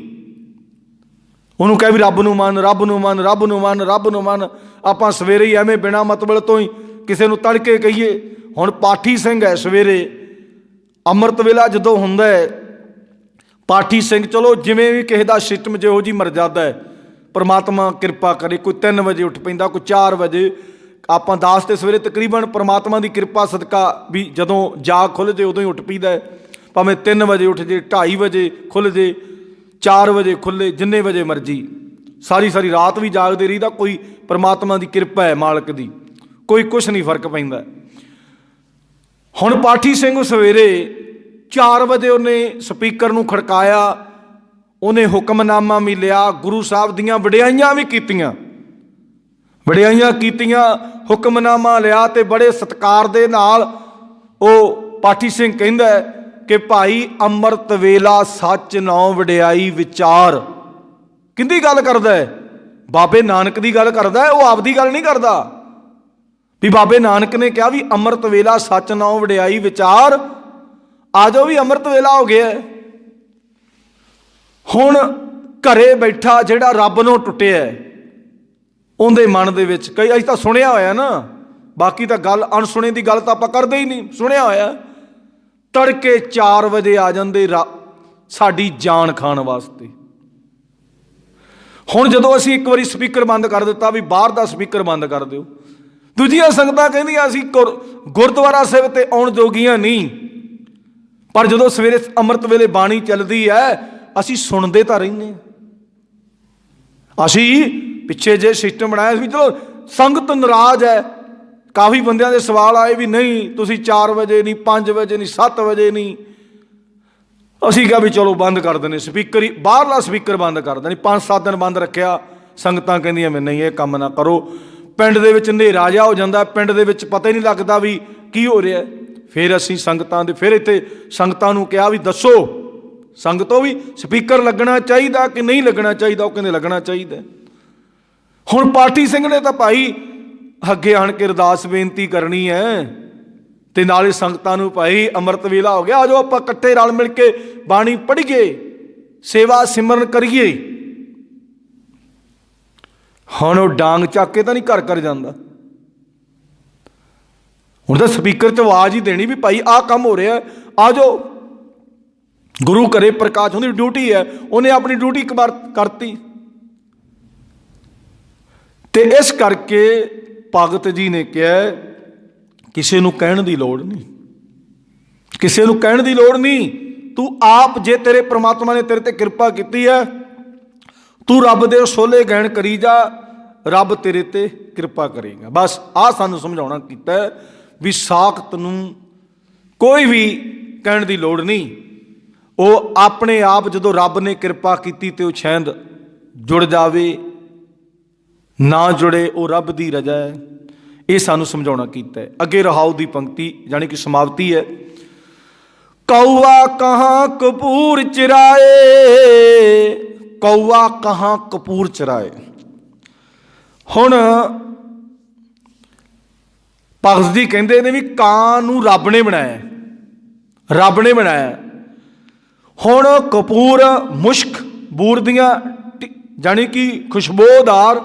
Speaker 1: ਉਹਨੂੰ ਕਹਿ ਵੀ ਰੱਬ ਨੂੰ ਮੰਨ, ਰੱਬ ਨੂੰ ਮੰਨ, ਰੱਬ ਨੂੰ ਮੰਨ, ਰੱਬ ਨੂੰ ਮੰਨ। ਆਪਾਂ ਸਵੇਰੇ ਹੀ ਐਵੇਂ ਬਿਨਾਂ ਮਤਲਬ ਤੋਂ ਹੀ ਕਿਸੇ ਨੂੰ ਤੜਕੇ ਕਹੀਏ। ਹੁਣ ਪਾਠੀ ਸਿੰਘ ਹੈ, ਸਵੇਰੇ ਅੰਮ੍ਰਿਤ ਵੇਲਾ ਜਦੋਂ ਹੁੰਦਾ ਹੈ, ਪਾਠੀ ਸਿੰਘ, ਚਲੋ ਜਿਵੇਂ ਵੀ ਕਿਸੇ ਦਾ ਸਿਸਟਮ ਜਿਹੋ ਜਿਹੀ ਮਰਜ਼ਾਦਾ ਹੈ, ਪਰਮਾਤਮਾ ਕਿਰਪਾ ਕਰੇ। ਕੋਈ 3 ਵਜੇ ਉੱਠ ਪੈਂਦਾ, ਕੋਈ 4 ਵਜੇ। ਆਪਾਂ 10 ਤੇ ਸਵੇਰੇ ਤਕਰੀਬਨ ਪਰਮਾਤਮਾ ਦੀ ਕਿਰਪਾ ਸਦਕਾ ਵੀ ਜਦੋਂ ਜਾਗ ਖੁੱਲ੍ਹ ਜੇ ਉਦੋਂ ਹੀ ਉੱਠ ਪਈਦਾ। ਭਾਵੇਂ 3 ਵਜੇ ਉੱਠ ਜੇ, 2:30 ਵਜੇ ਖੁੱਲ੍ਹ ਜੇ, 4 ਵਜੇ ਖੁੱਲ੍ਹੇ, ਜਿੰਨੇ ਵਜੇ ਮਰਜ਼ੀ, ਸਾਰੀ ਰਾਤ ਵੀ ਜਾਗਦੇ ਰਹੀਦਾ। ਕੋਈ ਪਰਮਾਤਮਾ ਦੀ ਕਿਰਪਾ ਹੈ, ਮਾਲਕ ਦੀ, ਕੋਈ ਕੁਛ ਨਹੀਂ ਫਰਕ ਪੈਂਦਾ। ਹੁਣ ਪਾਠੀ ਸਿੰਘ ਸਵੇਰੇ 4 ਵਜੇ ਉਹਨੇ ਸਪੀਕਰ ਨੂੰ ਖੜਕਾਇਆ, ਉਹਨੇ ਹੁਕਮਨਾਮਾ ਵੀ ਲਿਆ, ਗੁਰੂ ਸਾਹਿਬ ਦੀਆਂ ਵਡਿਆਈਆਂ ਵੀ ਕੀਤੀਆਂ, ਹੁਕਮਨਾਮਾ ਲਿਆ। ਤੇ ਬੜੇ ਸਤਿਕਾਰ ਦੇ ਨਾਲ ਉਹ ਪਾਠੀ ਸਿੰਘ ਕਹਿੰਦਾ ਕਿ ਭਾਈ ਅੰਮ੍ਰਿਤ ਵੇਲਾ ਸੱਚ ਨੌ ਵਡਿਆਈ ਵਿਚਾਰ। ਕਿਹਦੀ ਗੱਲ ਕਰਦਾ ਹੈ? ਬਾਬੇ ਨਾਨਕ ਦੀ ਗੱਲ ਕਰਦਾ ਹੈ, ਉਹ ਆਪਦੀ ਗੱਲ ਨਹੀਂ ਕਰਦਾ। ਵੀ ਬਾਬੇ ਨਾਨਕ ਨੇ ਕਿਹਾ ਵੀ ਅੰਮ੍ਰਿਤ ਵੇਲਾ ਸੱਚ ਨੌ ਵਡਿਆਈ ਵਿਚਾਰ, ਆ ਜਾਓ ਵੀ ਅੰਮ੍ਰਿਤ ਵੇਲਾ ਹੋ ਗਿਆ। ਹੁਣ ਘਰੇ ਬੈਠਾ ਜਿਹੜਾ ਰੱਬ ਨੂੰ ਟੁੱਟਿਆ, ਉਹਦੇ ਮਨ ਦੇ ਵਿੱਚ ਕਈ, ਅਸੀਂ ਤਾਂ ਸੁਣਿਆ ਹੋਇਆ ਨਾ, ਬਾਕੀ ਤਾਂ ਗੱਲ ਅਣਸੁਣੇ ਦੀ ਗੱਲ ਤਾਂ ਆਪਾਂ ਕਰਦੇ ਹੀ ਨਹੀਂ, ਸੁਣਿਆ ਹੋਇਆ। ਤੜਕੇ 4 ਵਜੇ ਆ ਜਾਂਦੇ ਸਾਡੀ ਜਾਨ ਖਾਣ ਵਾਸਤੇ। ਹੁਣ ਜਦੋਂ ਅਸੀਂ ਇੱਕ ਵਾਰੀ ਸਪੀਕਰ ਬੰਦ ਕਰ ਦਿੱਤਾ ਵੀ ਬਾਹਰ ਦਾ ਸਪੀਕਰ ਬੰਦ ਕਰ ਦਿਓ, ਦੂਜੀਆਂ ਸੰਗਤਾਂ ਕਹਿੰਦੀਆਂ ਅਸੀਂ ਗੁਰਦੁਆਰਾ ਸਾਹਿਬ ਤੇ ਆਉਣ ਜੋਗੀਆਂ ਨਹੀਂ। ਪਰ ਜਦੋਂ ਸਵੇਰੇ ਅੰਮ੍ਰਿਤ ਵੇਲੇ ਬਾਣੀ ਚੱਲਦੀ ਹੈ, ਅਸੀਂ ਸੁਣਦੇ ਤਾਂ ਰਹਿੰਦੇ। ਅਸੀਂ ਪਿੱਛੇ ਜੇ ਸਿਸਟਮ ਬਣਾਇਆ ਸੀ, ਚਲੋ ਸੰਗਤ ਨਾਰਾਜ਼ ਹੈ, ਕਾਫੀ ਬੰਦਿਆਂ ਦੇ ਸਵਾਲ ਆਏ ਵੀ ਨਹੀਂ ਤੁਸੀਂ 4 ਵਜੇ ਨਹੀਂ, 5 ਵਜੇ ਨਹੀਂ, 7 ਵਜੇ ਨਹੀਂ। ਅਸੀਂ ਕਿਹਾ ਵੀ ਚਲੋ ਬੰਦ ਕਰ ਦਿੰਦੇ ਸਪੀਕਰ ਹੀ, ਬਾਹਰਲਾ ਸਪੀਕਰ ਬੰਦ ਕਰ ਦਿੰਦੇ। 5-7 ਦਿਨ ਬੰਦ ਰੱਖਿਆ। ਸੰਗਤਾਂ ਕਹਿੰਦੀਆਂ ਮੈਂ ਨਹੀਂ, ਇਹ ਕੰਮ ਨਾ ਕਰੋ। ਪਿੰਡ ਦੇ ਵਿੱਚ ਹਨੇਰਾ ਜਿਹਾ ਹੋ ਜਾਂਦਾ, ਪਿੰਡ ਦੇ ਵਿੱਚ ਪਤਾ ਹੀ ਨਹੀਂ ਲੱਗਦਾ ਵੀ ਕੀ ਹੋ ਰਿਹਾ। ਫਿਰ ਅਸੀਂ ਫਿਰ ਇੱਥੇ ਸੰਗਤਾਂ ਨੂੰ ਕਿਹਾ ਵੀ ਦੱਸੋ ਸੰਗਤੋਂ ਵੀ ਸਪੀਕਰ ਲੱਗਣਾ ਚਾਹੀਦਾ ਕਿ ਨਹੀਂ ਲੱਗਣਾ ਚਾਹੀਦਾ? ਉਹ ਕਹਿੰਦੇ ਲੱਗਣਾ ਚਾਹੀਦਾ। ਹੁਣ ਪਾਠੀ ਸਿੰਘ ਨੇ ਤਾਂ ਭਾਈ ਅੱਗੇ ਆਣ ਕੇ ਅਰਦਾਸ ਬੇਨਤੀ ਕਰਨੀ ਹੈ, ਤੇ ਨਾਲੇ ਸੰਗਤਾਂ ਨੂੰ ਭਾਈ ਅੰਮ੍ਰਿਤ ਵੇਲਾ ਹੋ ਗਿਆ, ਆ ਜਾਓ ਆਪਾਂ ਇਕੱਠੇ ਰਲ ਮਿਲ ਕੇ ਬਾਣੀ ਪੜ੍ਹੀਏ, ਸੇਵਾ ਸਿਮਰਨ ਕਰੀਏ। ਹੁਣ ਉਹ ਡਾਂਗ ਚੱਕ ਕੇ ਤਾਂ ਨਹੀਂ ਘਰ ਜਾਂਦਾ। ਹੁਣ ਤਾਂ ਸਪੀਕਰ 'ਚ ਆਵਾਜ਼ ਹੀ ਦੇਣੀ ਵੀ ਭਾਈ ਆਹ ਕੰਮ ਹੋ ਰਿਹਾ, ਆ ਜਾਓ। ਗੁਰੂ ਘਰੇ ਪ੍ਰਕਾਸ਼, ਉਹਦੀ ਡਿਊਟੀ ਹੈ, ਉਹਨੇ ਆਪਣੀ ਡਿਊਟੀ ਇੱਕ ਵਾਰ ਕਰਤੀ। ਤੇ ਇਸ ਕਰਕੇ ਭਗਤ ਜੀ ਨੇ ਕਿਹਾ ਕਿਸੇ ਨੂੰ ਕਹਿਣ ਦੀ ਲੋੜ ਨਹੀਂ, ਕਿਸੇ ਨੂੰ ਕਹਿਣ ਦੀ ਲੋੜ ਨਹੀਂ। ਤੂੰ ਆਪ, ਜੇ ਤੇਰੇ ਪ੍ਰਮਾਤਮਾ ਨੇ ਤੇਰੇ ਤੇ ਕਿਰਪਾ ਕੀਤੀ ਹੈ, ਤੂੰ ਰੱਬ ਦੇ ਸੋਲੇ ਗਹਿਣ ਕਰੀ ਜਾ, ਰੱਬ ਤੇਰੇ ਤੇ ਕਿਰਪਾ ਕਰੇਗਾ। ਬਸ ਆਹ ਸਾਨੂੰ ਸਮਝਾਉਣਾ ਕੀਤਾ ਵੀ ਸਾਖਤ ਨੂੰ ਕੋਈ ਵੀ ਕਹਿਣ ਦੀ ਲੋੜ ਨਹੀਂ। ਉਹ ਆਪਣੇ ਆਪ ਜਦੋਂ ਰੱਬ ਨੇ ਕਿਰਪਾ ਕੀਤੀ ਤੇ ਉਹ ਸ਼ਾਇਦ ਜੁੜ ਜਾਵੇ, ਨਾ ਜੁੜੇ ਉਹ ਰੱਬ ਦੀ ਰਜ਼ਾ ਹੈ। ਇਹ ਸਾਨੂੰ ਸਮਝਾਉਣਾ ਕੀਤਾ ਹੈ। ਅੱਗੇ ਰਹਾਉ ਦੀ ਪੰਕਤੀ ਜਾਣੀ ਕਿ ਸਮਾਪਤੀ ਹੈ। ਕੌਆ ਕਹਾਂ ਕਪੂਰ ਚਰਾਏ, ਕੌਆ ਕਹਾਂ ਕਪੂਰ ਚਰਾਏ। ਹੁਣ ਭਗਤ ਜੀ ਕਹਿੰਦੇ ਨੇ ਵੀ ਕਾਂ ਨੂੰ ਰੱਬ ਨੇ ਬਣਾਇਆ, ਰੱਬ ਨੇ ਬਣਾਇਆ। ਹੁਣ ਕਪੂਰ ਮੁਸ਼ਕ ਬੂਰ ਦੀਆਂ ਜਾਣੀ ਕਿ ਖੁਸ਼ਬੋਦਾਰ,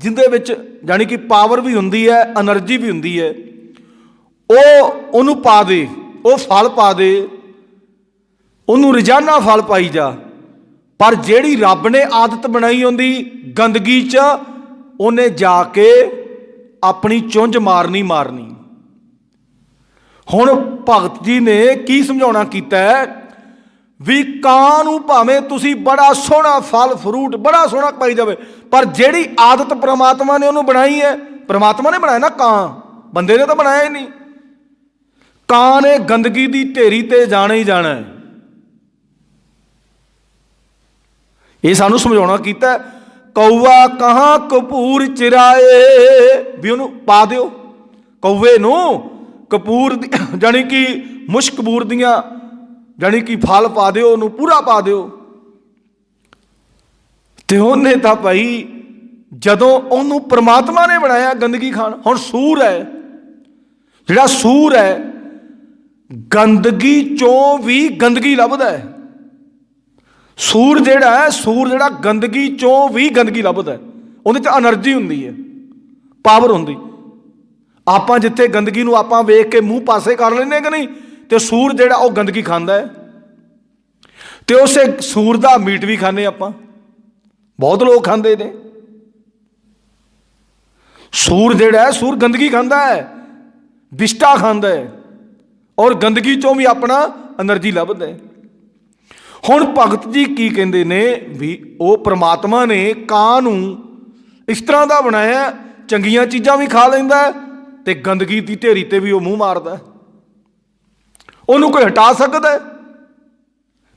Speaker 1: ਜਿਹਦੇ ਵਿੱਚ ਜਾਣੀ ਕਿ ਪਾਵਰ ਵੀ ਹੁੰਦੀ ਹੈ, ਐਨਰਜੀ ਵੀ ਹੁੰਦੀ ਹੈ, ਉਹਨੂੰ ਪਾ ਦੇ, ਉਹ ਫਲ ਪਾ ਦੇ, ਉਹਨੂੰ ਰੋਜ਼ਾਨਾ ਫਲ ਪਾਈ ਜਾ। ਪਰ ਜਿਹੜੀ ਰੱਬ ਨੇ ਆਦਤ ਬਣਾਈ ਹੁੰਦੀ ਗੰਦਗੀ 'ਚ, ਉਹਨੇ ਜਾ ਕੇ ਆਪਣੀ ਚੁੰਝ ਮਾਰਨੀ। ਹੁਣ ਭਗਤ ਜੀ ਨੇ ਕੀ ਸਮਝਾਉਣਾ ਕੀਤਾ ਹੈ ਵੀ ਕਾਂ ਨੂੰ ਭਾਵੇਂ ਤੁਸੀਂ ਬੜਾ ਸੋਹਣਾ ਫਲ ਫਰੂਟ ਬੜਾ ਸੋਹਣਾ ਪਾਈ ਜਾਵੇ, ਪਰ ਜਿਹੜੀ ਆਦਤ ਪ੍ਰਮਾਤਮਾ ਨੇ ਉਹਨੂੰ ਬਣਾਈ ਹੈ, ਪ੍ਰਮਾਤਮਾ ਨੇ ਬਣਾਇਆ ਨਾ, ਕਾਂ ਬੰਦੇ ਨੇ ਤਾਂ ਬਣਾਇਆ ਹੀ ਨਹੀਂ। ਕਾਂ ਨੇ ਗੰਦਗੀ ਦੀ ਢੇਰੀ ਤੇ ਜਾਣਾ ਹੀ ਜਾਣਾ ਹੈ। ਇਹ ਸਾਨੂੰ ਸਮਝਾਉਣਾ ਕੀਤਾ। ਕੌਆ ਕਹਾਂ ਕਪੂਰ ਚਰਾਏ, ਵੀ ਉਹਨੂੰ ਪਾ ਦਿਓ, ਕੌਵੇ ਨੂੰ ਕਪੂਰ ਜਾਣੀ ਕਿ ਮੁਸ਼ਕ ਬੂਰ ਦੀਆਂ ਜਾਣੀ ਕਿ ਫਲ ਪਾ ਦਿਓ, ਉਹਨੂੰ ਪੂਰਾ ਪਾ ਦਿਓ। ਤੇ ਉਹਨੇ ਤਾਂ ਭਾਈ ਜਦੋਂ ਉਹਨੂੰ ਪ੍ਰਮਾਤਮਾ ਨੇ ਬਣਾਇਆ ਗੰਦਗੀ ਖਾਣ। ਹੁਣ ਸੂਰ ਹੈ, ਜਿਹੜਾ ਸੂਰ ਹੈ ਗੰਦਗੀ ਚੋਂ ਵੀ ਗੰਦਗੀ ਲੱਭਦਾ ਹੈ। ਸੂਰ ਜਿਹੜਾ ਹੈ, ਸੂਰ ਜਿਹੜਾ ਗੰਦਗੀ ਚੋਂ ਵੀ ਗੰਦਗੀ ਲੱਭਦਾ ਹੈ। ਉਹਦੇ 'ਚ ਐਨਰਜੀ ਹੁੰਦੀ ਹੈ, ਪਾਵਰ ਹੁੰਦੀ। ਆਪਾਂ ਜਿੱਥੇ ਗੰਦਗੀ ਨੂੰ ਆਪਾਂ ਵੇਖ ਕੇ ਮੂੰਹ ਪਾਸੇ ਕਰ ਲੈਂਦੇ ਕਿ ਨਹੀਂ, ਤੇ ਸੂਰ ਜਿਹੜਾ ਉਹ ਗੰਦਗੀ ਖਾਂਦਾ ਹੈ। ਤੇ ਉਸੇ ਸੂਰ ਦਾ ਮੀਟ ਵੀ ਖਾਂਦੇ ਆਪਾਂ, ਬਹੁਤ ਲੋਕ ਖਾਂਦੇ ਨੇ। ਸੂਰ ਜਿਹੜਾ ਹੈ, ਸੂਰ ਗੰਦਗੀ ਖਾਂਦਾ ਹੈ, ਵਿਸ਼ਟਾ ਖਾਂਦਾ ਹੈ, ਔਰ ਗੰਦਗੀ ਚੋਂ ਵੀ ਆਪਣਾ ਐਨਰਜੀ ਲੱਭਦਾ ਹੈ। ਹੁਣ ਭਗਤ ਜੀ ਕੀ ਕਹਿੰਦੇ ਨੇ ਵੀ ਉਹ ਪ੍ਰਮਾਤਮਾ ਨੇ ਕਾਂ ਨੂੰ ਇਸ ਤਰ੍ਹਾਂ ਦਾ ਬਣਾਇਆ, ਚੰਗੀਆਂ ਚੀਜ਼ਾਂ ਵੀ ਖਾ ਲੈਂਦਾ ਤੇ ਗੰਦਗੀ ਦੀ ਢੇਰੀ ਤੇ ਵੀ ਉਹ ਮੂੰਹ ਮਾਰਦਾ। ਉਹਨੂੰ ਕੋਈ ਹਟਾ ਸਕਦਾ ਹੈ?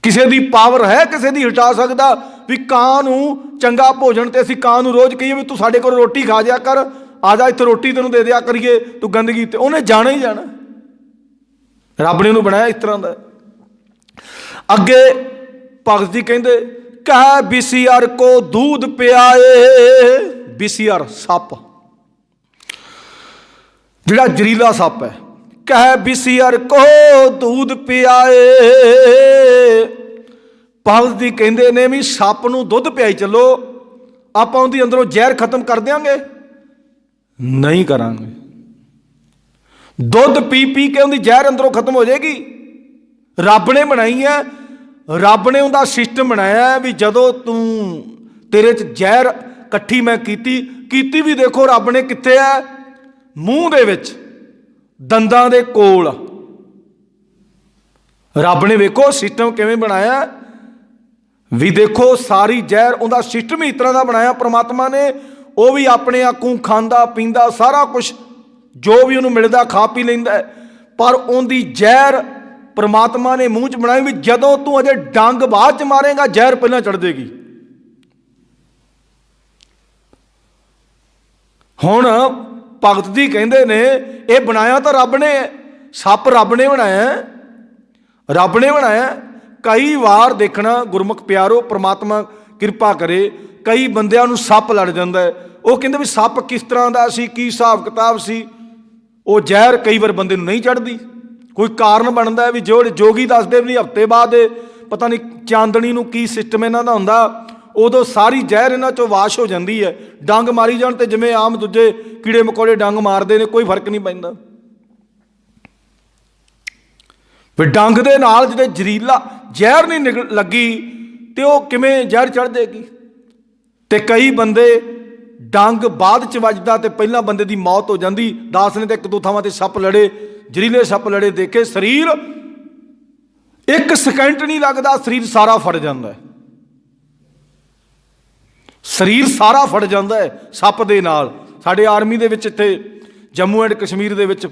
Speaker 1: ਕਿਸੇ ਦੀ ਪਾਵਰ ਹੈ ਕਿਸੇ ਦੀ ਹਟਾ ਸਕਦਾ? ਵੀ ਕਾਂ ਨੂੰ ਚੰਗਾ ਭੋਜਨ, ਤੇ ਅਸੀਂ ਕਾਂ ਨੂੰ ਰੋਜ਼ ਕਹੀਏ ਵੀ ਤੂੰ ਸਾਡੇ ਕੋਲ ਰੋਟੀ ਖਾ ਜਾ ਕਰ, ਆ ਜਾ ਇੱਥੇ ਰੋਟੀ ਤੈਨੂੰ ਦੇ ਦਿਆ ਕਰੀਏ, ਤੂੰ ਗੰਦਗੀ, ਤੇ ਉਹਨੇ ਜਾਣਾ ਹੀ ਜਾਣਾ। ਰੱਬ ਨੇ ਉਹਨੂੰ ਬਣਾਇਆ ਇਸ ਤਰ੍ਹਾਂ ਦਾ। ਅੱਗੇ ਭਗਤ ਜੀ ਕਹਿੰਦੇ ਕਹਿ ਬਿਸੀਅਰ ਕੋ ਦੂਧ ਪਿਆਏ। ਬਿਸੀਅਰ ਸੱਪ, ਜਿਹੜਾ ਜ਼ਹਿਰੀਲਾ ਸੱਪ ਹੈ। ਕਹਿ ਬਿਸੀਅਰ ਕੋ ਦੂਧ ਪਿਆਏ। ਭਗਤ ਜੀ ਕਹਿੰਦੇ ਨੇ ਵੀ ਸੱਪ ਨੂੰ ਦੁੱਧ ਪਿਆਈ ਚੱਲੋ, ਆਪਾਂ ਉਹਦੀ ਅੰਦਰੋਂ ਜ਼ਹਿਰ ਖਤਮ ਕਰ ਦਿਆਂਗੇ? ਨਹੀਂ ਕਰਾਂਗੇ। ਦੁੱਧ ਪੀ ਪੀ ਕੇ ਉਹਦੀ ਜ਼ਹਿਰ ਅੰਦਰੋਂ ਖਤਮ ਹੋ ਜਾਏਗੀ? ਰੱਬ ਨੇ ਬਣਾਈ ਹੈ, ਰੱਬ ਨੇ ਉਹਦਾ ਸਿਸਟਮ ਬਣਾਇਆ ਵੀ ਜਦੋਂ ਤੇਰੇ 'ਚ ਜ਼ਹਿਰ ਇਕੱਠੀ ਮੈਂ ਕੀਤੀ ਵੀ ਦੇਖੋ ਰੱਬ ਨੇ ਕਿੱਥੇ ਹੈ? ਮੂੰਹ ਦੇ ਵਿੱਚ, ਦੰਦਾਂ ਦੇ ਕੋਲ। ਰੱਬ ਨੇ ਵੇਖੋ ਸਿਸਟਮ ਕਿਵੇਂ ਬਣਾਇਆ ਵੀ ਦੇਖੋ, ਸਾਰੀ ਜ਼ਹਿਰ, ਉਹਦਾ ਸਿਸਟਮ ਹੀ ਇਸ ਤਰ੍ਹਾਂ ਦਾ ਬਣਾਇਆ ਪ੍ਰਮਾਤਮਾ ਨੇ। ਉਹ ਵੀ ਆਪਣੇ ਆਕੂ ਖਾਂਦਾ ਪੀਂਦਾ, ਸਾਰਾ ਕੁਛ ਜੋ ਵੀ ਉਹਨੂੰ ਮਿਲਦਾ ਖਾ ਪੀ ਲੈਂਦਾ, ਪਰ ਉਹਦੀ ਜ਼ਹਿਰ ਪ੍ਰਮਾਤਮਾ ਨੇ ਮੂੰਹ 'ਚ ਬਣਾਈ ਵੀ ਜਦੋਂ ਤੂੰ ਅਜੇ ਡੰਗ ਬਾਅਦ 'ਚ ਮਾਰੇਗਾ, ਜ਼ਹਿਰ ਪਹਿਲਾਂ ਚੜ੍ਹ ਜਾਏਗੀ। ਹੁਣ ਭਗਤ ਜੀ ਕਹਿੰਦੇ ਨੇ ਇਹ ਬਣਾਇਆ ਤਾਂ ਰੱਬ ਨੇ, ਸੱਪ ਰੱਬ ਨੇ ਬਣਾਇਆ, ਰੱਬ ਨੇ ਬਣਾਇਆ। ਕਈ ਵਾਰ ਦੇਖਣਾ ਗੁਰਮੁਖ ਪਿਆਰੋ, ਪ੍ਰਮਾਤਮਾ ਕਿਰਪਾ ਕਰੇ, ਕਈ ਬੰਦਿਆਂ ਨੂੰ ਸੱਪ ਲੜ ਜਾਂਦਾ ਹੈ। ਉਹ ਕਹਿੰਦੇ ਵੀ ਸੱਪ ਕਿਸ ਤਰ੍ਹਾਂ ਦਾ ਸੀ, ਕੀ ਹਿਸਾਬ ਕਿਤਾਬ ਸੀ। ਉਹ ਜ਼ਹਿਰ ਕਈ ਵਾਰ ਬੰਦੇ ਨੂੰ ਨਹੀਂ ਚੜ੍ਹਦੀ, ਕੋਈ ਕਾਰਨ ਬਣਦਾ ਵੀ ਜੋ ਜੋਗੀ ਦੱਸਦੇ ਵੀ ਨਹੀਂ, ਹਫ਼ਤੇ ਬਾਅਦ ਪਤਾ ਨਹੀਂ ਚਾਂਦਣੀ ਨੂੰ ਕੀ ਸਿਸਟਮ ਇਹਨਾਂ ਦਾ ਹੁੰਦਾ, ਉਦੋਂ ਸਾਰੀ ਜ਼ਹਿਰ ਇਹਨਾਂ 'ਚੋਂ ਵਾਸ਼ ਹੋ ਜਾਂਦੀ ਹੈ। ਡੰਗ ਮਾਰੀ ਜਾਣ ਤੇ ਜਿਵੇਂ ਆਮ ਦੂਜੇ ਕੀੜੇ ਮਕੌੜੇ ਡੰਗ ਮਾਰਦੇ ਨੇ, ਕੋਈ ਫਰਕ ਨਹੀਂ ਪੈਂਦਾ। ਫਿਰ ਡੰਗ ਦੇ ਨਾਲ ਜਿਹੜੇ ਜ਼ਹਿਰੀਲਾ ਜ਼ਹਿਰ ਨਹੀਂ ਲੱਗੀ ਤੇ ਉਹ ਕਿਵੇਂ ਜ਼ਹਿਰ ਚੜ੍ਹ ਜਾਏਗੀ। ਤੇ ਕਈ ਬੰਦੇ ਡੰਗ ਬਾਅਦ 'ਚ ਵੱਜਦਾ ਤੇ ਪਹਿਲਾਂ ਬੰਦੇ ਦੀ ਮੌਤ ਹੋ ਜਾਂਦੀ। ਦਾਸ ਨੇ ਤਾਂ ਇੱਕ ਦੋ ਥਾਵਾਂ ਤੇ ਸੱਪ ਲੜੇ, ਜ਼ਹਿਰੀਲੇ ਸੱਪ ਲੜੇ ਦੇਖੇ, ਸਰੀਰ 1 ਸਕਿੰਟ ਨਹੀਂ ਲੱਗਦਾ, ਸਰੀਰ ਸਾਰਾ ਫੜ ਜਾਂਦਾ, ਸਰੀਰ ਸਾਰਾ ਫੜ ਜਾਂਦਾ ਹੈ ਸੱਪ ਦੇ ਨਾਲ। ਸਾਡੇ ਆਰਮੀ ਦੇ ਵਿੱਚ ਇੱਥੇ ਜੰਮੂ ਐਂਡ ਕਸ਼ਮੀਰ ਦੇ ਵਿੱਚ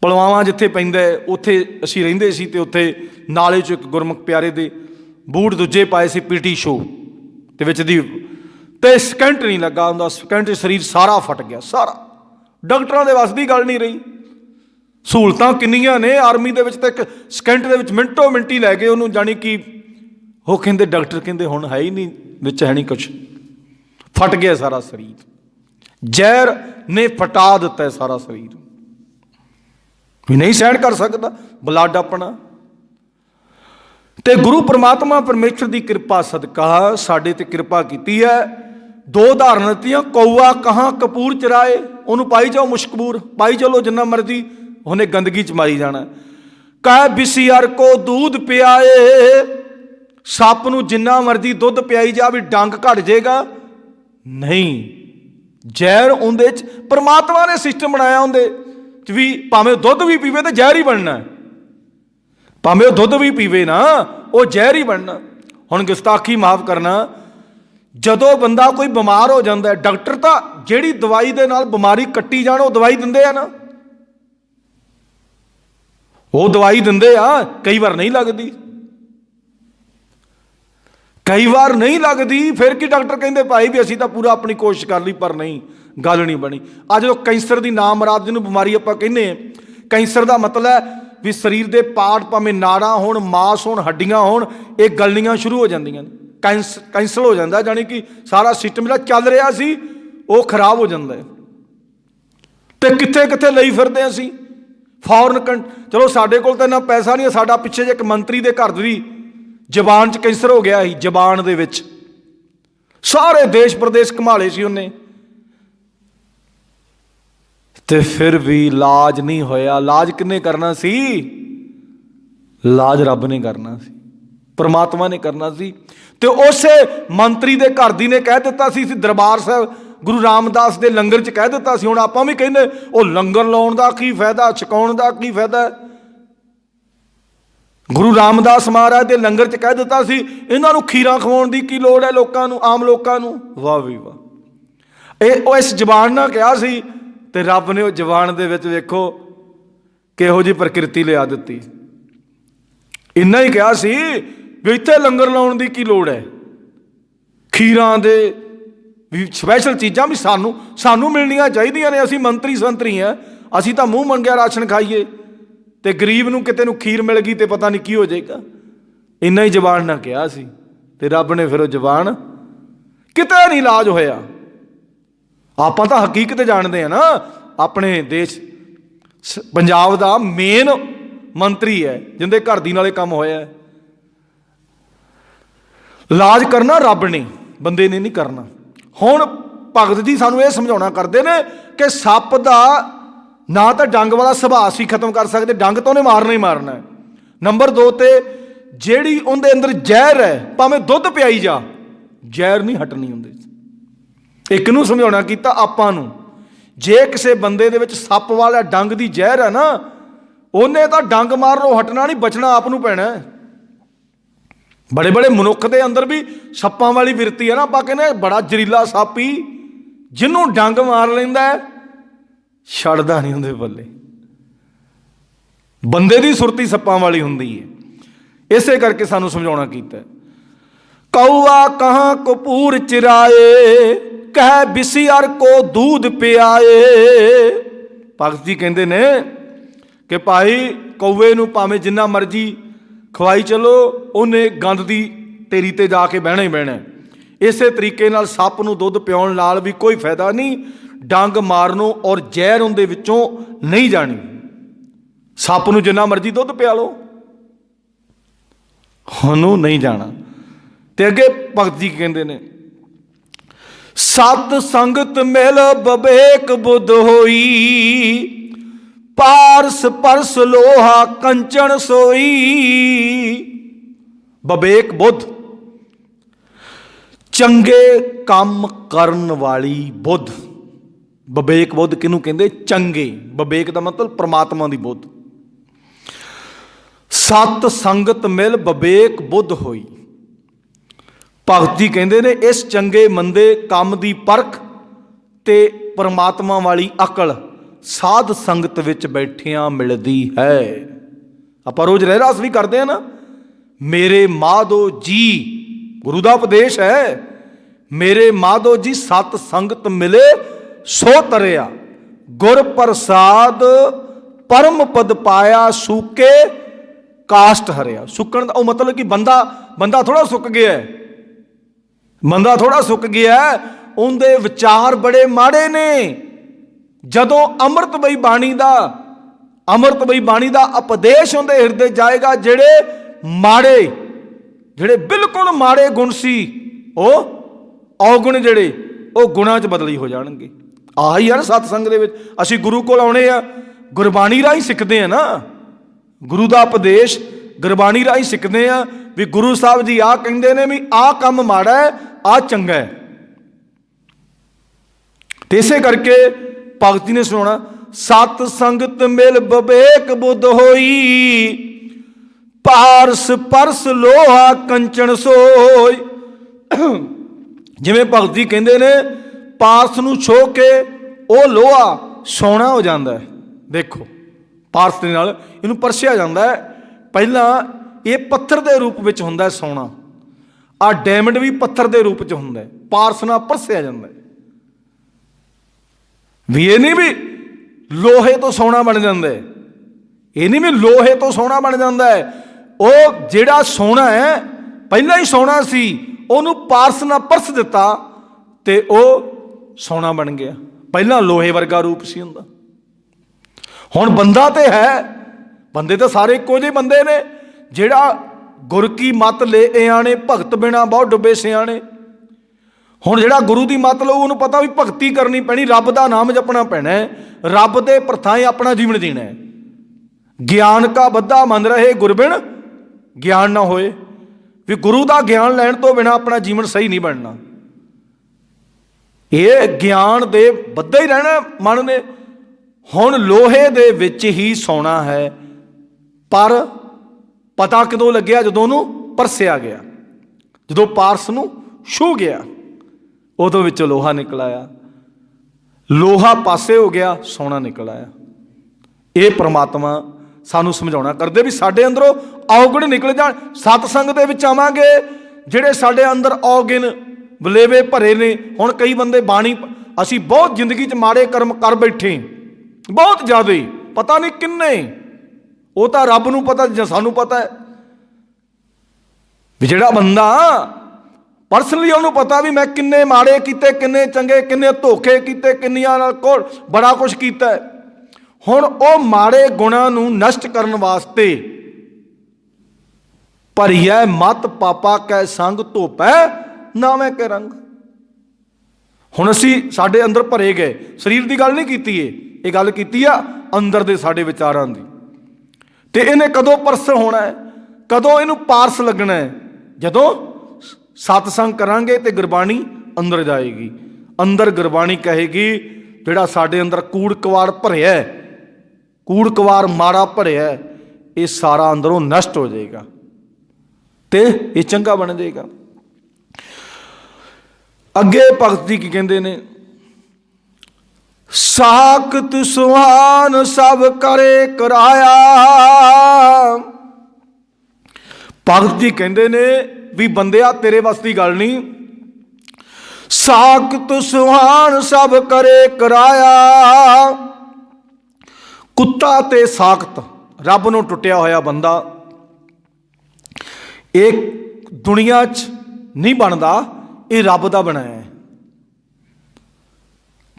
Speaker 1: पुलवामा जिथे पैंदा है उत्थे असीं रहिंदे सी ते उत्थे नाले 'ਚ एक गुरमुख प्यारे दे बूट दूजे पाए सी पीटी शो ते विच दी ते सकेंट नहीं लगा उनका, सकेंट शरीर सारा फट गया सारा। डॉक्टरां दे वस दी गल नहीं रही। सहूलतां किन्नियां ने आर्मी दे विच, ते एक सकेंट दे विच मिंटो मिंटी लै गए उहनूं, जानी कि वो कहंदे डॉक्टर कहंदे हुण है ही नहीं, विच है नहीं कुछ, फट गया सारा शरीर। जहर ने फटा दिता है सारा शरीर, भी नहीं सहन कर सकता ब्लड अपना। ते गुरु परमात्मा परमेश्वर की कृपा सदका साडे ते कृपा की है। दो उदाहरण दित्तियां, कौआ कहाँ कपूर चराए, उन्होंने पाई जाओ मुश्कबूर, पाई चलो जिन्ना मर्जी, उन्हें गंदगी च मारी जाना। कह बिसियर को दूध पियाए, सप नूं जिन्ना मर्जी दुध पियाई जा भी डंग घट जाएगा नहीं। जहर उहदे च परमात्मा ने सिस्टम बनाया, उहदे च भी भावें दुध भी पीवे तो जहर ही बनना, भावें दुध भी पीवे ना वो जहर ही बनना। हुण गुस्ताखी माफ करना, जदों बंदा कोई बीमार हो जाता है, डॉक्टर तो जिहड़ी दवाई दे नाल बीमारी कट्टी जाण वो दवाई दिंदे आ ना, वो दवाई दिंदे आ, कई बार नहीं लगती, कई बार नहीं लगती, फिर की डॉक्टर कहते भाई भी असीं तां पूरा अपनी कोशिश कर ली पर नहीं गल नहीं बनी। अज जो कैंसर की नाम मराद जिन्होंने बीमारी आप कहने, कैंसर का मतलब है भी शरीर के पार्ट भावें नाड़ा होण, मांस होण, हड्डियां होण, ये गलनियां शुरू हो जांदियां, कैंसल हो जाता, जानी कि सारा सिस्टम जो चल रहा सी वो खराब हो जाता है। तो कित्थे कित्थे लई फिरदे असीं फॉरन चलो साडे कोल तां इन्ना पैसा नहीं है, साडा पिछे जे एक मंत्री दे घर दी जबान च कैंसर हो गया ही, जबान दे विच सारे देश प्रदेश घुमाले सी उन्हें, ते फिर भी इलाज नहीं होया। इलाज किन्ने करना सी? इलाज रब ने करना सी, परमात्मा ने करना सी। ते उसे मंत्री दे घर दी ने कह दिता सी दरबार साहब गुरु रामदास दे लंगर च कह दिता सी। हुण आपां भी कहने वो लंगर लाउण दा की फायदा, छकाउण दा की फायदा। गुरु रामदास महाराज दे लंगर च कह दिता सी इन्हां नूं खीरां खवाउण दी की लोड़ है लोकां नूं, आम लोकां नूं। वाह भी वाह, इस जबान नाल कहा सी ते रब ने उस जबान दे विच वेखो किहो जी प्रकृति लिया दित्ती। इन्ना ही कहा सी भी इत्थे लंगर लाउण दी की लोड़ है, खीरां दे भी स्पैशल चीज़ां भी सानू सानू मिलनियां चाहीदियां ने। असीं मंत्री संतरी हैं, असीं तां मूँह मंगिया राशन खाईए, ते गरीब नूं किते नूं खीर मिल गई तो पता नहीं की हो जाएगा। इन्ना ही जबान ना कहा सी ते रब ने फिर वो जबान किते नहीं इलाज होया। आपां तां हकीकत जानते हैं ना, अपने देश पंजाब दा मेन मंत्री है जिंदे घर दी नाले काम होया है। इलाज करना रब ने, बंदे ने नहीं करना। हुण भगत जी सानू ये समझाउणा करदे ने कि सप दा ना तो डंग वाला सुभाਅ असीं खत्म कर सकते, डंग तो उन्हें मारना ही मारना है। नंबर 2 ते जिहड़ी उहदे अंदर जहर है भावें दुध पियाई जा, जहर नहीं हटनी उहदे। एक नूं समझाउणा कीता आपां नूं, जे किसी बंदे दे विच सप वाला डंग दी जहर है ना, उन्हें तो डंग मारनों हटना नहीं, बचना आप नूं पैना है। बड़े बड़े मनुख के अंदर भी सप्पां वाली बिरती है ना, आपां कहने बड़ा जरीला सप ही जिन्हों डंग मार लैंदा है छड्डदा नहीं उहदे बल्ले। बंदे दी सुरती सप्पां वाली हुंदी है। इसे करके सानू समझाउणा कीता। कौआ कहाँ कपूर चिराए, कह बिसियर को दूध पियाए। भगत जी कहते ने कि भाई कौए नूं भावें जिन्ना मर्जी खवाई चलो, उन्हें गंद दी तेरी ते जाके बहना ही बहना। इसे तरीके नाल सप नूं दुध पियाउण नाल भी कोई फायदा नहीं, डंग मारनों और जहर उहदे विचों नहीं जानी। सप नूं जिन्ना मर्जी दुध पिया लो, उहनूं नहीं जाना। ते अगे भगत जी कहते ने सत संगत मिल बबेक बुध होई, पारस परस लोहा कंचन सोई। बबेक बुध चंगे काम करन वाली बुध। बबेक बुध किनू कहंदे? चंगे। बबेक का मतलब परमात्मा की बुध। सत संगत मिल बबेक बुध होई। भगत जी कहते ने इस चंगे मंदे काम की परख ते परमात्मा वाली अकल ਸਾਧ ਸੰਗਤ ਵਿੱਚ ਬੈਠਿਆਂ ਮਿਲਦੀ ਹੈ। ਆਪਾਂ ਰੋਜ਼ ਰਹਿਰਾਸ ਵੀ ਕਰਦੇ ਹਾਂ ਨਾ, ਮੇਰੇ ਮਾਧੋ ਜੀ, ਗੁਰੂ ਦਾ ਉਪਦੇਸ਼ ਹੈ, ਮੇਰੇ ਮਾਧੋ ਜੀ ਸਤ ਸੰਗਤ ਮਿਲੇ ਸੋ ਤਰਿਆ, ਗੁਰ ਪ੍ਰਸਾਦ ਪਰਮ ਪਦ ਪਾਇਆ, ਸੂਕੇ ਕਾਸ਼ਟ ਹਰਿਆ। ਸੁੱਕਣ ਦਾ ਉਹ ਮਤਲਬ ਕਿ ਬੰਦਾ ਥੋੜਾ ਸੁੱਕ ਗਿਆ ਹੈ, ਬੰਦਾ ਥੋੜਾ ਸੁੱਕ ਗਿਆ ਹੈ, ਉਹਦੇ ਵਿਚਾਰ ਬੜੇ ਮਾੜੇ ਨੇ। ਜਦੋਂ ਅੰਮ੍ਰਿਤਮਈ ਬਾਣੀ ਦਾ ਉਪਦੇਸ਼ ਉਹਦੇ ਹਿਰਦੇ ਜਾਏਗਾ, ਜਿਹੜੇ ਬਿਲਕੁਲ ਮਾੜੇ ਗੁਣ ਸੀ, ਉਹ ਔਗੁਣ ਜਿਹੜੇ ਉਹ ਗੁਣਾਂ 'ਚ ਬਦਲੀ ਹੋ ਜਾਣਗੇ। ਆਹੀ ਆ ਨਾ ਸਤਸੰਗ ਦੇ ਵਿੱਚ ਅਸੀਂ ਗੁਰੂ ਕੋਲ ਆਉਣੇ ਆ, ਗੁਰਬਾਣੀ ਰਾਹੀਂ ਸਿੱਖਦੇ ਆ ਨਾ, ਗੁਰੂ ਦਾ ਉਪਦੇਸ਼ ਗੁਰਬਾਣੀ ਰਾਹੀਂ ਸਿੱਖਦੇ ਆ ਵੀ ਗੁਰੂ ਸਾਹਿਬ ਜੀ ਆਹ ਕਹਿੰਦੇ ਨੇ ਵੀ ਆਹ ਕੰਮ ਮਾੜਾ ਹੈ, ਆਹ ਚੰਗਾ ਹੈ। ਤੇ ਇਸੇ ਕਰਕੇ ਭਗਤ ਜੀ ਨੇ ਸੁਣਾਉਣਾ, ਸਤ ਸੰਗਤ ਮਿਲ ਵਿਵੇਕ ਬੁੱਧ ਹੋਈ, ਪਾਰਸ ਪਰਸ ਲੋਹਾ ਕੰਚਨ ਸੋਈ। ਜਿਵੇਂ ਭਗਤ ਜੀ ਕਹਿੰਦੇ ਨੇ, ਪਾਰਸ ਨੂੰ ਛੋਹ ਕੇ ਉਹ ਲੋਹਾ ਸੋਨਾ ਹੋ ਜਾਂਦਾ ਹੈ। ਦੇਖੋ ਪਾਰਸ ਦੇ ਨਾਲ ਇਹਨੂੰ ਪਰਸਿਆ ਜਾਂਦਾ ਹੈ। ਪਹਿਲਾਂ ਇਹ ਪੱਥਰ ਦੇ ਰੂਪ ਵਿੱਚ ਹੁੰਦਾ ਹੈ ਸੋਨਾ, ਆਹ ਡਾਇਮੰਡ ਵੀ ਪੱਥਰ ਦੇ ਰੂਪ 'ਚ ਹੁੰਦਾ ਹੈ, ਪਾਰਸ ਨਾਲ ਪਰਸਿਆ ਜਾਂਦਾ ਹੈ। ਵੀ ਇਹ ਨਹੀਂ ਵੀ ਲੋਹੇ ਤੋਂ ਸੋਨਾ ਬਣ ਜਾਂਦਾ ਹੈ, ਇਹ ਨਹੀਂ ਵੀ ਲੋਹੇ ਤੋਂ ਸੋਨਾ ਬਣ ਜਾਂਦਾ ਹੈ। ਉਹ ਜਿਹੜਾ ਸੋਨਾ ਹੈ ਪਹਿਲਾਂ ਹੀ ਸੋਨਾ ਸੀ, ਉਹਨੂੰ ਪਾਰਸ ਨਾਲ ਪਰਸ ਦਿੱਤਾ ਤੇ ਉਹ ਸੋਨਾ ਬਣ ਗਿਆ। ਪਹਿਲਾਂ ਲੋਹੇ ਵਰਗਾ ਰੂਪ ਸੀ ਹੁੰਦਾ। ਹੁਣ ਬੰਦਾ ਤੇ ਹੈ, ਬੰਦੇ ਤਾਂ ਸਾਰੇ ਇੱਕੋ ਜਿਹੇ ਬੰਦੇ ਨੇ। ਜਿਹੜਾ ਗੁਰ ਕੀ ਮੱਤ ਲੈ ਆਣੇ, ਭਗਤ ਬਿਨਾ ਬਹੁਤ ਡੁੱਬੇ ਸਿਆਣੇ। ਹੁਣ ਜਿਹੜਾ ਗੁਰੂ ਦੀ ਮੱਤ ਲਊ, ਉਹਨੂੰ ਪਤਾ ਵੀ ਭਗਤੀ ਕਰਨੀ ਪੈਣੀ, ਰੱਬ ਦਾ ਨਾਮ ਜਪਣਾ ਪੈਣਾ, ਰੱਬ ਦੇ ਪ੍ਰਥਾਏ ਆਪਣਾ ਜੀਵਨ ਜੀਣਾ ਹੈ। ਗਿਆਨ ਕਾ ਬੱਧਾ ਮੰਨ ਰਹੇ ਗੁਰਬਿਨ ਗਿਆਨ ਨਾ ਹੋਏ, ਵੀ ਗੁਰੂ ਦਾ ਗਿਆਨ ਲੈਣ ਤੋਂ ਬਿਨਾਂ ਆਪਣਾ ਜੀਵਨ ਸਹੀ ਨਹੀਂ ਬਣਨਾ। ਇਹ ਗਿਆਨ ਦੇ ਬੱਧਾ ਹੀ ਰਹਿਣਾ ਮਨ ਨੇ। ਹੁਣ ਲੋਹੇ ਦੇ ਵਿੱਚ ਹੀ ਸੋਨਾ ਹੈ, ਪਰ ਪਤਾ ਕਦੋਂ ਲੱਗਿਆ? ਜਦੋਂ ਉਹਨੂੰ ਪਰਸਿਆ ਗਿਆ, ਜਦੋਂ ਪਾਰਸ ਨੂੰ ਛੂਹ ਗਿਆ, ਉਦੋਂ ਵਿੱਚੋਂ ਲੋਹਾ ਨਿਕਲ ਆਇਆ। ਲੋਹਾ ਪਾਸੇ ਹੋ ਗਿਆ, ਸੋਨਾ ਨਿਕਲ ਆਇਆ। ਇਹ ਪ੍ਰਮਾਤਮਾ ਸਾਨੂੰ ਸਮਝਾਉਣਾ ਕਰਦੇ ਵੀ ਸਾਡੇ ਅੰਦਰੋਂ ਔਗਣ ਨਿਕਲ ਜਾਣ। ਸਤਸੰਗ ਦੇ ਵਿੱਚ ਆਵਾਂਗੇ, ਜਿਹੜੇ ਸਾਡੇ ਅੰਦਰ ਔਗਣ ਵਲੇਵੇ ਭਰੇ ਨੇ। ਹੁਣ ਕਈ ਬੰਦੇ ਬਾਣੀ, ਅਸੀਂ ਬਹੁਤ ਜ਼ਿੰਦਗੀ 'ਚ ਮਾੜੇ ਕਰਮ ਕਰ ਬੈਠੇ, ਬਹੁਤ ਜ਼ਿਆਦਾ, ਪਤਾ ਨਹੀਂ ਕਿੰਨੇ। ਉਹ ਤਾਂ ਰੱਬ ਨੂੰ ਪਤਾ ਜਾਂ ਸਾਨੂੰ ਪਤਾ ਹੈ। ਵੀ ਜਿਹੜਾ ਬੰਦਾ ਪਰਸਨਲੀ ਉਹਨੂੰ ਪਤਾ ਵੀ ਮੈਂ ਕਿੰਨੇ ਮਾੜੇ ਕੀਤੇ, ਕਿੰਨੇ ਚੰਗੇ, ਕਿੰਨੇ ਧੋਖੇ ਕੀਤੇ, ਕਿੰਨੀਆਂ ਨਾਲ ਕੋਲ ਬੜਾ ਕੁਛ ਕੀਤਾ ਹੈ। ਹੁਣ ਉਹ ਮਾੜੇ ਗੁਣਾਂ ਨੂੰ ਨਸ਼ਟ ਕਰਨ ਵਾਸਤੇ ਭਰੀਐ ਮਤ ਪਾਪਾ ਕੈ ਸੰਗ ਧੋਪੈ ਨਾਵੇਂ ਕੇ ਰੰਗ। ਹੁਣ ਅਸੀਂ ਸਾਡੇ ਅੰਦਰ ਭਰੇ ਗਏ, ਸਰੀਰ ਦੀ ਗੱਲ ਨਹੀਂ ਕੀਤੀ, ਇਹ ਗੱਲ ਕੀਤੀ ਆ ਅੰਦਰ ਦੇ ਸਾਡੇ ਵਿਚਾਰਾਂ ਦੀ। ਤੇ ਇਹਨੇ ਕਦੋਂ ਪਰਸ ਹੋਣਾ ਹੈ, ਕਦੋਂ ਇਹਨੂੰ ਪਾਰਸ ਲੱਗਣਾ ਹੈ? ਜਦੋਂ ਸਤਸੰਗ ਕਰਾਂਗੇ ਤੇ ਗੁਰਬਾਣੀ ਅੰਦਰ ਜਾਏਗੀ। ਅੰਦਰ ਗੁਰਬਾਣੀ ਕਹੇਗੀ ਜਿਹੜਾ ਸਾਡੇ ਅੰਦਰ ਕੂੜ ਕਵਾੜ ਭਰਿਆ, ਕੂੜ ਕਵਾੜ ਮਾੜਾ ਭਰਿਆ, ਇਹ ਸਾਰਾ ਅੰਦਰੋਂ ਨਸ਼ਟ ਹੋ ਜਾਏਗਾ ਤੇ ਇਹ ਚੰਗਾ ਬਣ ਜਾਏਗਾ। ਅੱਗੇ ਭਗਤ ਜੀ ਕੀ ਕਹਿੰਦੇ ਨੇ? ਸਾਖਤ ਸੁਹਾਨ ਸਭ ਕਰੇ ਕਰਾਇਆ। ਭਗਤ ਜੀ ਕਹਿੰਦੇ ਨੇ ਵੀ ਬੰਦਿਆ ਤੇਰੇ ਵੱਸ ਦੀ ਗੱਲ ਨਹੀਂ। ਸਾਖਤ ਸੁਹਾਨ ਸਭ ਕਰੇ ਕਰਾਇਆ। ਕੁੱਤਾ ਤੇ ਸਾਖਤ, ਰੱਬ ਨੂੰ ਟੁੱਟਿਆ ਹੋਇਆ ਬੰਦਾ, ਇਹ ਦੁਨੀਆ 'ਚ ਨਹੀਂ ਬਣਦਾ, ਇਹ ਰੱਬ ਦਾ ਬਣਾਇਆ ਹੈ।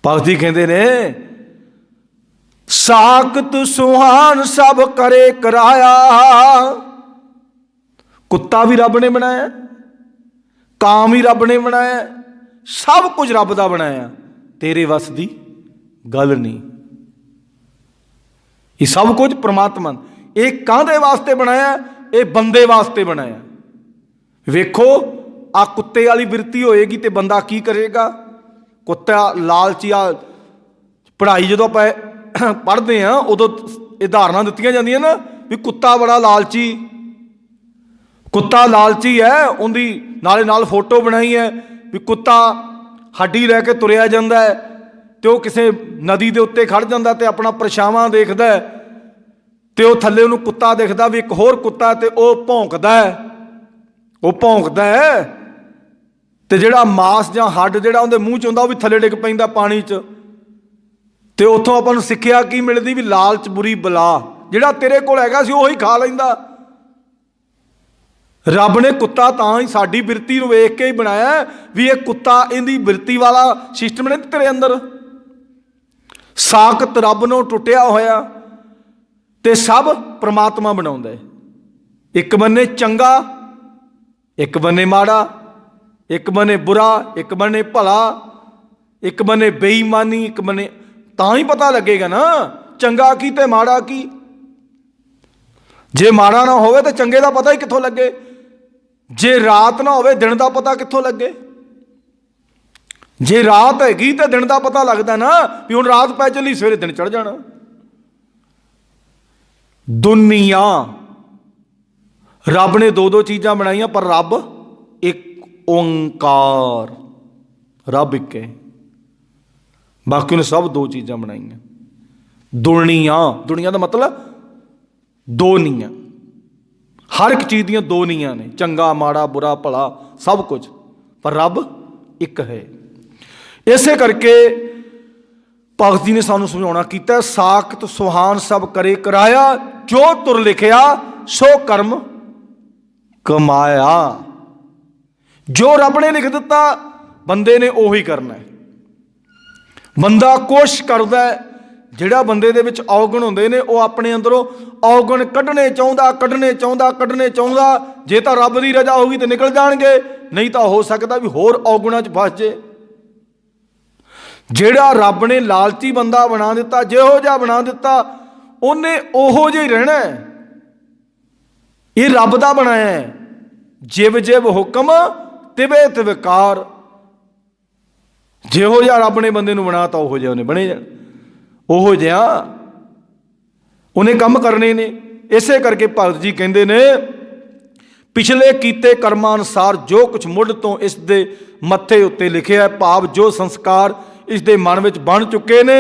Speaker 1: ਭਗਤ ਜੀ ਕਹਿੰਦੇ ਨੇ ਸਾਖਤ ਸੁਹਾਨ ਸਭ ਕਰੇ ਕਰਾਇਆ। ਕੁੱਤਾ ਵੀ ਰੱਬ ਨੇ ਬਣਾਇਆ, ਕਾਂ ਵੀ ਰੱਬ ਨੇ ਬਣਾਇਆ, ਸਭ ਕੁਝ ਰੱਬ ਦਾ ਬਣਾਇਆ। ਤੇਰੇ ਵੱਸ ਦੀ ਗੱਲ ਨਹੀਂ। ਇਹ ਸਭ ਕੁਝ ਪ੍ਰਮਾਤਮਾ, ਇਹ ਕਾਹਦੇ ਵਾਸਤੇ ਬਣਾਇਆ? ਇਹ ਬੰਦੇ ਵਾਸਤੇ ਬਣਾਇਆ। ਵੇਖੋ ਆ ਕੁੱਤੇ ਵਾਲੀ ਬਿਰਤੀ ਹੋਏਗੀ ਤੇ ਬੰਦਾ ਕੀ ਕਰੇਗਾ? ਕੁੱਤਾ ਲਾਲਚੀ। ਆ ਪੜ੍ਹਾਈ ਜਦੋਂ ਆਪਾਂ ਪੜ੍ਹਦੇ ਹਾਂ ਉਦੋਂ ਇਹ ਧਾਰਨਾ ਦਿੱਤੀਆਂ ਜਾਂਦੀਆਂ ਨਾ ਵੀ ਕੁੱਤਾ ਬੜਾ ਲਾਲਚੀ, ਕੁੱਤਾ ਲਾਲਚੀ ਹੈ। ਉਹਦੀ ਨਾਲੇ ਨਾਲ ਫੋਟੋ ਬਣਾਈ ਹੈ ਵੀ ਕੁੱਤਾ ਹੱਡੀ ਲੈ ਕੇ ਤੁਰਿਆ ਜਾਂਦਾ ਹੈ ਤੇ तो वह किसी नदी के उत्ते खड़ जाता तो अपना परछावां देखदा है, तो वह थल्ले उन्होंने कुत्ता दिखता भी एक होर कुत्ता, तो वह भौंकदा है, वो भौंकदा है, तो जिहड़ा मास जां हड्ड जिहड़ा उहदे मूँह च आउंदा वो भी थल्ले डिग पैंदा पानी च। तो उत्थों आपां नूं सिक्ख्या की मिलदी भी लालच बुरी बला, जिहड़ा तेरे कोल हैगा सी उही खा लैंदा। रब ने कुत्ता तां ही साडी बिरती नूं वेख के ही बनाया भी ये कुत्ता इहदी बिरती वाला सिस्टम नहीं तेरे अंदर। साकत रब नूं टुटिया होया ते सब परमात्मा बनाउंदा है। एक बन्ने चंगा, एक बन्ने माड़ा, एक बन्ने बुरा, एक बन्ने भला, एक बन्ने बेईमानी, एक बन्ने, तां ही पता लगेगा ना चंगा की ते माड़ा की। जे माड़ा ना होवे तो चंगे दा पता ही कित्थों लगे, जे रात ना होवे दिन दा पता कित्थों लगे। जे रात हैगी तो दिन दा पता लगदा ना भी हुण रात पै चली सवेरे दिन चढ़ जाना। दुनिया रब ने दो दो चीज़ां बनाईयां पर रब एक ओंकार, रब एक है, बाकी ने सब दो चीज़ां बनाईयां। दुनिया, दुनिया का मतलब दो नीयां, हर एक चीज़ दियां दो नीयां ने, चंगा माड़ा बुरा भला सब कुछ, पर रब एक है। इसे करके भगत जी ने सानू समझाउणा कीता, साखत सुहान सब करे कराया, जो तुर लिखिया सो कर्म कमाया। जो रब ने लिख दिता बंदे ने उही करना है। बंदा कोशिश करदा है, जिहड़ा बंदे दे विच औगण हुंदे ने वो अपने अंदरों औगण कढने चाहुंदा कढने चाहुंदा कढने चाहुंदा। जे तां रब दी रजा होगी तो निकल जाणगे, नहीं तो हो सकदा भी होर औगणां च फस जे। जिहड़ा रब ने लालची बंदा बना दिता, जिहो जिहा बना दिता उन्हें ओहो जिहा ही रहना है। ये रब दा बनाया है, जिव जिव हुक्म तिवे तिवकार। जिहो जिहा रब ने बंदे नूं बनाता उहो जिहा उन्हें बने जाना, ओहो जिहा उन्हें काम करने ने। इसे करके भगत जी कहते ने, पिछले कीते कर्मां अनुसार जो कुछ मुढ़ तो इस दे मत्थे उत्ते लिखिया है, भाव जो संस्कार इस दे मन विच बन चुके ने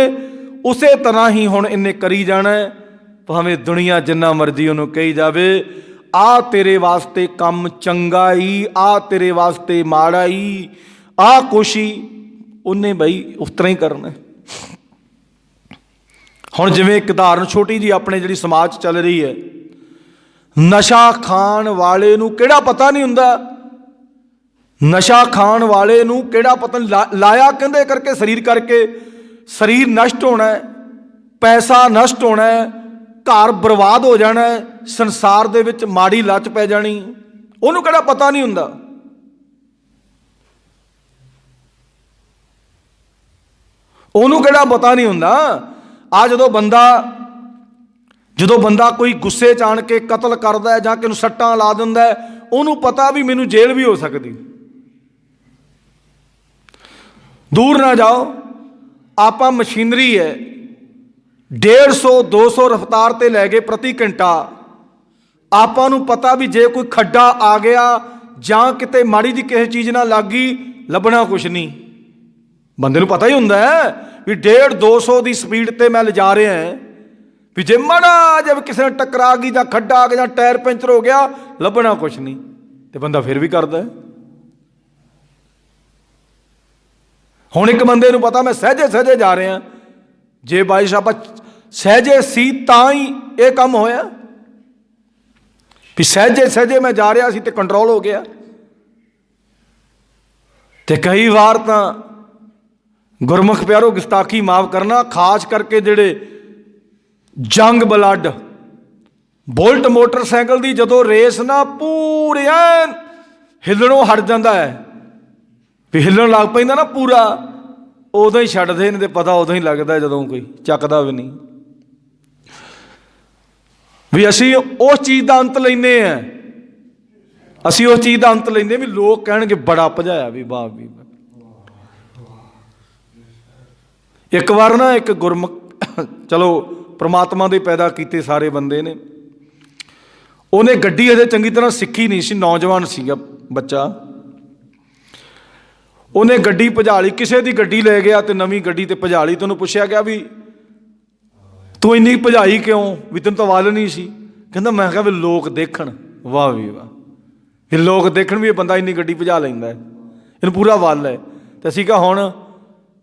Speaker 1: उसे तरह ही हुण इन्हें करी जाना है। भावें दुनिया जिन्ना मर्जी उन्होंने कही जावे, आ तेरे वास्ते कम चंगा ही, आ तेरे वास्ते माड़ा ही, आ कुछ ही, उन्हें बई उस तरह ही करना है। हुण जिवें एक उदाहरण छोटी जी अपने जिहड़ी समाज चल रही है, नशा खाण वाले नूं किहड़ा पता नहीं हुंदा, नशा खाण वाले नूं किहड़ा पता नहीं, लाया कहंदे करके शरीर नष्ट होना है, पैसा नष्ट होना है, घर बर्बाद हो जाना है, संसार दे विच माड़ी लच पै जानी, उहनूं किहड़ा पता नहीं हुंदा। उहनूं किहड़ा पता नहीं हुंदा। आ ਜਦੋਂ ਬੰਦਾ कोई गुस्से च आण के कतल करदा है जां किहनूं सट्टां ला दिंदा है, उहनूं पता भी मैनूं जेल भी हो सकदी। दूर ना जाओ, आपां मशीनरी है 150-200 रफ्तार ते लै गए प्रति घंटा, आपां नूं पता भी जे कोई खड्डा आ गया जां किते माड़ी जी किसी चीज़ नाल लग गई लभना कुछ नहीं। बंदे नूं पता ही हुंदा है भी 150-200 की स्पीड ते मैं लिजा रहा है, भी जे माड़ा जब किसी ने टकरा गई जां खड्डा आ गया जां टायर पंचर हो गया लभना कुछ नहीं, तो बंदा फिर भी करता है। हुण एक बंदे नूं पता मैं सहजे सहजे जा रहा, जे बारिश आप सहजे सी तां ही ये काम होया, भी सहजे सहजे मैं जा रहा सी ते कंट्रोल हो गया। ते कई बार तां गुरमुख प्यारो गुस्ताखी माफ़ करना, खास करके जिहड़े जंग ब्लड बुलट मोटरसाइकिल की जदों रेस ना पूरे ऐन हिलणों हट जाता है, भी हिलन लग पैंदा ना पूरा, उदों ही छड्डदे ने, ते पता उदों ही लगता जदों कोई चकदा भी नहीं। भी असीं उस चीज़ का अंत लैंदे आ, असीं उस चीज़ का अंत लैंदे भी लोग कहणगे बड़ा भजाया भी वाह भी। एक बार ना एक गुरमुख, चलो परमात्मा दे पैदा कीते सारे बंदे ने, उन्हें गड्डी अजे चंगी तरह सिक्खी नहीं सी, नौजवान सीगा बच्चा, ਉਹਨੇ ਗੱਡੀ ਭਜਾ ਲਈ, ਕਿਸੇ ਦੀ ਗੱਡੀ ਲੈ ਗਿਆ ਤੇ ਨਵੀਂ ਗੱਡੀ ਤੇ ਭਜਾ ਲਈ। ਤੈਨੂੰ ਪੁੱਛਿਆ ਗਿਆ ਵੀ ਤੂੰ ਇੰਨੀ ਭਜਾਈ ਕਿਉਂ, ਵੀ ਤੈਨੂੰ ਤਾਂ ਵੱਲ ਨਹੀਂ ਸੀ? ਕਹਿੰਦਾ ਮੈਂ ਕਿਹਾ ਵੀ ਲੋਕ ਦੇਖਣ। ਵਾਹ ਵੀ ਵਾਹ, ਇਹ ਲੋਕ ਦੇਖਣ ਵੀ ਇਹ ਬੰਦਾ ਇੰਨੀ ਗੱਡੀ ਭਜਾ ਲੈਂਦਾ, ਇਹਨੂੰ ਪੂਰਾ ਵੱਲ ਹੈ। ਤੇ ਅਸੀਂ ਕਿਹਾ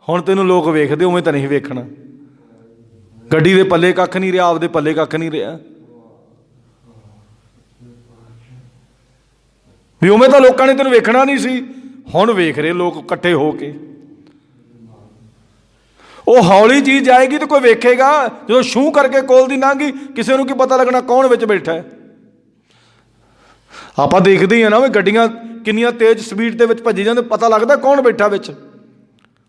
Speaker 1: ਹੁਣ ਤੈਨੂੰ ਲੋਕ ਵੇਖਦੇ, ਉਵੇਂ ਤਾਂ ਨਹੀਂ ਵੇਖਣਾ। ਗੱਡੀ ਦੇ ਪੱਲੇ ਕੱਖ ਨਹੀਂ ਰਿਹਾ, ਆਪਦੇ ਪੱਲੇ ਕੱਖ ਨਹੀਂ ਰਿਹਾ, ਵੀ ਉਵੇਂ ਤਾਂ ਲੋਕਾਂ ਨੇ ਤੈਨੂੰ ਵੇਖਣਾ ਨਹੀਂ ਸੀ, ਹੁਣ ਵੇਖ ਰਹੇ ਲੋਕ ਇਕੱਠੇ ਹੋ ਕੇ। ਉਹ ਹੌਲੀ ਚੀਜ਼ ਜਾਏਗੀ ਤੇ ਕੋਈ ਵੇਖੇਗਾ, ਜਦੋਂ ਛੂਹ ਕਰਕੇ ਕੋਲ ਦੀ ਲੰਘ ਗਈ ਕਿਸੇ ਨੂੰ ਕੀ ਪਤਾ ਲੱਗਣਾ ਕੌਣ ਵਿੱਚ ਬੈਠਾ ਹੈ। ਆਪਾਂ ਦੇਖਦੇ ਹੀ ਆ ਨਾ ਵੀ ਗੱਡੀਆਂ ਕਿੰਨੀਆਂ ਤੇਜ਼ ਸਪੀਡ ਦੇ ਵਿੱਚ ਭੱਜੀ ਜਾਂਦੇ, ਪਤਾ ਲੱਗਦਾ ਕੌਣ ਬੈਠਾ ਵਿੱਚ।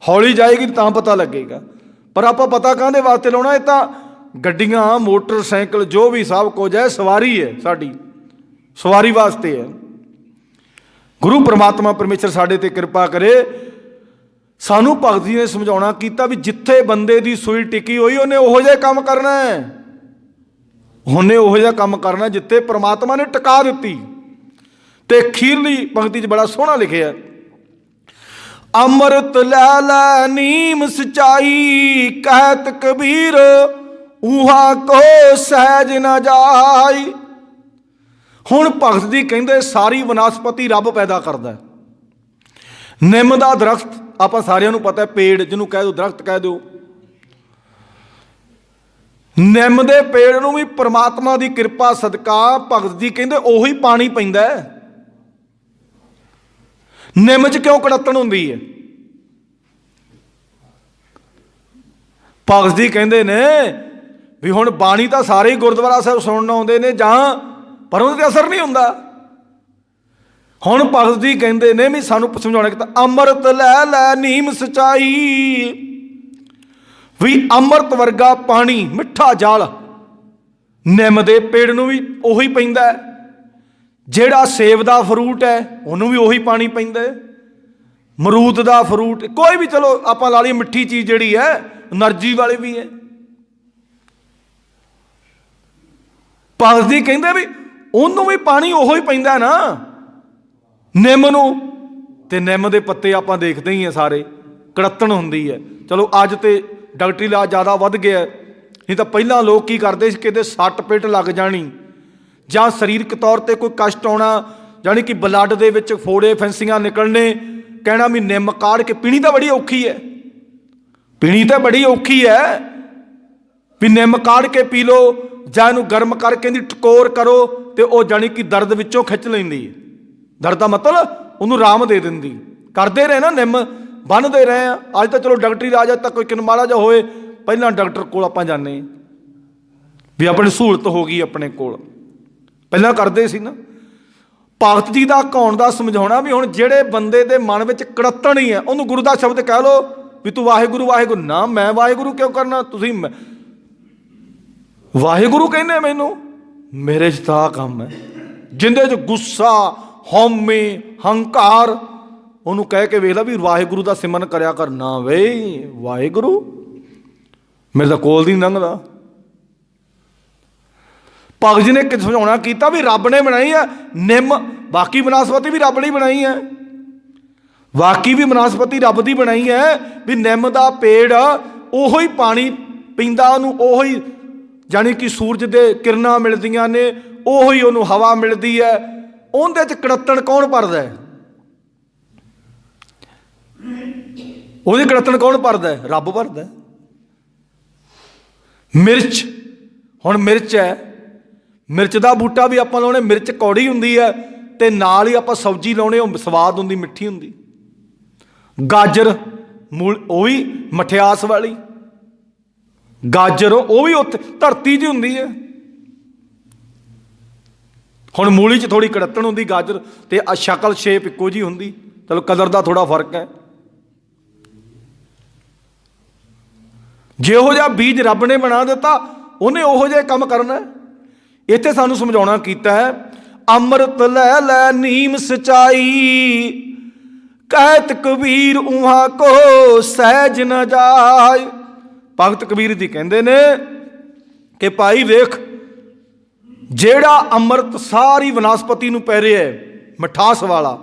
Speaker 1: ਹੌਲੀ ਜਾਏਗੀ ਤਾਂ ਪਤਾ ਲੱਗੇਗਾ, ਪਰ ਆਪਾਂ ਪਤਾ ਕਾਹਦੇ ਵਾਸਤੇ ਲਾਉਣਾ? ਇਹ ਤਾਂ ਗੱਡੀਆਂ, ਮੋਟਰਸਾਈਕਲ, ਜੋ ਵੀ ਸਭ ਕੁਝ ਹੈ ਸਵਾਰੀ ਹੈ, ਸਾਡੀ ਸਵਾਰੀ ਵਾਸਤੇ ਹੈ। ਗੁਰੂ ਪਰਮਾਤਮਾ ਪਰਮੇਸ਼ਰ ਸਾਡੇ ਤੇ ਕਿਰਪਾ ਕਰੇ। ਸਾਨੂੰ ਭਗਤ ਜੀ ਨੇ ਸਮਝਾਉਣਾ ਕੀਤਾ ਵੀ ਜਿੱਥੇ ਬੰਦੇ ਦੀ ਸੂਈ ਟਿਕੀ ਹੋਈ ਉਹਨੇ ਉਹੋ ਜਿਹਾ ਕੰਮ ਕਰਨਾ ਹੈ, ਉਹਨੇ ਉਹੋ ਜਿਹਾ ਕੰਮ ਕਰਨਾ ਜਿੱਥੇ ਪਰਮਾਤਮਾ ਨੇ ਟਿਕਾ ਦਿੱਤੀ। ਤੇ ਅਖੀਰਲੀ ਪੰਕਤੀ 'ਚ ਬੜਾ ਸੋਹਣਾ ਲਿਖਿਆ, ਅੰਮ੍ਰਿਤ ਲੈ ਲੈ ਨੀਮ ਸਚਾਈ, ਕਹਿਤ ਕਬੀਰ ਊਹਾ ਕੋ ਸਹਿਜ ਨਾ ਜਾਈ। ਹੁਣ ਭਗਤ ਜੀ ਕਹਿੰਦੇ ਸਾਰੀ ਵਨਸਪਤੀ ਰੱਬ ਪੈਦਾ ਕਰਦਾ। ਨਿੰਮ ਦਾ ਦਰਖਤ ਆਪਾਂ ਸਾਰਿਆਂ ਨੂੰ ਪਤਾ, ਪੇੜ ਜਿਹਨੂੰ ਕਹਿ ਦਿਓ, ਦਰਖਤ ਕਹਿ ਦਿਓ। ਨਿੰਮ ਦੇ ਪੇੜ ਨੂੰ ਵੀ ਪਰਮਾਤਮਾ ਦੀ ਕਿਰਪਾ ਸਦਕਾ ਭਗਤ ਜੀ ਕਹਿੰਦੇ ਉਹੀ ਪਾਣੀ ਪੈਂਦਾ। ਨਿੰਮ 'ਚ ਕਿਉਂ ਕੜੱਤਣ ਹੁੰਦੀ ਹੈ? ਭਗਤ ਜੀ ਕਹਿੰਦੇ ਨੇ ਵੀ ਹੁਣ ਬਾਣੀ ਤਾਂ ਸਾਰੇ ਹੀ ਗੁਰਦੁਆਰਾ ਸਾਹਿਬ ਸੁਣਨ ਆਉਂਦੇ ਨੇ ਜਾਂ, ਪਰ ਉਹਦੇ 'ਤੇ ਅਸਰ ਨਹੀਂ ਹੁੰਦਾ। ਹੁਣ ਭਗਤ ਜੀ ਕਹਿੰਦੇ ਨੇ ਵੀ ਸਾਨੂੰ ਸਮਝਾਉਣਾ ਕਿ ਅੰਮ੍ਰਿਤ ਲੈ ਲੈ ਨੀਮ ਸਚਾਈ, ਵੀ ਅੰਮ੍ਰਿਤ ਵਰਗਾ ਪਾਣੀ, ਮਿੱਠਾ ਜਲ ਨਿੰਮ ਦੇ ਪੇੜ ਨੂੰ ਵੀ ਉਹੀ ਪੈਂਦਾ। ਜਿਹੜਾ ਸੇਬ ਦਾ ਫਰੂਟ ਹੈ ਉਹਨੂੰ ਵੀ ਉਹੀ ਪਾਣੀ ਪੈਂਦਾ। ਮਰੂਦ ਦਾ ਫਰੂਟ, ਕੋਈ ਵੀ ਚਲੋ ਆਪਾਂ ਲਾ ਲਈਏ ਮਿੱਠੀ ਚੀਜ਼ ਜਿਹੜੀ ਹੈ, એનર્ਜੀ ਵਾਲੀ ਵੀ ਹੈ। ਭਗਤ ਜੀ ਕਹਿੰਦੇ ਵੀ ਉਹਨੂੰ ਵੀ ਪਾਣੀ ਉਹੋ ਹੀ ਪੈਂਦਾ ਨਾ, ਨਿੰਮ ਨੂੰ। ਤੇ ਨਿੰਮ ਦੇ ਪੱਤੇ ਆਪਾਂ ਦੇਖਦੇ ਹੀ ਆ ਸਾਰੇ, ਕੜੱਤਣ ਹੁੰਦੀ ਹੈ। ਚਲੋ ਅੱਜ ਤੇ ਡਾਕਟਰੀ ਇਲਾਜ ਜ਼ਿਆਦਾ ਵੱਧ ਗਿਆ, ਨਹੀਂ ਤਾਂ ਪਹਿਲਾਂ ਲੋਕ ਕੀ ਕਰਦੇ ਸੀ, ਕਿਤੇ ਸੱਟ ਪਿੱਟ ਲੱਗ ਜਾਣੀ ਜਾਂ ਸਰੀਰਕ ਤੌਰ 'ਤੇ ਕੋਈ ਕਸ਼ਟ ਆਉਣਾ, ਜਾਣੀ ਕਿ ਬਲੱਡ ਦੇ ਵਿੱਚ ਫੋੜੇ ਫੈਂਸੀਆਂ ਨਿਕਲਣੇ, ਕਹਿਣਾ ਵੀ ਨਿੰਮ ਕਾੜ ਕੇ ਪੀਣੀ ਤਾਂ ਬੜੀ ਔਖੀ ਹੈ, ਪੀਣੀ ਤਾਂ ਬੜੀ ਔਖੀ ਹੈ, ਵੀ ਨਿੰਮ ਕਾੜ ਕੇ ਪੀ ਲਓ ਜਾਂ ਇਹਨੂੰ ਗਰਮ ਕਰਕੇ ਇਹਦੀ ਟਕੋਰ ਕਰੋ ਤੇ ਉਹ ਜਾਣੀ ਕਿ ਦਰਦ ਵਿੱਚੋਂ ਖਿੱਚ ਲੈਂਦੀ ਹੈ। ਦਰਦ ਦਾ ਮਤਲਬ ਉਹਨੂੰ ਆਰਾਮ ਦੇ ਦਿੰਦੀ। ਕਰਦੇ ਰਹੇ ਨਾ ਨਿੰਮ, ਬੰਨ੍ਹਦੇ ਰਹੇ ਆ। ਅੱਜ ਤਾਂ ਚਲੋ ਡਾਕਟਰੀ ਇਲਾਜ ਤਾਂ ਕੋਈ ਕਿਨ ਮਾੜਾ ਜਿਹਾ ਹੋਏ ਪਹਿਲਾਂ ਡਾਕਟਰ ਕੋਲ ਆਪਾਂ ਜਾਂਦੇ ਵੀ ਆਪਣੀ ਸਹੂਲਤ ਹੋ ਗਈ ਆਪਣੇ ਕੋਲ, ਪਹਿਲਾਂ ਕਰਦੇ ਸੀ ਨਾ। ਭਗਤ ਜੀ ਦਾ ਕਹਾਉਣ ਦਾ ਸਮਝਾਉਣਾ ਵੀ ਹੁਣ ਜਿਹੜੇ ਬੰਦੇ ਦੇ ਮਨ ਵਿੱਚ ਕੜੱਤਣ ਹੀ ਹੈ, ਉਹਨੂੰ ਗੁਰੂ ਦਾ ਸ਼ਬਦ ਕਹਿ ਲਓ ਵੀ ਤੂੰ ਵਾਹਿਗੁਰੂ ਵਾਹਿਗੁਰੂ। ਨਾ, ਮੈਂ ਵਾਹਿਗੁਰੂ ਕਿਉਂ ਕਰਨਾ? ਤੁਸੀਂ ਵਾਹਿਗੁਰੂ ਕਹਿੰਦੇ ਮੈਨੂੰ, ਮੇਰੇ 'ਚ ਤਾਂ ਕੰਮ ਹੈ। ਜਿੰਦੇ 'ਚ ਗੁੱਸਾ, ਹਉਮੈ, ਹੰਕਾਰ, ਉਹਨੂੰ ਕਹਿ ਕੇ ਵੇਖ ਲਾ ਵੀ ਵਾਹਿਗੁਰੂ ਦਾ ਸਿਮਰਨ ਕਰਿਆ ਕਰ। ਨਾ ਵੇ, ਵਾਹਿਗੁਰੂ ਮੇਰੇ ਤਾਂ ਕੋਲ ਦੀ ਨਹੀਂ ਲੰਘਦਾ। ਭਗਤ ਜੀ ਨੇ ਸਮਝਾਉਣਾ ਕੀਤਾ ਵੀ ਰੱਬ ਨੇ ਬਣਾਈ ਹੈ ਨਿੰਮ, ਬਾਕੀ ਬਨਸਪਤੀ ਵੀ ਰੱਬ ਨੇ ਬਣਾਈ ਹੈ, ਬਾਕੀ ਵੀ ਬਨਸਪਤੀ ਰੱਬ ਦੀ ਬਣਾਈ ਹੈ। ਵੀ ਨਿੰਮ ਦਾ ਪੇੜ ਉਹੋ ਹੀ ਪਾਣੀ ਪੀਂਦਾ, ਉਹਨੂੰ ਉਹੋ ਹੀ ਜਾਣੀ ਕਿ ਸੂਰਜ ਦੇ ਕਿਰਨਾਂ ਮਿਲਦੀਆਂ ਨੇ, ਉਹੋ ਹੀ ਉਹਨੂੰ ਹਵਾ ਮਿਲਦੀ ਹੈ। ਉਹਦੇ 'ਚ ਕੜੱਤਣ ਕੌਣ ਭਰਦਾ ਹੈ? ਉਹਦੀ ਕੜੱਤਣ ਕੌਣ ਭਰਦਾ ਹੈ? ਰੱਬ ਭਰਦਾ। ਮਿਰਚ, ਹੁਣ ਮਿਰਚ ਹੈ, ਮਿਰਚ ਦਾ ਬੂਟਾ ਵੀ ਆਪਾਂ ਲਾਉਣੇ, ਮਿਰਚ ਕੌੜੀ ਹੁੰਦੀ ਹੈ ਤੇ ਨਾਲ ਹੀ ਆਪਾਂ ਸਬਜ਼ੀ ਲਾਉਣੇ, ਉਹ ਸਵਾਦ ਹੁੰਦੀ, ਮਿੱਠੀ ਹੁੰਦੀ। ਗਾਜਰ ਮੂਲ, ਉਹ ਵੀ ਮਠਿਆਸ ਵਾਲੀ ਗਾਜਰ, ਉਹ ਵੀ ਉੱਥੇ ਧਰਤੀ 'ਚ ਹੁੰਦੀ ਹੈ। ਹੁਣ ਮੂਲੀ 'ਚ ਥੋੜ੍ਹੀ ਕੜੱਤਣ ਹੁੰਦੀ, ਗਾਜਰ ਤੇ ਸ਼ਕਲ ਸ਼ੇਪ ਇੱਕੋ ਜਿਹੀ ਹੁੰਦੀ, ਚਲੋ ਕਲਰ ਦਾ ਥੋੜ੍ਹਾ ਫਰਕ ਹੈ। ਜਿਹੋ ਜਿਹਾ ਬੀਜ ਰੱਬ ਨੇ ਬਣਾ ਦਿੱਤਾ ਉਹਨੇ ਉਹੋ ਜਿਹਾ ਕੰਮ ਕਰਨਾ। ਇੱਥੇ ਸਾਨੂੰ ਸਮਝਾਉਣਾ ਕੀਤਾ ਹੈ, ਅੰਮ੍ਰਿਤ ਲੈ ਲੈ ਨੀਮ ਸਚਾਈ, ਕਹਿਤ ਕਬੀਰ ਊਹਾ ਕੋ ਸਹਿਜ ਨਾ ਜਾਏ। ਭਗਤ ਕਬੀਰ ਜੀ ਕਹਿੰਦੇ ਨੇ ਕਿ ਭਾਈ ਵੇਖ, ਜਿਹੜਾ ਅੰਮ੍ਰਿਤ ਸਾਰੀ ਵਨਸਪਤੀ ਨੂੰ ਪੈ ਰਿਹਾ ਹੈ, ਮਿਠਾਸ ਵਾਲਾ,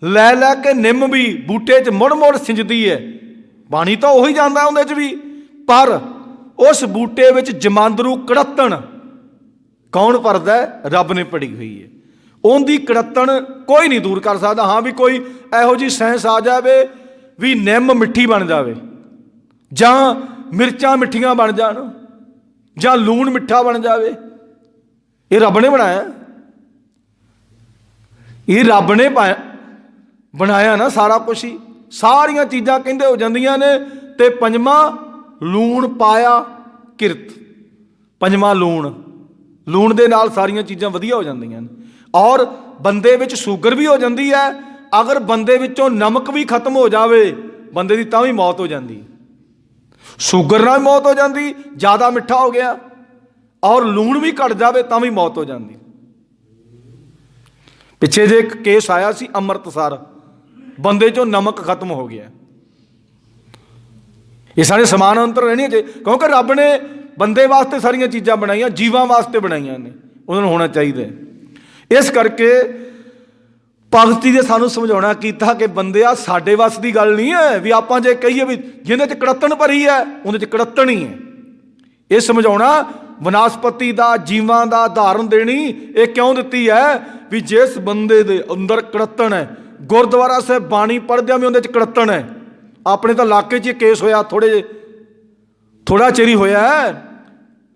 Speaker 1: लै लै के निम भी बूटे 'च मुड़ मुड़ सिंजदी है। पानी तो उही जाता उहदे 'च भी, पर उस बूटे विच जमांदरू कड़त्तण कौन भरदा है? रब ने पड़ी हुई है। उनकी कड़त्तण कोई नहीं दूर कर सकता। हाँ भी कोई इहो जी साइंस आ जाए भी निम मिट्ठी बन जाए, जां मिर्चां मिठियां बन जाण, जां लूण मिठा बन जाए, ये रब ने बनाया। ये रब ने बनाया ना सारा कुछ ही। सारिया चीज़ां कहंदे हो जांदियां ने, ते पंजवां लूण पाया किरत, पंजवां लूण, लूण दे नाल सारियां चीज़ां वधिया हो जांदियां ने। और बंदे विच शुगर भी हो जाती है। अगर बंदे विचों नमक भी खत्म हो जाए बंदे की तां भी मौत हो जाती। शुगर नाल मौत हो जाती, ज़्यादा मिठा हो गया, और लूण भी घट जाए तां भी मौत हो जाती। पिछे जे एक केस आया सी अमृतसर, बंदे चो नमक खत्म हो गया। ये सारे समान अंतर रहने चाहिए, क्योंकि रब ने बंदे वास्ते सारिया चीज़ां बनाई, जीवां वास्ते बनाई ने, उन्होंने होना चाहिए। इस करके भगती ने सानू समझाना किया कि बंदिया साडे वस की गल नहीं है भी आप जे कहीए भी जिन्हें च कड़त्तण भरी है उन्हें कड़त्तण ही है। ये समझाना वनस्पति का जीवां का उदाहरण देनी ये क्यों दी है भी जिस बंदे दे अंदर कड़त्तण है, गुरद्वारा साहब बाणी पढ़द्या भी उन्हें कड़त्तण है। अपने तो इलाके च केस होया, थोड़ा चिर ही होया है,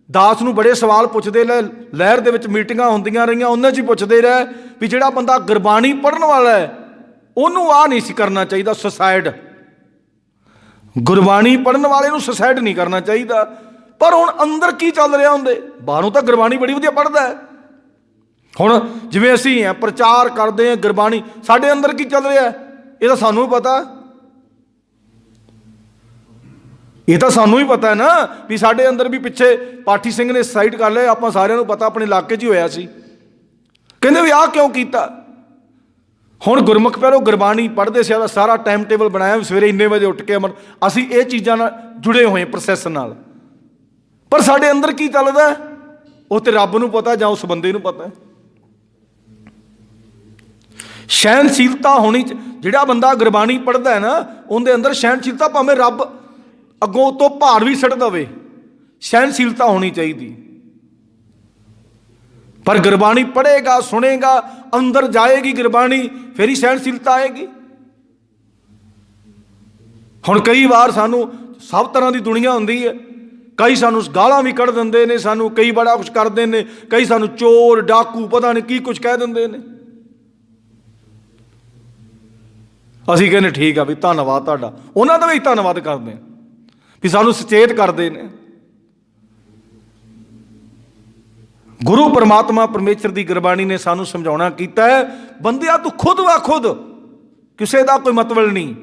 Speaker 1: दास नूं बड़े सवाल पुछते लहर दे विच मीटिंगां होंदियां रहियां, उन्हां च ही पुछदे रहे भी जिहड़ा बंदा गुरबाणी पढ़न वाला है उन्होंने आ नहीं सी करना चाहिए सुसाइड। गुरबाणी पढ़न वाले नूं सुसाइड नहीं करना चाहिए। पर हुण अंदर की चल रहा होंदे, बाहरों तो गुरबाणी बड़ी वधिया पढ़दा है। हुण जिवें असीं हैं प्रचार करते हैं गुरबाणी, साडे अंदर की चल रहा है ये तो सानूं भी पता है। ये तो सानू ही पता है ना भी साडे अंदर भी पिछे पाठी सिंह ने सुसाइड कर लिया, आपां सारिआं नूं पता, अपने इलाके 'च ही होया सी। कहंदे भी आ क्यों कीता। हुण गुरमुख पैरों गुरबाणी पढ़ते से सारा टाइम टेबल बनाया, सवेरे इन्ने बजे उठ के अमर असीं ये चीज़ां नाल जुड़े हुए प्रोसैस नाल, पर साडे अंदर की चलदा वो तो रब नूं पता जां उस बंदे नूं पता है। सहनशीलता होनी, जिहड़ा बंदा गुरबाणी पढ़दा है ना उहदे अंदर सहनशीलता, भावें रब अगों तो भार भी सट दवे, सहनशीलता होनी चाहिए। पर गुरबाणी पढ़ेगा सुनेगा अंदर जाएगी गुरबाणी, फिर ही सहनशीलता आएगी। हुण कई बार सानू सब तरह की दुनिया होंदी है, कई सानू गालां भी कढ़ दिंदे ने, सानू कई बड़ा कुछ करते हैं, कई सानू चोर डाकू पता नहीं की कुछ कह दिंदे ने। असीं कहने ठीक है भी धन्नवाद तुहाडा, उन्हां दा भी धन्नवाद करते हैं भी सानू सचेत करते हैं। गुरु परमात्मा परमेश्वर की गुरबाणी ने सानू समझाना कीता है, बंदिया तू खुद वा खुद, किसी का कोई मतलब नहीं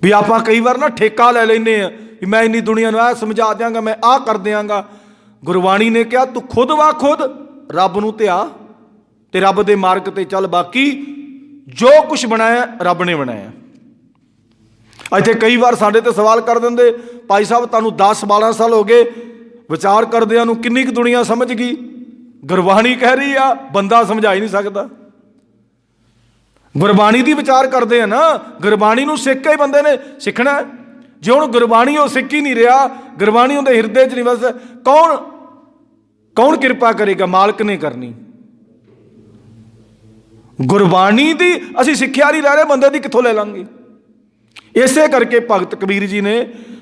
Speaker 1: भी आप कई बार ना ठेका ले लेने भी मैं इन्नी दुनिया आ समझा देंगा, मैं आ कर देंगा। गुरबाणी ने कहा तू खुद वा खुद रब नूं ध्या ते रब दे मार्ग ते चल, बाकी जो कुछ बनाया रब ने बनाया। इत्थे कई बार साडे ते सवाल कर देंदे, भाई साहब तुहानूं 10-12 साल हो गए विचार करदिआं नूं, किन्नी क दुनिया समझ गई। गुरबाणी कह रही आ, बंदा समझा ही नहीं सकता। गुरबाणी दी विचार करते हैं ना, गुरबाणी नूं सिख के ही बंदे ने सीखना है। जे हुण गुरबाणी वो सिख ही नहीं रहा, गुरबाणी उहदे हिरदे च नहीं बस, कौन किरपा करेगा? मालिक ने करनी। गुरबाणी दी असीं सिक्ख्या नहीं रह रहे, बंदे दी कित्थों ले लांगे? इसे करके भगत कबीर जी ने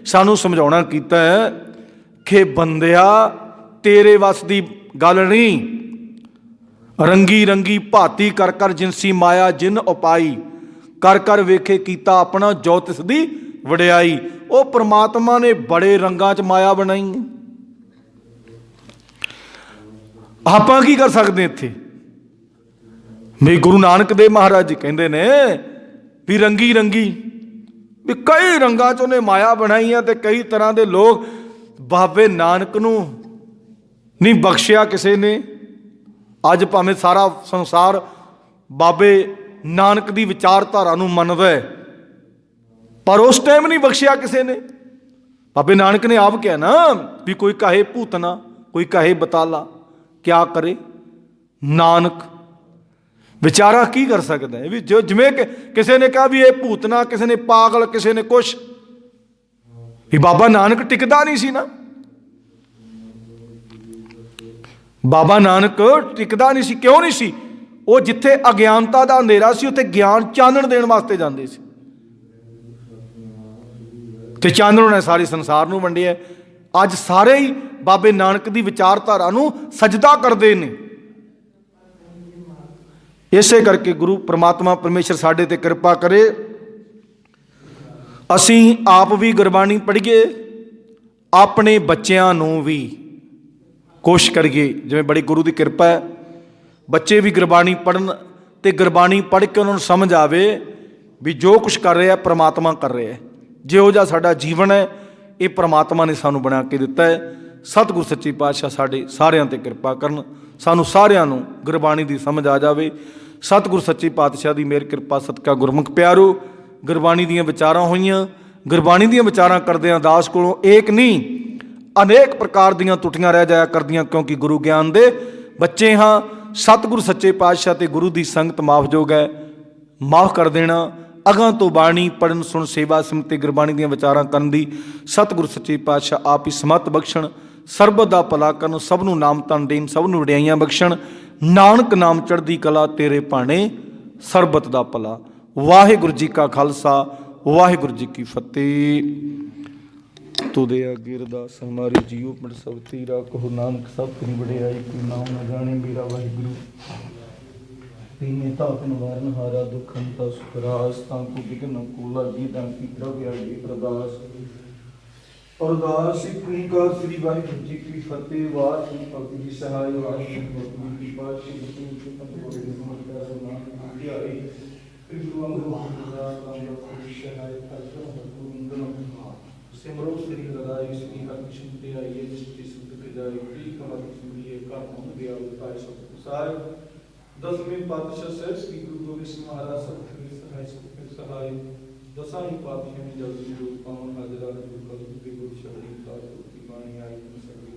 Speaker 1: सानू समझाना कीता है कि बंदिया तेरे वस दी गल नहीं, रंगी रंगी भाती कर कर जिनसी माया जिन उपाई, कर कर वेखे कीता अपना जो तिस दी वडियाई। वो परमात्मा ने बड़े रंगां च माया बनाई है, आपां की कर सकते इत्थे? मेरे गुरु नानक देव महाराज जी कहते ने भी रंगी रंगी, भी कई रंगां च उन्हें माया बनाई है, ते कई तरह के लोग बाबे नानक नूं नहीं बख्शिया किसी ने। अज भावें सारा संसार बाबे नानक की विचारधारा नूं मनदा है, पर उस टाइम नहीं बख्शिया किसी ने। बाबे नानक ने आप कहा ना भी कोई कहे भूतना, कोई कहे बताला, क्या करे नानक। ਵਿਚਾਰਾ ਕੀ ਕਰ ਸਕਦਾ ਹੈ ਵੀ ਜੋ ਜਿਵੇਂ ਕਿ ਕਿਸੇ ਨੇ ਕਿਹਾ ਵੀ ਇਹ ਭੂਤਨਾ, ਕਿਸੇ ਨੇ ਪਾਗਲ, ਕਿਸੇ ਨੇ ਕੁਛ, ਵੀ ਬਾਬਾ ਨਾਨਕ ਟਿਕਦਾ ਨਹੀਂ ਸੀ ਨਾ। ਬਾਬਾ ਨਾਨਕ ਟਿਕਦਾ ਨਹੀਂ ਸੀ। ਕਿਉਂ ਨਹੀਂ ਸੀ? ਉਹ ਜਿੱਥੇ ਅਗਿਆਨਤਾ ਦਾ ਅੰਧੇਰਾ ਸੀ ਉੱਥੇ ਗਿਆਨ ਚਾਨਣ ਦੇਣ ਵਾਸਤੇ ਜਾਂਦੇ ਸੀ, ਤੇ ਚਾਨਣ ਨੇ ਸਾਰੇ ਸੰਸਾਰ ਨੂੰ ਵੰਡਿਆ। ਅੱਜ ਸਾਰੇ ਹੀ ਬਾਬੇ ਨਾਨਕ ਦੀ ਵਿਚਾਰਧਾਰਾ ਨੂੰ ਸਜਦਾ ਕਰਦੇ ਨੇ। ਇਸੇ ਕਰਕੇ ਗੁਰੂ ਪ੍ਰਮਾਤਮਾ ਪਰਮੇਸ਼ਰ ਸਾਡੇ ਤੇ ਕਿਰਪਾ ਕਰੇ, ਅਸੀਂ ਆਪ ਵੀ ਗੁਰਬਾਣੀ ਪੜ੍ਹੀਏ, ਆਪਣੇ ਬੱਚਿਆਂ ਨੂੰ ਵੀ ਕੋਸ਼ਿਸ਼ ਕਰੀਏ। ਜਿਵੇਂ ਬੜੀ ਗੁਰੂ ਦੀ ਕਿਰਪਾ ਹੈ, ਬੱਚੇ ਵੀ ਗੁਰਬਾਣੀ ਪੜ੍ਹਨ, ਅਤੇ ਗੁਰਬਾਣੀ ਪੜ੍ਹ ਕੇ ਉਹਨਾਂ ਨੂੰ ਸਮਝ ਆਵੇ ਵੀ ਜੋ ਕੁਛ ਕਰ ਰਿਹਾ ਪ੍ਰਮਾਤਮਾ ਕਰ ਰਿਹਾ। ਜਿਹੋ ਜਿਹਾ ਸਾਡਾ ਜੀਵਨ ਹੈ ਇਹ ਪ੍ਰਮਾਤਮਾ ਨੇ ਸਾਨੂੰ ਬਣਾ ਕੇ ਦਿੱਤਾ ਹੈ। ਸਤਿਗੁਰ ਸੱਚੇ ਪਾਤਸ਼ਾਹ ਸਾਡੇ ਸਾਰਿਆਂ 'ਤੇ ਕਿਰਪਾ ਕਰਨ, ਸਾਨੂੰ ਸਾਰਿਆਂ ਨੂੰ ਗੁਰਬਾਣੀ ਦੀ ਸਮਝ ਆ ਜਾਵੇ। ਸਤਿਗੁਰ ਸੱਚੇ ਪਾਤਸ਼ਾਹ ਦੀ ਮਿਹਰ ਕਿਰਪਾ ਸਦਕਾ ਗੁਰਮੁਖ ਪਿਆਰੋ, ਗੁਰਬਾਣੀ ਦੀਆਂ ਵਿਚਾਰਾਂ ਹੋਈਆਂ। ਗੁਰਬਾਣੀ ਦੀਆਂ ਵਿਚਾਰਾਂ ਕਰਦਿਆਂ ਦਾਸ ਕੋਲੋਂ ਏਕ ਨਹੀਂ ਅਨੇਕ ਪ੍ਰਕਾਰ ਦੀਆਂ ਤੁੱਟੀਆਂ ਰਹਿ ਜਾਇਆ ਕਰਦੀਆਂ, ਕਿਉਂਕਿ ਗੁਰੂ ਗਿਆਨ ਦੇ ਬੱਚੇ ਹਾਂ। ਸਤਿਗੁਰ ਸੱਚੇ ਪਾਤਸ਼ਾਹ ਤੇ ਗੁਰੂ ਦੀ ਸੰਗਤ ਮਾਫਯੋਗ ਹੈ, ਮਾਫ ਕਰ ਦੇਣਾ। ਅਗਾਂ ਤੋਂ ਬਾਣੀ ਪੜ੍ਹਨ, ਸੁਣ, ਸੇਵਾ, ਸਿਮਰਤੀ, ਗੁਰਬਾਣੀ ਦੀਆਂ ਵਿਚਾਰਾਂ ਕਰਨ ਦੀ ਸਤਿਗੁਰ ਸੱਚੇ ਪਾਤਸ਼ਾਹ ਆਪ ਹੀ ਸਮੱਤ ਬਖਸ਼ਣ। ਸਰਬਤ ਦਾ ਭਲਾ ਕਰਨ, ਸਭ ਨੂੰ ਨਾਮ ਧਨ ਦੇਣ, ਸਭ ਨੂੰ ਵਡਿਆਈਆਂ ਬਖਸ਼ਣ। ਨਾਨਕ ਨਾਮ ਚੜ੍ਹਦੀ ਕਲਾ ਤੇਰੇ ਭਾਣੇ, ਸਰਬਤ ਦਾ ਭਲਾ। ਵਾਹਿਗੁਰੂ ਜੀ ਕਾ ਖਾਲਸਾ, ਵਾਹਿਗੁਰੂ ਜੀ ਕੀ ਫਤਿਹ। ਤੁਦੇ ਆਗੇ ਅਰਦਾਸ ਹਮਾਰੀ ਜੀਓ ਪਿੰਡ ਸਭ ਤੇਰਾ, ਕਹੋ ਨਾਨਕ ਸਭ ਤੇਰੀ ਵਡਿਆਈ, ਕੋਈ ਨਾਮ ਨਾ ਜਾਣੇ ਮੇਰਾ ਵਾਹਿਗੁਰੂ। ਤੀਨੇ ਤਾਪ ਨਿਵਾਰਨ ਹਾਰਾ, ਦੁਖ ਹੰਤਾ ਸੁਖ ਰਾਸ, ਤਾਂ ਕੋ ਬਿਘਨ ਕੋ ਲਾਗੀ, ਤਾਂ ਕੀ ਪ੍ਰਭ ਆਗੇ ਅਰਦਾਸ। ਅਰਦਾਸ ਇੱਕ ਓਂਕਾਰ ਸ੍ਰੀ ਵਾਹਿਗੁਰੂ ਜੀ ਕੀ ਫਤਿਹ। ਵਾਹਿਗੁਰੂ ਭਗਤ ਜੀ ਸਹਾਇ, ਵਾਹਿਗੁਰੂ ਜੀ ਪਾਤਸ਼ਾਹ ਜੀ ਕੀ ਫਤਿਹ। ਗੁਰੂ ਅੰਗਦ ਸਿਮਰੋ ਸ੍ਰੀ ਹਰਿ ਸ੍ਰੀ ਹਰਿ ਤੇ ਆਈਏ, ਜਿਸ ਦੀ ਸੁਧ ਜਾਏ ਕੀ ਕਮਤ ਸੁਣੀਏ, ਘਰ ਮੁਖ ਦਿਆ ਉਤਾਏ ਸਭ ਸਾਰੇ। ਦਸਵੇਂ ਪਾਤਸ਼ਾਹ ਸਾਹਿਬ ਸ੍ਰੀ ਗੁਰੂ ਗੋਬਿੰਦ ਸਿੰਘ ਮਹਾਰਾਜ ਸਤਿ ਸਹਾਇ। ਦਸਾਂ ਹੀ ਪਾਤਸ਼ਾਹ ਨੇ ਜਲਦੀ ਰੂਪ ਪਾਉਣ, ਹਾਜ਼ਰਾ ਗੁਰੂ ਕਲਯੁਗ ਦੇ ਗੁਰੂ ਸ਼ਬਦੀ ਸਾਧ ਦੀ ਬਾਣੀ ਆਈ ਨੂੰ ਸਕਦੀ।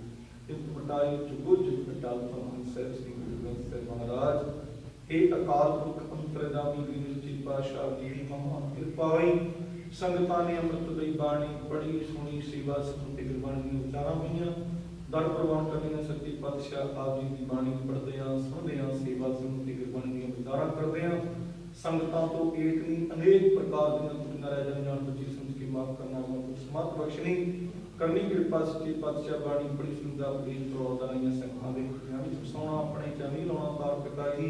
Speaker 1: ਇਸ ਵਟਾਏ ਜੁਗੋ ਜੁਗ ਅਟਲ ਧੰਨ ਸਾਹਿਬ ਸ੍ਰੀ ਗੁਰੂ ਗ੍ਰੰਥ ਸਾਹਿਬ ਮਹਾਰਾਜ। ਇਹ ਅਕਾਲ ਪੁਰਖ ਅੰਤਰਜਾਮੀ ਗੁਰੂ ਸੱਚੇ ਪਾਤਸ਼ਾਹ ਜੀ ਦੀ ਮਹਾਂ ਕਿਰਪਾ ਹੋਈ। ਸੰਗਤਾਂ ਨੇ ਅੰਮ੍ਰਿਤ ਦੀ ਬਾਣੀ ਪੜ੍ਹੀ, ਸੁਣੀ, ਸੇਵਾ ਸਿਮਰਤੀ ਗੁਰਬਾਣੀ ਦੀਆਂ ਵਿਚਾਰਾਂ ਹੋਈਆਂ। ਦਰ ਪ੍ਰਵਾਨ ਕਰਦੇ ਸੱਚੇ ਪਾਤਸ਼ਾਹ ਆਪ ਜੀ ਦੀ ਬਾਣੀ ਪੜ੍ਹਦੇ ਹਾਂ, ਸੁਣਦੇ ਹਾਂ, ਸੇਵਾ ਸਿਮਰਤੀ ਗੁਰਬਾਣੀ ਦੀਆਂ ਵਿਚਾਰਾਂ ਕਰਦੇ ਹਾਂ। ਸੰਗਤਾਂ ਤੋਂ ਏਕ ਨਹੀਂ ਅਨੇਕ ਪ੍ਰਕਾਰ ਦੀਆਂ ਤੁਰੀਆਂ ਰਹਿ ਜਾਂਦੀਆਂ, ਬੱਚੀ ਸਮਝ ਕੇ ਮਾਫ ਕਰਨਾ, ਸਮਤ ਬਖਸ਼ਣੀ ਕਰਨੀ ਕਿਰਪਾ ਸੱਚੇ ਪਾਤਸ਼ਾਹ। ਬਾਣੀ ਬੜੀ ਸੁਣਦਾ ਪਲੀਜ਼ ਪ੍ਰੋਦਾ ਨਹੀਂ ਸੰਗਤਾਂ ਦੇ ਵਿੱਚ ਸੋਣਾ, ਆਪਣੇ ਚਾਨੀ ਲਾਉਣਾ ਤਾਰ ਪਿਤਾ ਜੀ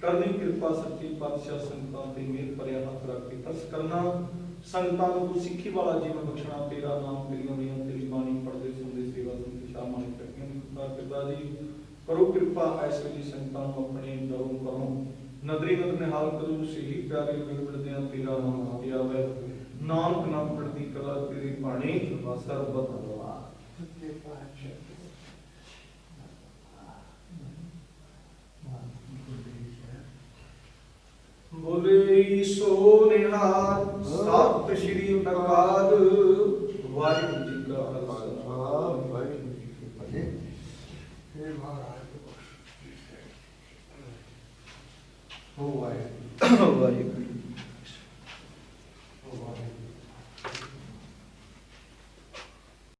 Speaker 1: ਕਰਨੀ ਕਿਰਪਾ ਸੱਚੇ ਪਾਤਸ਼ਾਹ। ਸੰਗਤਾਂ ਤੇ ਮਿਹਰ ਭਰਿਆ ਹੱਥ ਰੱਖ ਕੇ ਤਰਸ ਕਰਨਾ, ਸੰਗਤਾਂ ਨੂੰ ਤੂੰ ਸਿੱਖੀ ਵਾਲਾ ਜੀਵਨ ਬਖਸ਼ਣਾ। ਤੇਰਾ ਨਾਮ ਤੇਰੀਆਂ ਦੀਆਂ ਤੇਰੀ ਬਾਣੀ ਪੜ੍ਹਦੇ ਸੁਣਦੇ ਸੇਵਾ ਸੁਣਦੇ ਸ਼ਾਮਾਂ ਤਾਰ ਪਿਤਾ ਜੀ ਕਰੋ ਕਿਰਪਾ। ਐਸੇ ਜੀ ਸੰਗਤਾਂ ਨੂੰ ਆਪਣੇ ਦਰੋਂ ਕਰੋ, ਨਦਰੀ ਨਦਰ ਨਿਹਾਲ ਕਰੋ, ਸਹੀ ਪਿਆਰੇ ਮਿਲ ਮਿਲਦਿਆਂ ਤੇਰਾ ਨਾਮ ਆਵੇ ਆਵੇ। ਨਾਨਕ ਨਾਮ ਪੜ੍ਹਦੀ ਕਲਾ ਤੇਰੀ ਬਾਣੀ ਸਰਬਤ ਭਲਾ। ਬੋਲੇ ਸੋ ਨਿਹਾਲ, ਸਤਿ ਸ਼੍ਰੀ ਅਕਾਲ। ਵਾਹਿਗੁਰੂ ਜੀ ਕਾ ਖਾਲਸਾ, ਵਾਹਿਗੁਰੂ ਜੀ ਕੀ ਫਤਿਹ। ਵਾਹਿਗੁਰੂ।